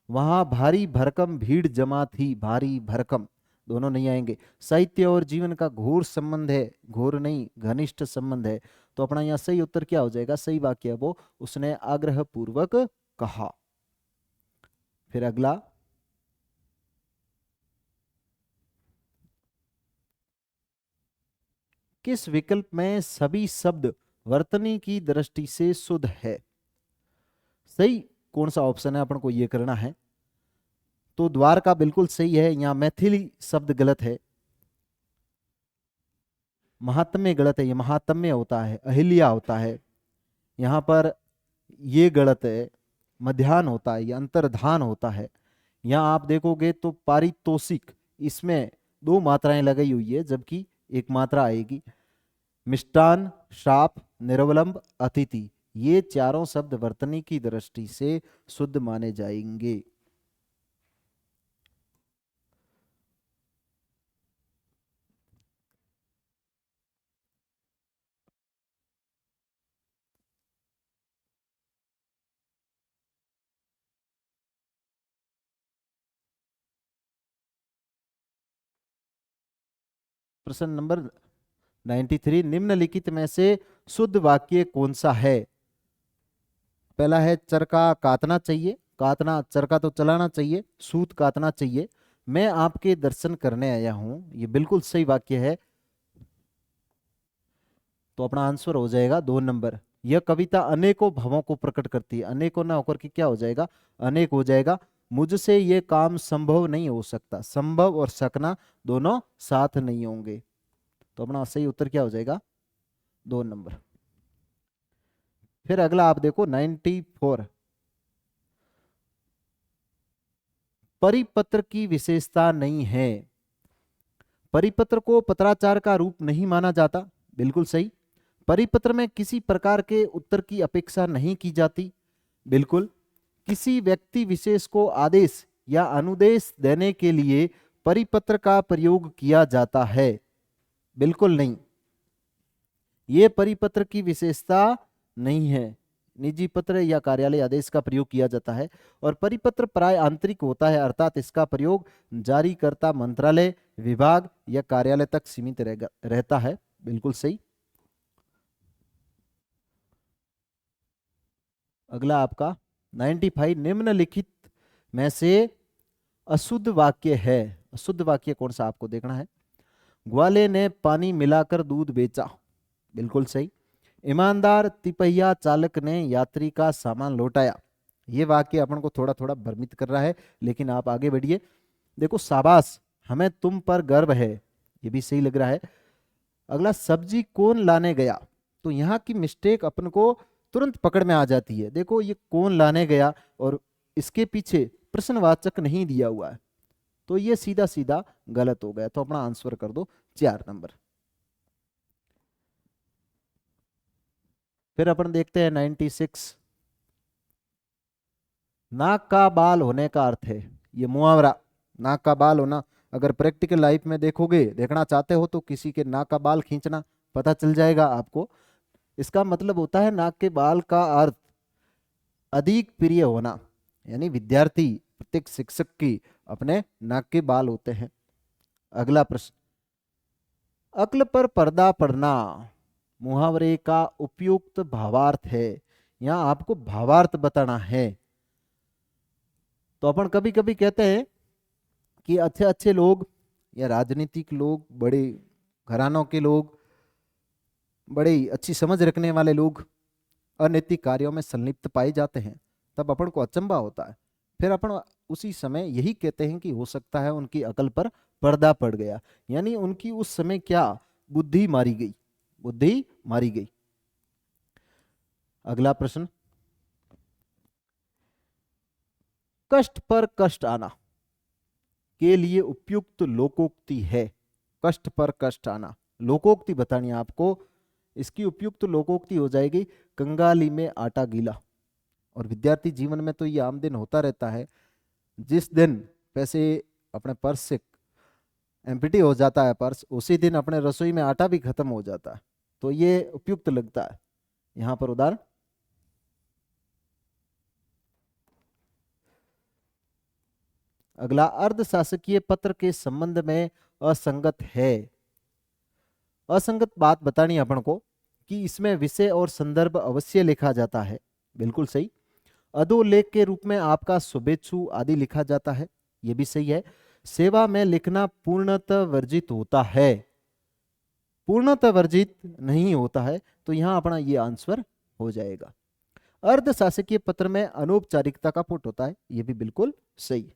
वहां भारी भरकम भीड़ जमा थी, भारी भरकम, दोनों नहीं आएंगे। साहित्य और जीवन का घोर संबंध है, घोर नहीं घनिष्ठ संबंध है। तो अपना यहां सही उत्तर क्या हो जाएगा? सही वाक्य है वो, उसने आग्रह पूर्वक कहा। फिर अगला, किस विकल्प में सभी शब्द वर्तनी की दृष्टि से शुद्ध है? सही कौन सा ऑप्शन है, अपन को यह करना है। तो द्वारका बिल्कुल सही है, यहां मैथिली शब्द गलत है। महात्म्य गलत है, ये महात्म्य होता है, अहिल्या होता है। यहां पर ये गलत है, मध्याह्न होता है, ये अंतर्धान होता है। यहां आप देखोगे तो पारितोषिक, इसमें दो मात्राएं लगाई हुई है, जबकि एक मात्रा आएगी। मिष्टान, शाप, निरवलंब, अतिथि, ये चारों शब्द वर्तनी की दृष्टि से शुद्ध माने जाएंगे। प्रश्न नंबर 93, निम्नलिखित में से शुद्ध वाक्य कौन सा है? पहला है चरखा काटना चाहिए, काटना, चरखा तो चलाना चाहिए, सूत काटना चाहिए, मैं आपके दर्शन करने आया हूं, ये बिल्कुल सही वाक्य है। तो अपना आंसर हो जाएगा 2 नंबर। यह कविता अनेकों भावों को प्रकट करती है, अनेकों ना होकर के क्या हो जाएगा? अनेक हो जाएगा। मुझसे ये काम संभव नहीं हो सकता, संभव और सकना दोनों साथ नहीं होंगे। तो अपना सही उत्तर क्या हो जाएगा? 2 नंबर। फिर अगला आप देखो 94, परिपत्र की विशेषता नहीं है। परिपत्र को पत्राचार का रूप नहीं माना जाता, बिल्कुल सही। परिपत्र में किसी प्रकार के उत्तर की अपेक्षा नहीं की जाती, बिल्कुल। किसी व्यक्ति विशेष को आदेश या अनुदेश देने के लिए परिपत्र का प्रयोग किया जाता है, बिल्कुल नहीं, ये परिपत्र की विशेषता नहीं है। निजी पत्र या कार्यालय आदेश का प्रयोग किया जाता है और परिपत्र प्राय आंतरिक होता है, अर्थात इसका प्रयोग जारीकर्ता मंत्रालय, विभाग या कार्यालय तक सीमित रहता है, बिल्कुल सही। अगला आपका 95, निम्नलिखित में से अशुद्ध वाक्य है। अशुद्ध वाक्य कौन सा आपको देखना है। ग्वाले ने पानी मिलाकर दूध बेचा, बिल्कुल सही। ईमानदार तिपहिया चालक ने यात्री का सामान लौटाया। ये वाक्य अपन को थोड़ा थोड़ा भ्रमित कर रहा है, लेकिन आप आगे बढ़िए। देखो, शाबाश हमें तुम पर गर्व है, ये भी सही लग रहा है। अगला, सब्जी कौन लाने गया, तो यहाँ की मिस्टेक अपन को तुरंत पकड़ में आ जाती है। देखो, ये कौन लाने गया और इसके पीछे प्रश्नवाचक नहीं दिया हुआ है, तो ये सीधा सीधा गलत हो गया। तो अपना आंसर कर दो 4 नंबर। फिर अपन देखते हैं 96, नाक का बाल होने का अर्थ है। ये मुहावरा, नाक का बाल होना, अगर प्रैक्टिकल लाइफ में देखोगे, देखना चाहते हो तो किसी के नाक का बाल खींचना पता चल जाएगा आपको। इसका मतलब होता है नाक के बाल का अर्थ अधिक प्रिय होना, यानी विद्यार्थी, प्रत्येक शिक्षक की अपने नाक के बाल होते हैं। अगला प्रश्न, अक्ल पर पर्दा पड़ना मुहावरे का उपयुक्त भावार्थ है। यहां आपको भावार्थ बताना है। तो अपन कभी कभी कहते हैं कि अच्छे अच्छे लोग या राजनीतिक लोग, बड़े घरानों के लोग, बड़े अच्छी समझ रखने वाले लोग अनैतिक कार्यों में संलिप्त पाए जाते हैं, तब अपन को अचंभा होता है। फिर अपन उसी समय यही कहते हैं कि हो सकता है उनकी अकल पर पर्दा पड़ गया, यानी उनकी उस समय क्या बुद्धि मारी गई, बुद्धि मारी गई। अगला प्रश्न, कष्ट पर कष्ट आना के लिए उपयुक्त लोकोक्ति है। कष्ट पर कष्ट आना, लोकोक्ति बतानी है आपको। इसकी उपयुक्त लोकोक्ति हो जाएगी, कंगाली में आटा गीला। और विद्यार्थी जीवन में तो ये आम दिन होता रहता है, जिस दिन पैसे अपने पर्स से एम्प्टी हो जाता है पर्स, उसी दिन अपने रसोई में आटा भी खत्म हो जाता है। तो ये उपयुक्त लगता है यहां पर उदाहरण। अगला, अर्ध शासकीय पत्र के संबंध में असंगत है। असंगत बात बतानी है अपन को कि इसमें विषय और संदर्भ अवश्य लिखा जाता है, बिल्कुल सही। अधोलेख के रूप में आपका शुभेच्छु आदि लिखा जाता है, यह भी सही है। सेवा में लिखना पूर्णतः वर्जित होता है, पूर्णतः वर्जित नहीं होता है, तो यहां अपना ये आंसर हो जाएगा। अर्ध शासकीय पत्र में अनौपचारिकता का पुट होता है, यह भी बिल्कुल सही।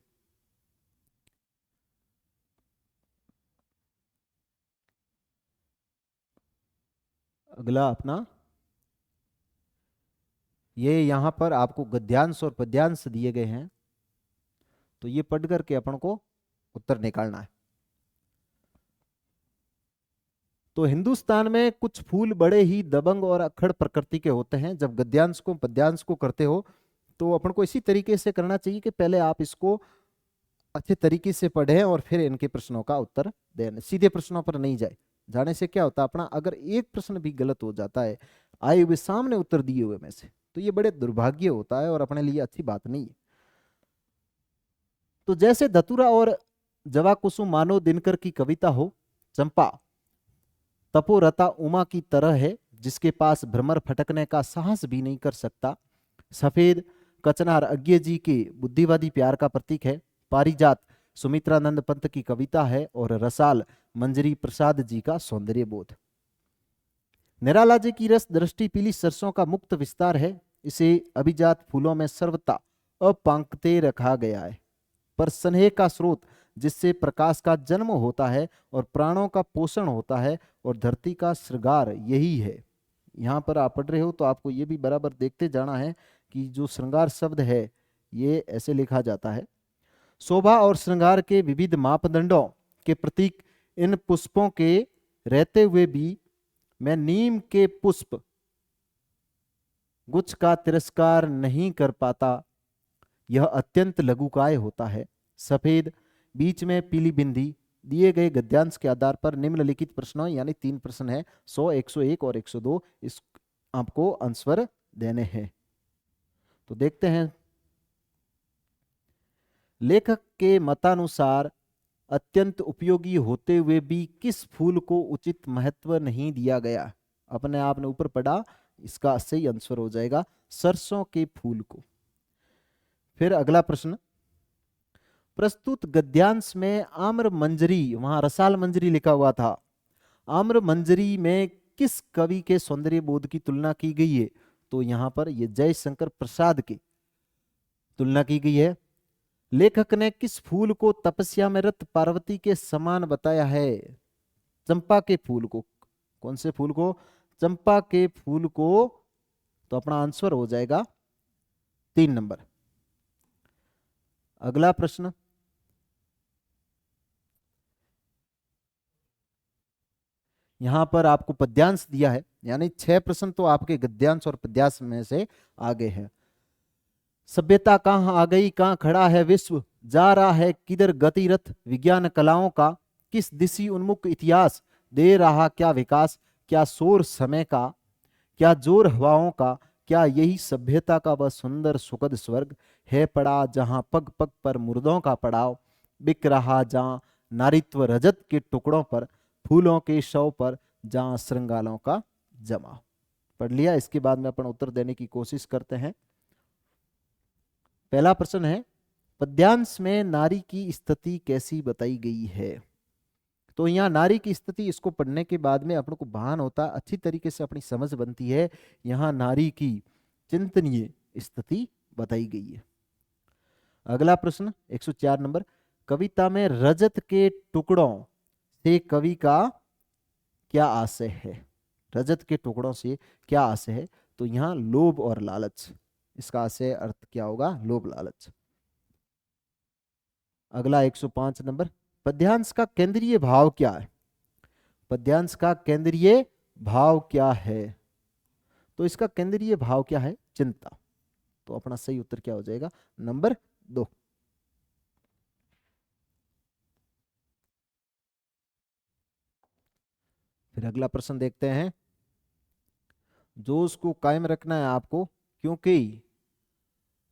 अगला अपना, ये यहां पर आपको गद्यांश और पद्यांश दिए गए हैं, तो ये पढ़ करके अपन को उत्तर निकालना है। तो हिंदुस्तान में कुछ फूल बड़े ही दबंग और अक्खड़ प्रकृति के होते हैं। जब गद्यांश को पद्यांश को करते हो तो अपन को इसी तरीके से करना चाहिए कि पहले आप इसको अच्छे तरीके से पढ़ें और फिर इनके प्रश्नों का उत्तर दें, सीधे प्रश्नों पर नहीं जाए। जाने से क्या होता है, अपना अगर एक प्रश्न भी गलत हो जाता है आए हुए सामने उत्तर दिए हुए में से, तो ये बड़े दुर्भाग्य होता है और अपने लिए अच्छी बात नहीं है। तो जैसे धतुरा और जवा कुसुम मानो दिनकर की कविता हो, चंपा तपोरता उमा की तरह है जिसके पास भ्रमर फटकने का साहस भी नहीं कर सकता। सफेद कचनार अज्ञे जी के बुद्धिवादी प्यार का प्रतीक है। पारिजात सुमित्रानंद पंत की कविता है और रसाल मंजरी प्रसाद जी का सौंदर्य बोध। निराला जी की रस दृष्टि पीली सरसों का मुक्त विस्तार है। इसे अभिजात फूलों में सर्वथा अपांक्ते रखा गया है, पर स्नेह का स्रोत जिससे प्रकाश का जन्म होता है और प्राणों का पोषण होता है और धरती का श्रृंगार यही है। यहाँ पर आप पढ़ रहे हो तो आपको ये भी बराबर देखते जाना है कि जो श्रृंगार शब्द है ये ऐसे लिखा जाता है। शोभा और श्रृंगार के विविध मापदंडों के प्रतीक इन पुष्पों के रहते हुए भी मैं नीम के पुष्प गुच्छ का तिरस्कार नहीं कर पाता। यह अत्यंत लघुकाय होता है। सफेद, बीच में पीली बिंदी। दिए गए गद्यांश के आधार पर निम्नलिखित प्रश्नों यानी 3 प्रश्न है, 100, 101 और 102, इस आपको आंसर देने हैं। तो देखते हैं। लेखक के मतानुसार अत्यंत उपयोगी होते हुए भी किस फूल को उचित महत्व नहीं दिया गया? अपने आप ने ऊपर पढ़ा, इसका सही आंसर हो जाएगा सरसों के फूल को। फिर अगला प्रश्न, प्रस्तुत गद्यांश में आम्र मंजरी, वहां रसाल मंजरी लिखा हुआ था, आम्र मंजरी में किस कवि के सौंदर्य बोध की तुलना की गई है? तो यहां पर ये जयशंकर प्रसाद की तुलना की गई है। लेखक ने किस फूल को तपस्या में रत पार्वती के समान बताया है? चंपा के फूल को। कौन से फूल को? चंपा के फूल को। तो अपना आंसर हो जाएगा 3 नंबर। अगला प्रश्न, यहां पर आपको पद्यांश दिया है, यानी 6 प्रश्न तो आपके गद्यांश और पद्यांश में से आगे हैं। सभ्यता कहाँ आ गई, कहाँ खड़ा है विश्व, जा रहा है किधर गतिरथ, विज्ञान कलाओं का किस दिशा उन्मुख इतिहास, दे रहा क्या विकास, क्या शोर समय का, क्या जोर हवाओं का, क्या यही सभ्यता का वह सुंदर सुखद स्वर्ग है पड़ा जहां पग पग पर मुर्दों का पड़ाव, बिक रहा जहां नारित्व रजत के टुकड़ों पर, फूलों के शव पर जहां श्रृंगालों का जमाव। पढ़ लिया। इसके बाद में अपन उत्तर देने की कोशिश करते हैं। पहला प्रश्न है, पद्यांश में नारी की स्थिति कैसी बताई गई है? तो यहाँ नारी की स्थिति, इसको पढ़ने के बाद में अपन को भान होता, अच्छी तरीके से अपनी समझ बनती है। यहाँ नारी की चिंतनीय स्थिति बताई गई है। अगला प्रश्न 104 नंबर, कविता में रजत के टुकड़ों से कवि का क्या आशय है? रजत के टुकड़ों से क्या आशय है? तो यहाँ लोभ और लालच, इसका आशय अर्थ क्या होगा? लोभ लालच। अगला 105 नंबर, पद्यांश का केंद्रीय भाव क्या है? पद्यांश का केंद्रीय भाव क्या है? तो इसका केंद्रीय भाव क्या है? चिंता। तो अपना सही उत्तर क्या हो जाएगा? नंबर 2। फिर अगला प्रश्न देखते हैं। जोश को कायम रखना है आपको, क्योंकि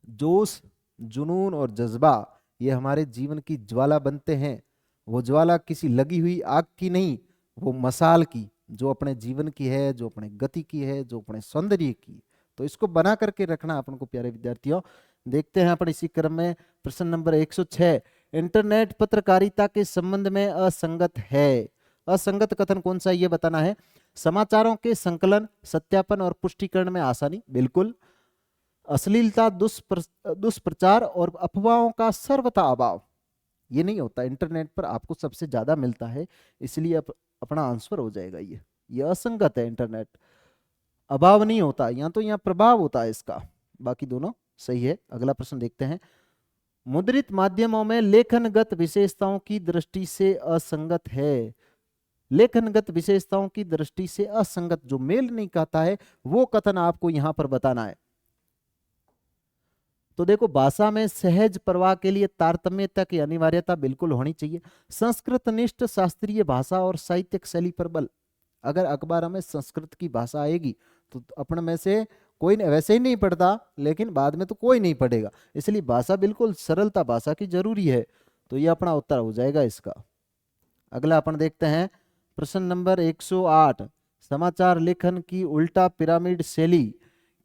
जोश, जुनून और जज्बा ये हमारे जीवन की ज्वाला बनते हैं। वो ज्वाला किसी लगी हुई आग की नहीं, वो मसाल की, जो अपने जीवन की है, जो अपने गति की है, जो अपने सौंदर्य की। तो इसको बना करके रखना अपन को प्यारे विद्यार्थियों। देखते हैं अपन इसी क्रम में प्रश्न नंबर 106, इंटरनेट पत्रकारिता के संबंध में असंगत है। असंगत कथन कौन सा, ये बताना है। समाचारों के संकलन, सत्यापन और पुष्टिकरण में आसानी, बिल्कुल। अश्लीलता, दुष्प्रचार और अफवाहों का सर्वथा अभाव, ये नहीं होता। इंटरनेट पर आपको सबसे ज्यादा मिलता है, इसलिए अपना आंसर हो जाएगा ये असंगत है। इंटरनेट अभाव नहीं होता, यहाँ तो यहाँ प्रभाव होता है इसका। बाकी दोनों सही है। अगला प्रश्न देखते हैं। मुद्रित माध्यमों में लेखनगत विशेषताओं की दृष्टि से असंगत है। लेखनगत विशेषताओं की दृष्टि से असंगत, जो मेल नहीं खाता है, वो कथन आपको यहां पर बताना है। तो देखो, भाषा में सहज प्रवाह के लिए तारतम्यता की अनिवार्यता बिल्कुल होनी चाहिए। संस्कृतनिष्ठ शास्त्रीय भाषा और साहित्यिक शैली पर बल। अगर अखबार में संस्कृत की भाषा आएगी तो अपन में से कोई वैसे ही नहीं पढ़ता, लेकिन बाद में तो कोई नहीं पढ़ेगा, इसलिए भाषा बिल्कुल सरलता भाषा की जरूरी है। तो ये अपना उत्तर हो जाएगा इसका। अगला अपन देखते हैं प्रश्न नंबर 108, समाचार लेखन की उल्टा पिरामिड शैली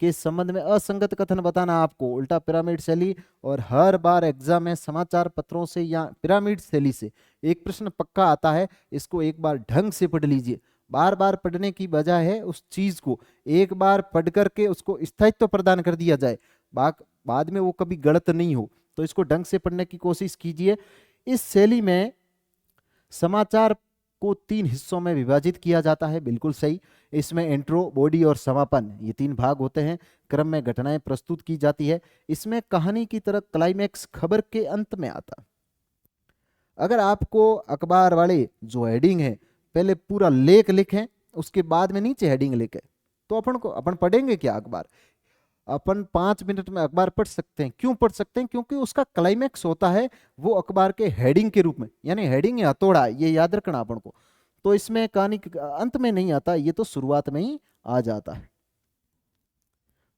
के संबंध में असंगत कथन बताना आपको। उल्टा पिरामिड शैली, और हर बार एग्जाम में समाचार पत्रों से या पिरामिड शैली से एक प्रश्न पक्का आता है। इसको एक बार ढंग से पढ़ लीजिए। बार बार पढ़ने की बजाय है उस चीज को एक बार पढ़ करके उसको स्थायित्व प्रदान कर दिया जाए, बाद में वो कभी गलत नहीं हो। तो इसको ढंग से पढ़ने की कोशिश कीजिए। इस शैली में समाचार को 3 हिस्सों में विभाजित किया जाता है, बिल्कुल सही। इसमें इंट्रो, बॉडी और समापन, ये 3 भाग होते हैं। क्रम में घटनाएं प्रस्तुत की जाती है। इसमें कहानी की तरह क्लाइमैक्स खबर के अंत में आता। अगर आपको अखबार वाले जो हेडिंग है पहले पूरा लेख लिखें, उसके बाद में नीचे हेडिंग लिखे, तो अपन पढ़ेंगे क्या अखबार? अपन 5 मिनट में अखबार पढ़ सकते हैं। क्यों पढ़ सकते हैं? क्योंकि उसका क्लाइमेक्स होता है वो अखबार के हेडिंग के रूप में, यानी हेडिंग या हथौड़ा, ये याद रखना अपन को। तो इसमें कहानी अंत में नहीं आता, ये तो शुरुआत में ही आ जाता है।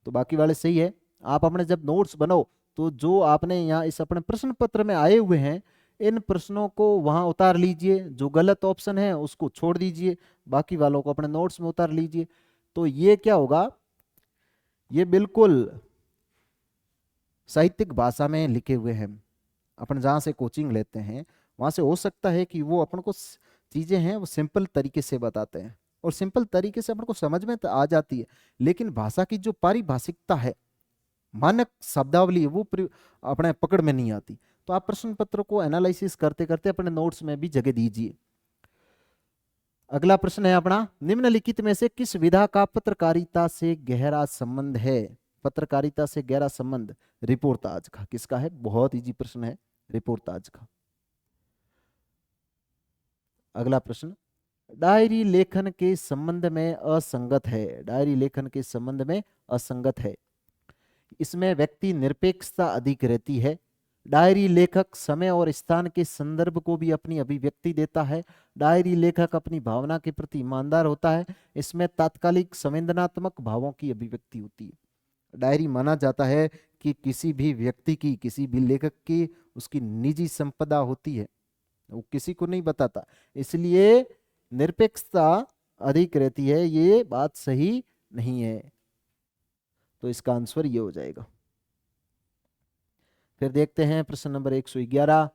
तो बाकी वाले सही है। आप अपने जब नोट्स बनाओ तो जो आपने यहाँ इस अपने प्रश्न पत्र में आए हुए हैं, इन प्रश्नों को वहां उतार लीजिए, जो गलत ऑप्शन है उसको छोड़ दीजिए, बाकी वालों को अपने नोट्स में उतार लीजिए। तो ये क्या होगा, ये बिल्कुल साहित्यिक भाषा में लिखे हुए हैं। अपन जहाँ से कोचिंग लेते हैं वहां से हो सकता है कि वो अपन को चीजें हैं वो सिंपल तरीके से बताते हैं, और सिंपल तरीके से अपन को समझ में तो आ जाती है, लेकिन भाषा की जो पारिभाषिकता है, मानक शब्दावली है, वो अपने पकड़ में नहीं आती। तो आप प्रश्न पत्र को एनालिसिस करते करते अपने नोट्स में भी जगह दीजिए। अगला प्रश्न है अपना, निम्नलिखित में से किस विधा का पत्रकारिता से गहरा संबंध है? पत्रकारिता से गहरा संबंध रिपोर्टाज का किसका है? बहुत इजी प्रश्न है, रिपोर्टाज का। अगला प्रश्न, डायरी लेखन के संबंध में असंगत है। डायरी लेखन के संबंध में असंगत है, इसमें व्यक्ति निरपेक्षता अधिक रहती है। डायरी लेखक समय और स्थान के संदर्भ को भी अपनी अभिव्यक्ति देता है। डायरी लेखक अपनी भावना के प्रति ईमानदार होता है। इसमें तात्कालिक संवेदनात्मक भावों की अभिव्यक्ति होती है। डायरी माना जाता है कि किसी भी व्यक्ति की, किसी भी लेखक की उसकी निजी संपदा होती है, वो किसी को नहीं बताता, इसलिए निरपेक्षता अधिक रहती है। ये बात सही नहीं है, तो इसका आंसर ये हो जाएगा। फिर देखते हैं प्रश्न नंबर 111,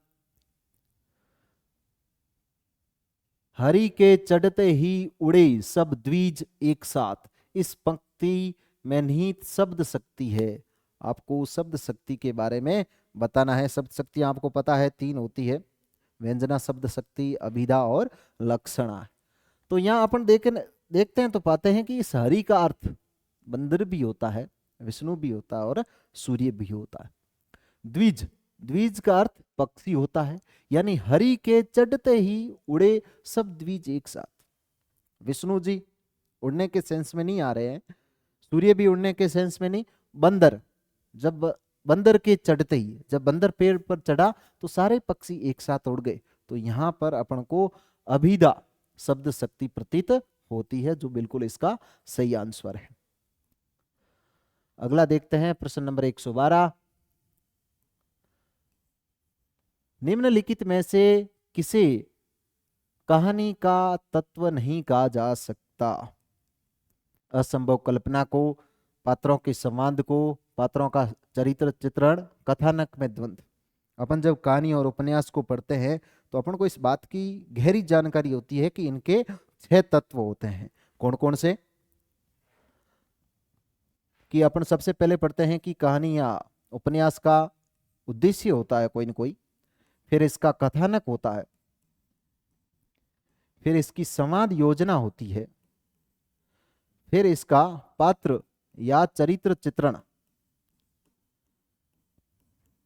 हरि के चढ़ते ही उड़े सब द्विज एक साथ, इस पंक्ति में निहित शब्द शक्ति है। आपको शब्द शक्ति के बारे में बताना है। शब्द शक्ति आपको पता है 3 होती है, व्यंजना शब्द शक्ति, अभिधा और लक्षणा। तो यहाँ अपन देखते हैं तो पाते हैं कि इस हरि का अर्थ बंदर भी होता है, विष्णु भी होता है और सूर्य भी होता है। द्विज, द्विज का अर्थ पक्षी होता है, यानी हरि के चढ़ते ही उड़े सब द्विज एक साथ। विष्णु जी उड़ने के सेंस में नहीं आ रहे हैं, सूर्य भी उड़ने के सेंस में नहीं। बंदर, जब बंदर के चढ़ते ही, जब बंदर पेड़ पर चढ़ा तो सारे पक्षी एक साथ उड़ गए। तो यहां पर अपन को अभिधा शब्द शक्ति प्रतीत होती है, जो बिल्कुल इसका सही आंसर है। अगला देखते हैं प्रश्न नंबर 112, निम्नलिखित में से किसे कहानी का तत्व नहीं कहा जा सकता? असंभव कल्पना को, पात्रों के संवाद को, पात्रों का चरित्र चित्रण, कथानक में द्वंद्व। अपन जब कहानी और उपन्यास को पढ़ते हैं तो अपन को इस बात की गहरी जानकारी होती है कि इनके 6 तत्व होते हैं। कौन कौन से? कि अपन सबसे पहले पढ़ते हैं कि कहानी या उपन्यास का उद्देश्य होता है कोई न कोई, फिर इसका कथानक होता है, फिर इसकी संवाद योजना होती है, फिर इसका पात्र या चरित्र चित्रण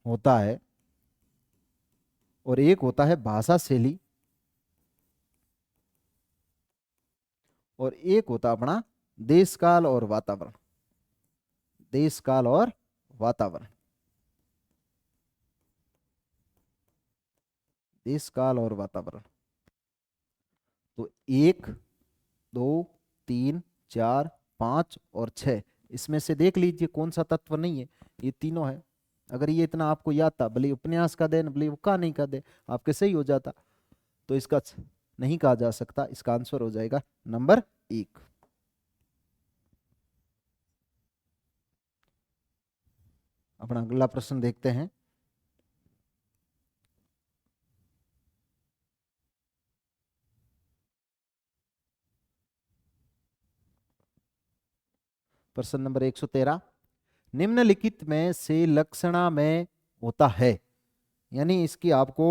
होता है, और एक होता है भाषा शैली, और एक होता अपना देश काल और वातावरण। देश काल और वातावरण, देश काल और वातावरण। तो 1, 2, 3, 4, 5 और 6, इसमें से देख लीजिए कौन सा तत्व नहीं है। ये तीनों है। अगर ये इतना आपको याद था, भले उपन्यास का दे भले वो कहानी का दे, आपके सही हो जाता। तो इसका नहीं कहा जा सकता, इसका आंसर हो जाएगा नंबर 1। अपना अगला प्रश्न देखते हैं। प्रश्न नंबर 113, निम्नलिखित में से लक्षणा में होता है, यानी इसकी आपको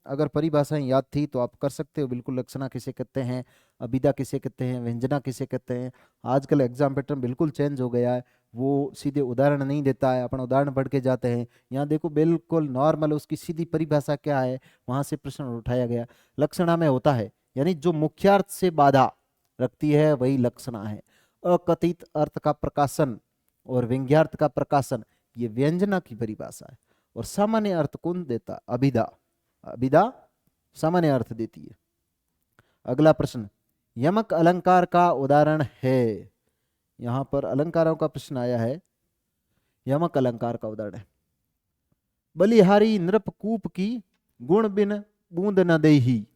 अगर परिभाषाएं याद थी तो आप कर सकते हो बिल्कुल। लक्षणा किसे कहते हैं, अभिधा किसे कहते हैं, व्यंजना किसे कहते हैं। आजकल एग्जाम पैटर्न बिल्कुल चेंज हो गया है, वो सीधे उदाहरण नहीं देता है, अपन उदाहरण पढ़ के जाते हैं। यहाँ देखो बिल्कुल नॉर्मल उसकी सीधी परिभाषा क्या है, वहां से प्रश्न उठाया गया। लक्षणा में होता है, यानी जो मुख्यार्थ से बाधा रखती है वही लक्षणा है। अकथित अर्थ का प्रकाशन और व्यंग्यार्थ का प्रकाशन, ये व्यंजना की परिभाषा है। और सामान्य अर्थ कौन देता? अभिधा। अभिधा सामान्य अर्थ देती है। अगला प्रश्न, यमक अलंकार का उदाहरण है। यहां पर अलंकारों का प्रश्न आया है, यमक अलंकार का उदाहरण है। बलिहारी नृपकूप की गुण बिन बूंद न देही,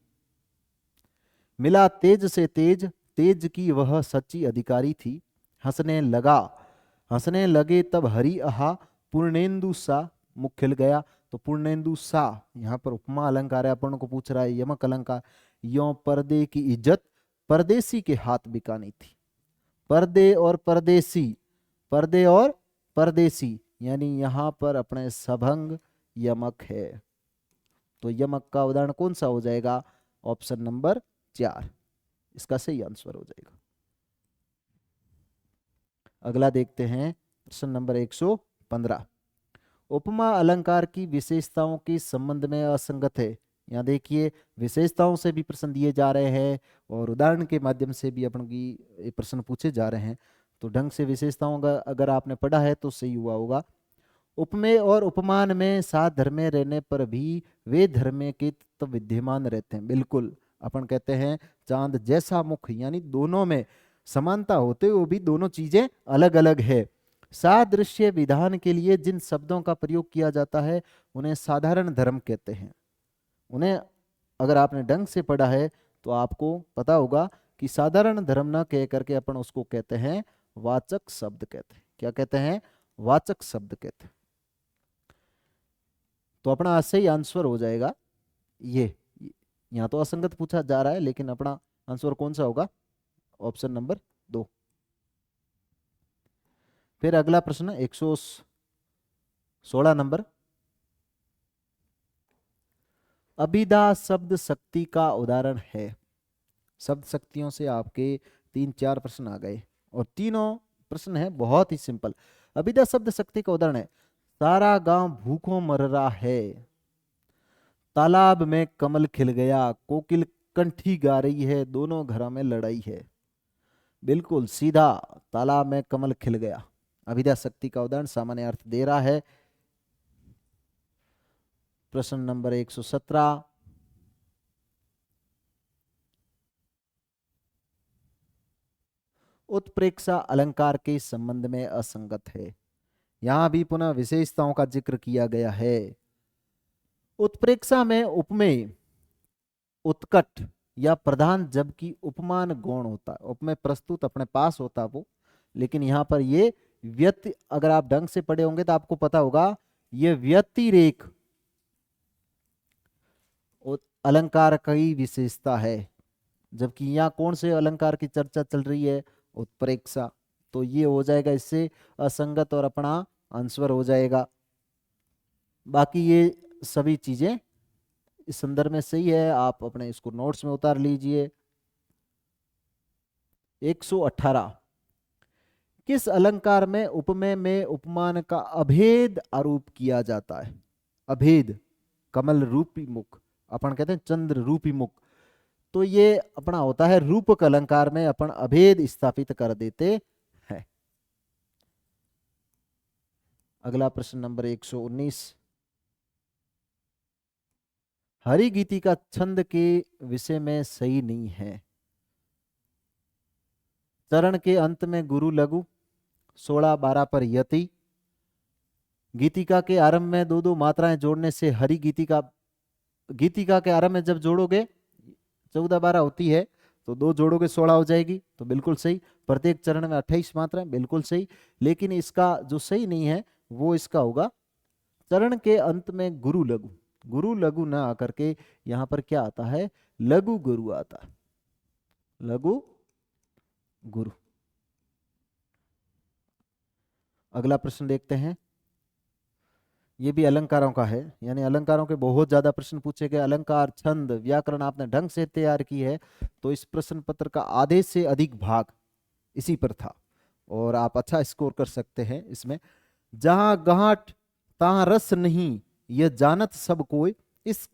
मिला तेज से तेज, तेज की वह सच्ची अधिकारी थी। हंसने लगे तब हरि अहा, पूर्णेंदु सा मुख खिल गया। तो पूर्णेंदु सा यहाँ पर उपमा अलंकार है, अपन को पूछ रहा है यमक अलंकार। यो पर्दे की इज्जत परदेसी के हाथ बिकानी थी। पर्दे और परदेसी, पर्दे और परदेसी, यानी यहां पर अपने सभंग यमक है। तो यमक का उदाहरण कौन सा हो जाएगा? ऑप्शन नंबर 4 इसका सही आंसर हो जाएगा। अगला देखते हैं प्रश्न नंबर 115। उपमा अलंकार की विशेषताओं के संबंध में असंगत है। यहाँ देखिए विशेषताओं से भी प्रश्न दिए जा रहे हैं और उदाहरण के माध्यम से भी अपन की प्रश्न पूछे जा रहे हैं। तो ढंग से विशेषताओं का अगर आपने पढ़ा है तो सही हुआ होगा। उपमेय और उपमान में साथ धर्मे रहने पर भी वे धर्मे के तत्व विद्यमान रहते हैं। बिल्कुल, अपन कहते हैं चांद जैसा मुख, यानी दोनों में समानता होते हुए भी दोनों चीजें अलग अलग है। सादृश्य विधान के लिए जिन शब्दों का प्रयोग किया जाता है उन्हें साधारण धर्म कहते हैं। उन्हें अगर आपने ढंग से पढ़ा है तो आपको पता होगा कि साधारण धर्म ना कह करके अपन उसको कहते हैं वाचक शब्द कहते हैं। क्या कहते हैं? वाचक शब्द कहते हैं। तो अपना सही आंसर हो जाएगा ये। यहाँ तो असंगत पूछा जा रहा है लेकिन अपना आंसर कौन सा होगा? Option number 2। फिर अगला प्रश्न 116 नंबर, अभिधा शब्द शक्ति का उदाहरण है। शब्द शक्तियों से आपके 3-4 प्रश्न आ गए और तीनों प्रश्न है बहुत ही सिंपल। अभिधा शब्द शक्ति का उदाहरण है, सारा गांव भूखों मर रहा है, तालाब में कमल खिल गया, कोकिल कंठी गा रही है, दोनों घरों में लड़ाई है। बिल्कुल सीधा, तालाब में कमल खिल गया अभिधा शक्ति का उदाहरण सामान्य अर्थ दे रहा है। प्रश्न नंबर 117, उत्प्रेक्षा अलंकार के संबंध में असंगत है। यहां भी पुनः विशेषताओं का जिक्र किया गया है। उत्प्रेक्षा में उपमेय उत्कट या प्रधान जबकि उपमान गौण होता है। उपमेय प्रस्तुत अपने पास होता वो, लेकिन यहां पर ये व्यक्ति, अगर आप ढंग से पढ़े होंगे तो आपको पता होगा ये व्यतिरेक अलंकार की विशेषता है। जबकि यहाँ कौन से अलंकार की चर्चा चल रही है? उत्प्रेक्षा। तो ये हो जाएगा इससे असंगत और अपना आंसर हो जाएगा। बाकी ये सभी चीजें इस संदर्भ में सही है, आप अपने इसको नोट्स में उतार लीजिए। 118, किस अलंकार में उपमेय में उपमान का अभेद आरोप किया जाता है? अभेद, कमल रूपी मुख, अपन कहते हैं चंद्र रूपी मुख। तो ये अपना होता है रूपक अलंकार में अपन अभेद स्थापित कर देते हैं। अगला प्रश्न नंबर 119, हरि गीति का छंद के विषय में सही नहीं है। चरण के अंत में गुरु लघु, 16-12 पर यति, गीतिका के आरंभ में 2-2 मात्राएं जोड़ने से हरि गीतिका के आरंभ में जब जोड़ोगे 14-12 होती है तो 2 जोड़ोगे 16 हो जाएगी। तो बिल्कुल सही। प्रत्येक चरण में 28 मात्राएं, बिल्कुल सही। लेकिन इसका जो सही नहीं है वो इसका होगा चरण के अंत में गुरु लघु। गुरु लघु ना आकर के यहां पर क्या आता है? लघु गुरु आता है, लघु गुरु। अगला प्रश्न देखते हैं, ये भी अलंकारों का है, यानी अलंकारों के बहुत ज्यादा प्रश्न पूछे गए। अलंकार, छंद, व्याकरण आपने ढंग से तैयार की है तो इस प्रश्न पत्र का आधे से अधिक भाग इसी पर था। और आप अच्छा स्कोर कर सकते हैं इसमें। जहां गांठ तहां रस नहीं, यह जानत सब कोई। इस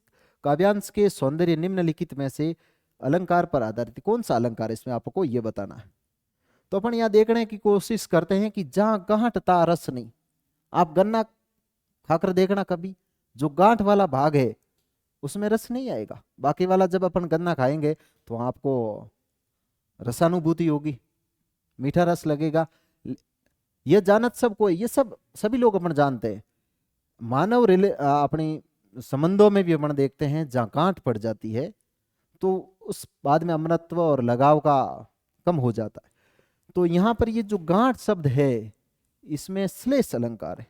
काव्यांश के सौंदर्य निम्नलिखित में से अलंकार पर आधारित है। कौन सा अलंकार है इसमें आपको ये बताना है। तो अपन यहाँ देखने की कोशिश करते हैं कि जहां गांठ ता रस नहीं। आप गन्ना खाकर देखना कभी, जो गांठ वाला भाग है उसमें रस नहीं आएगा। बाकी वाला जब अपन गन्ना खाएंगे तो आपको रसानुभूति होगी, मीठा रस लगेगा। ये जानत सबको, ये सब सभी लोग अपन जानते हैं। मानव अपनी संबंधों में भी अपन देखते हैं जहाँ गांठ पड़ जाती है तो उस बाद में अमरत्व और लगाव का कम हो जाता है। तो यहाँ पर ये जो गांठ शब्द है इसमें श्लेष अलंकार है,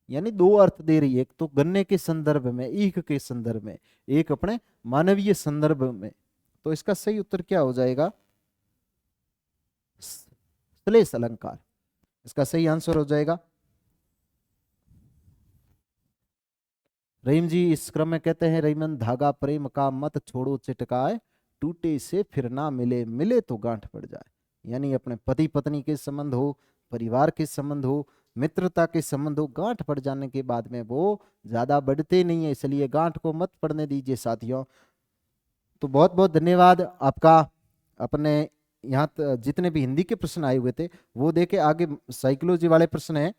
यानी दो अर्थ दे रही है। एक तो गन्ने के संदर्भ में, ईख के संदर्भ में, एक अपने मानवीय संदर्भ में। तो इसका सही उत्तर क्या हो जाएगा, श्लेष अलंकार इसका सही आंसर हो जाएगा। रहीम जी इस क्रम में कहते हैं, रहीमन धागा प्रेम का मत छोड़ो चिटकाए, टूटे से फिर ना मिले, मिले तो गांठ पड़ जाए। यानी अपने पति पत्नी के संबंध हो, परिवार के संबंध हो, मित्रता के संबंध हो, गांठ पड़ जाने के बाद में वो ज्यादा बढ़ते नहीं है, इसलिए गांठ को मत पड़ने दीजिए साथियों। तो बहुत बहुत धन्यवाद आपका। अपने यहाँ जितने भी हिंदी के प्रश्न आए हुए थे वो देखे, आगे साइकोलॉजी वाले प्रश्न हैं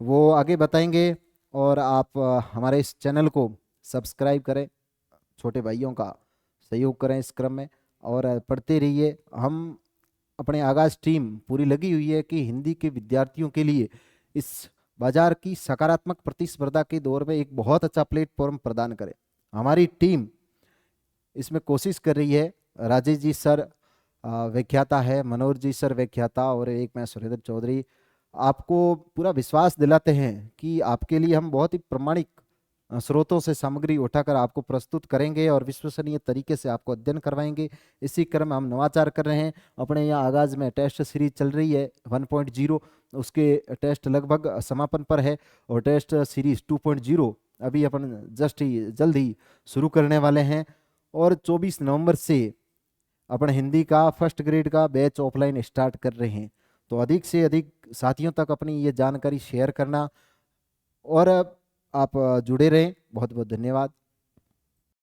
वो आगे बताएंगे। और आप हमारे इस चैनल को सब्सक्राइब करें, छोटे भाइयों का सहयोग करें इस क्रम में, और पढ़ते रहिए। हम अपने आगाज टीम पूरी लगी हुई है कि हिंदी के विद्यार्थियों के लिए इस बाजार की सकारात्मक प्रतिस्पर्धा के दौर में एक बहुत अच्छा प्लेटफॉर्म प्रदान करें। हमारी टीम इसमें कोशिश कर रही है। राजेश जी सर व्याख्याता है, मनोज जी सर व्याख्याता, और एक मैं सुरेंद्र चौधरी। आपको पूरा विश्वास दिलाते हैं कि आपके लिए हम बहुत ही प्रामाणिक स्रोतों से सामग्री उठाकर आपको प्रस्तुत करेंगे और विश्वसनीय तरीके से आपको अध्ययन करवाएंगे। इसी क्रम में हम नवाचार कर रहे हैं। अपने यहाँ आगाज में टेस्ट सीरीज चल रही है 1.0, उसके टेस्ट लगभग समापन पर है, और टेस्ट सीरीज 2.0 अभी अपन जल्द ही शुरू करने वाले हैं। और 24 नवंबर से अपन हिंदी का फर्स्ट ग्रेड का बैच ऑफलाइन स्टार्ट कर रहे हैं। तो अधिक से अधिक साथियों तक अपनी ये जानकारी शेयर करना, और आप जुड़े रहें। बहुत बहुत धन्यवाद।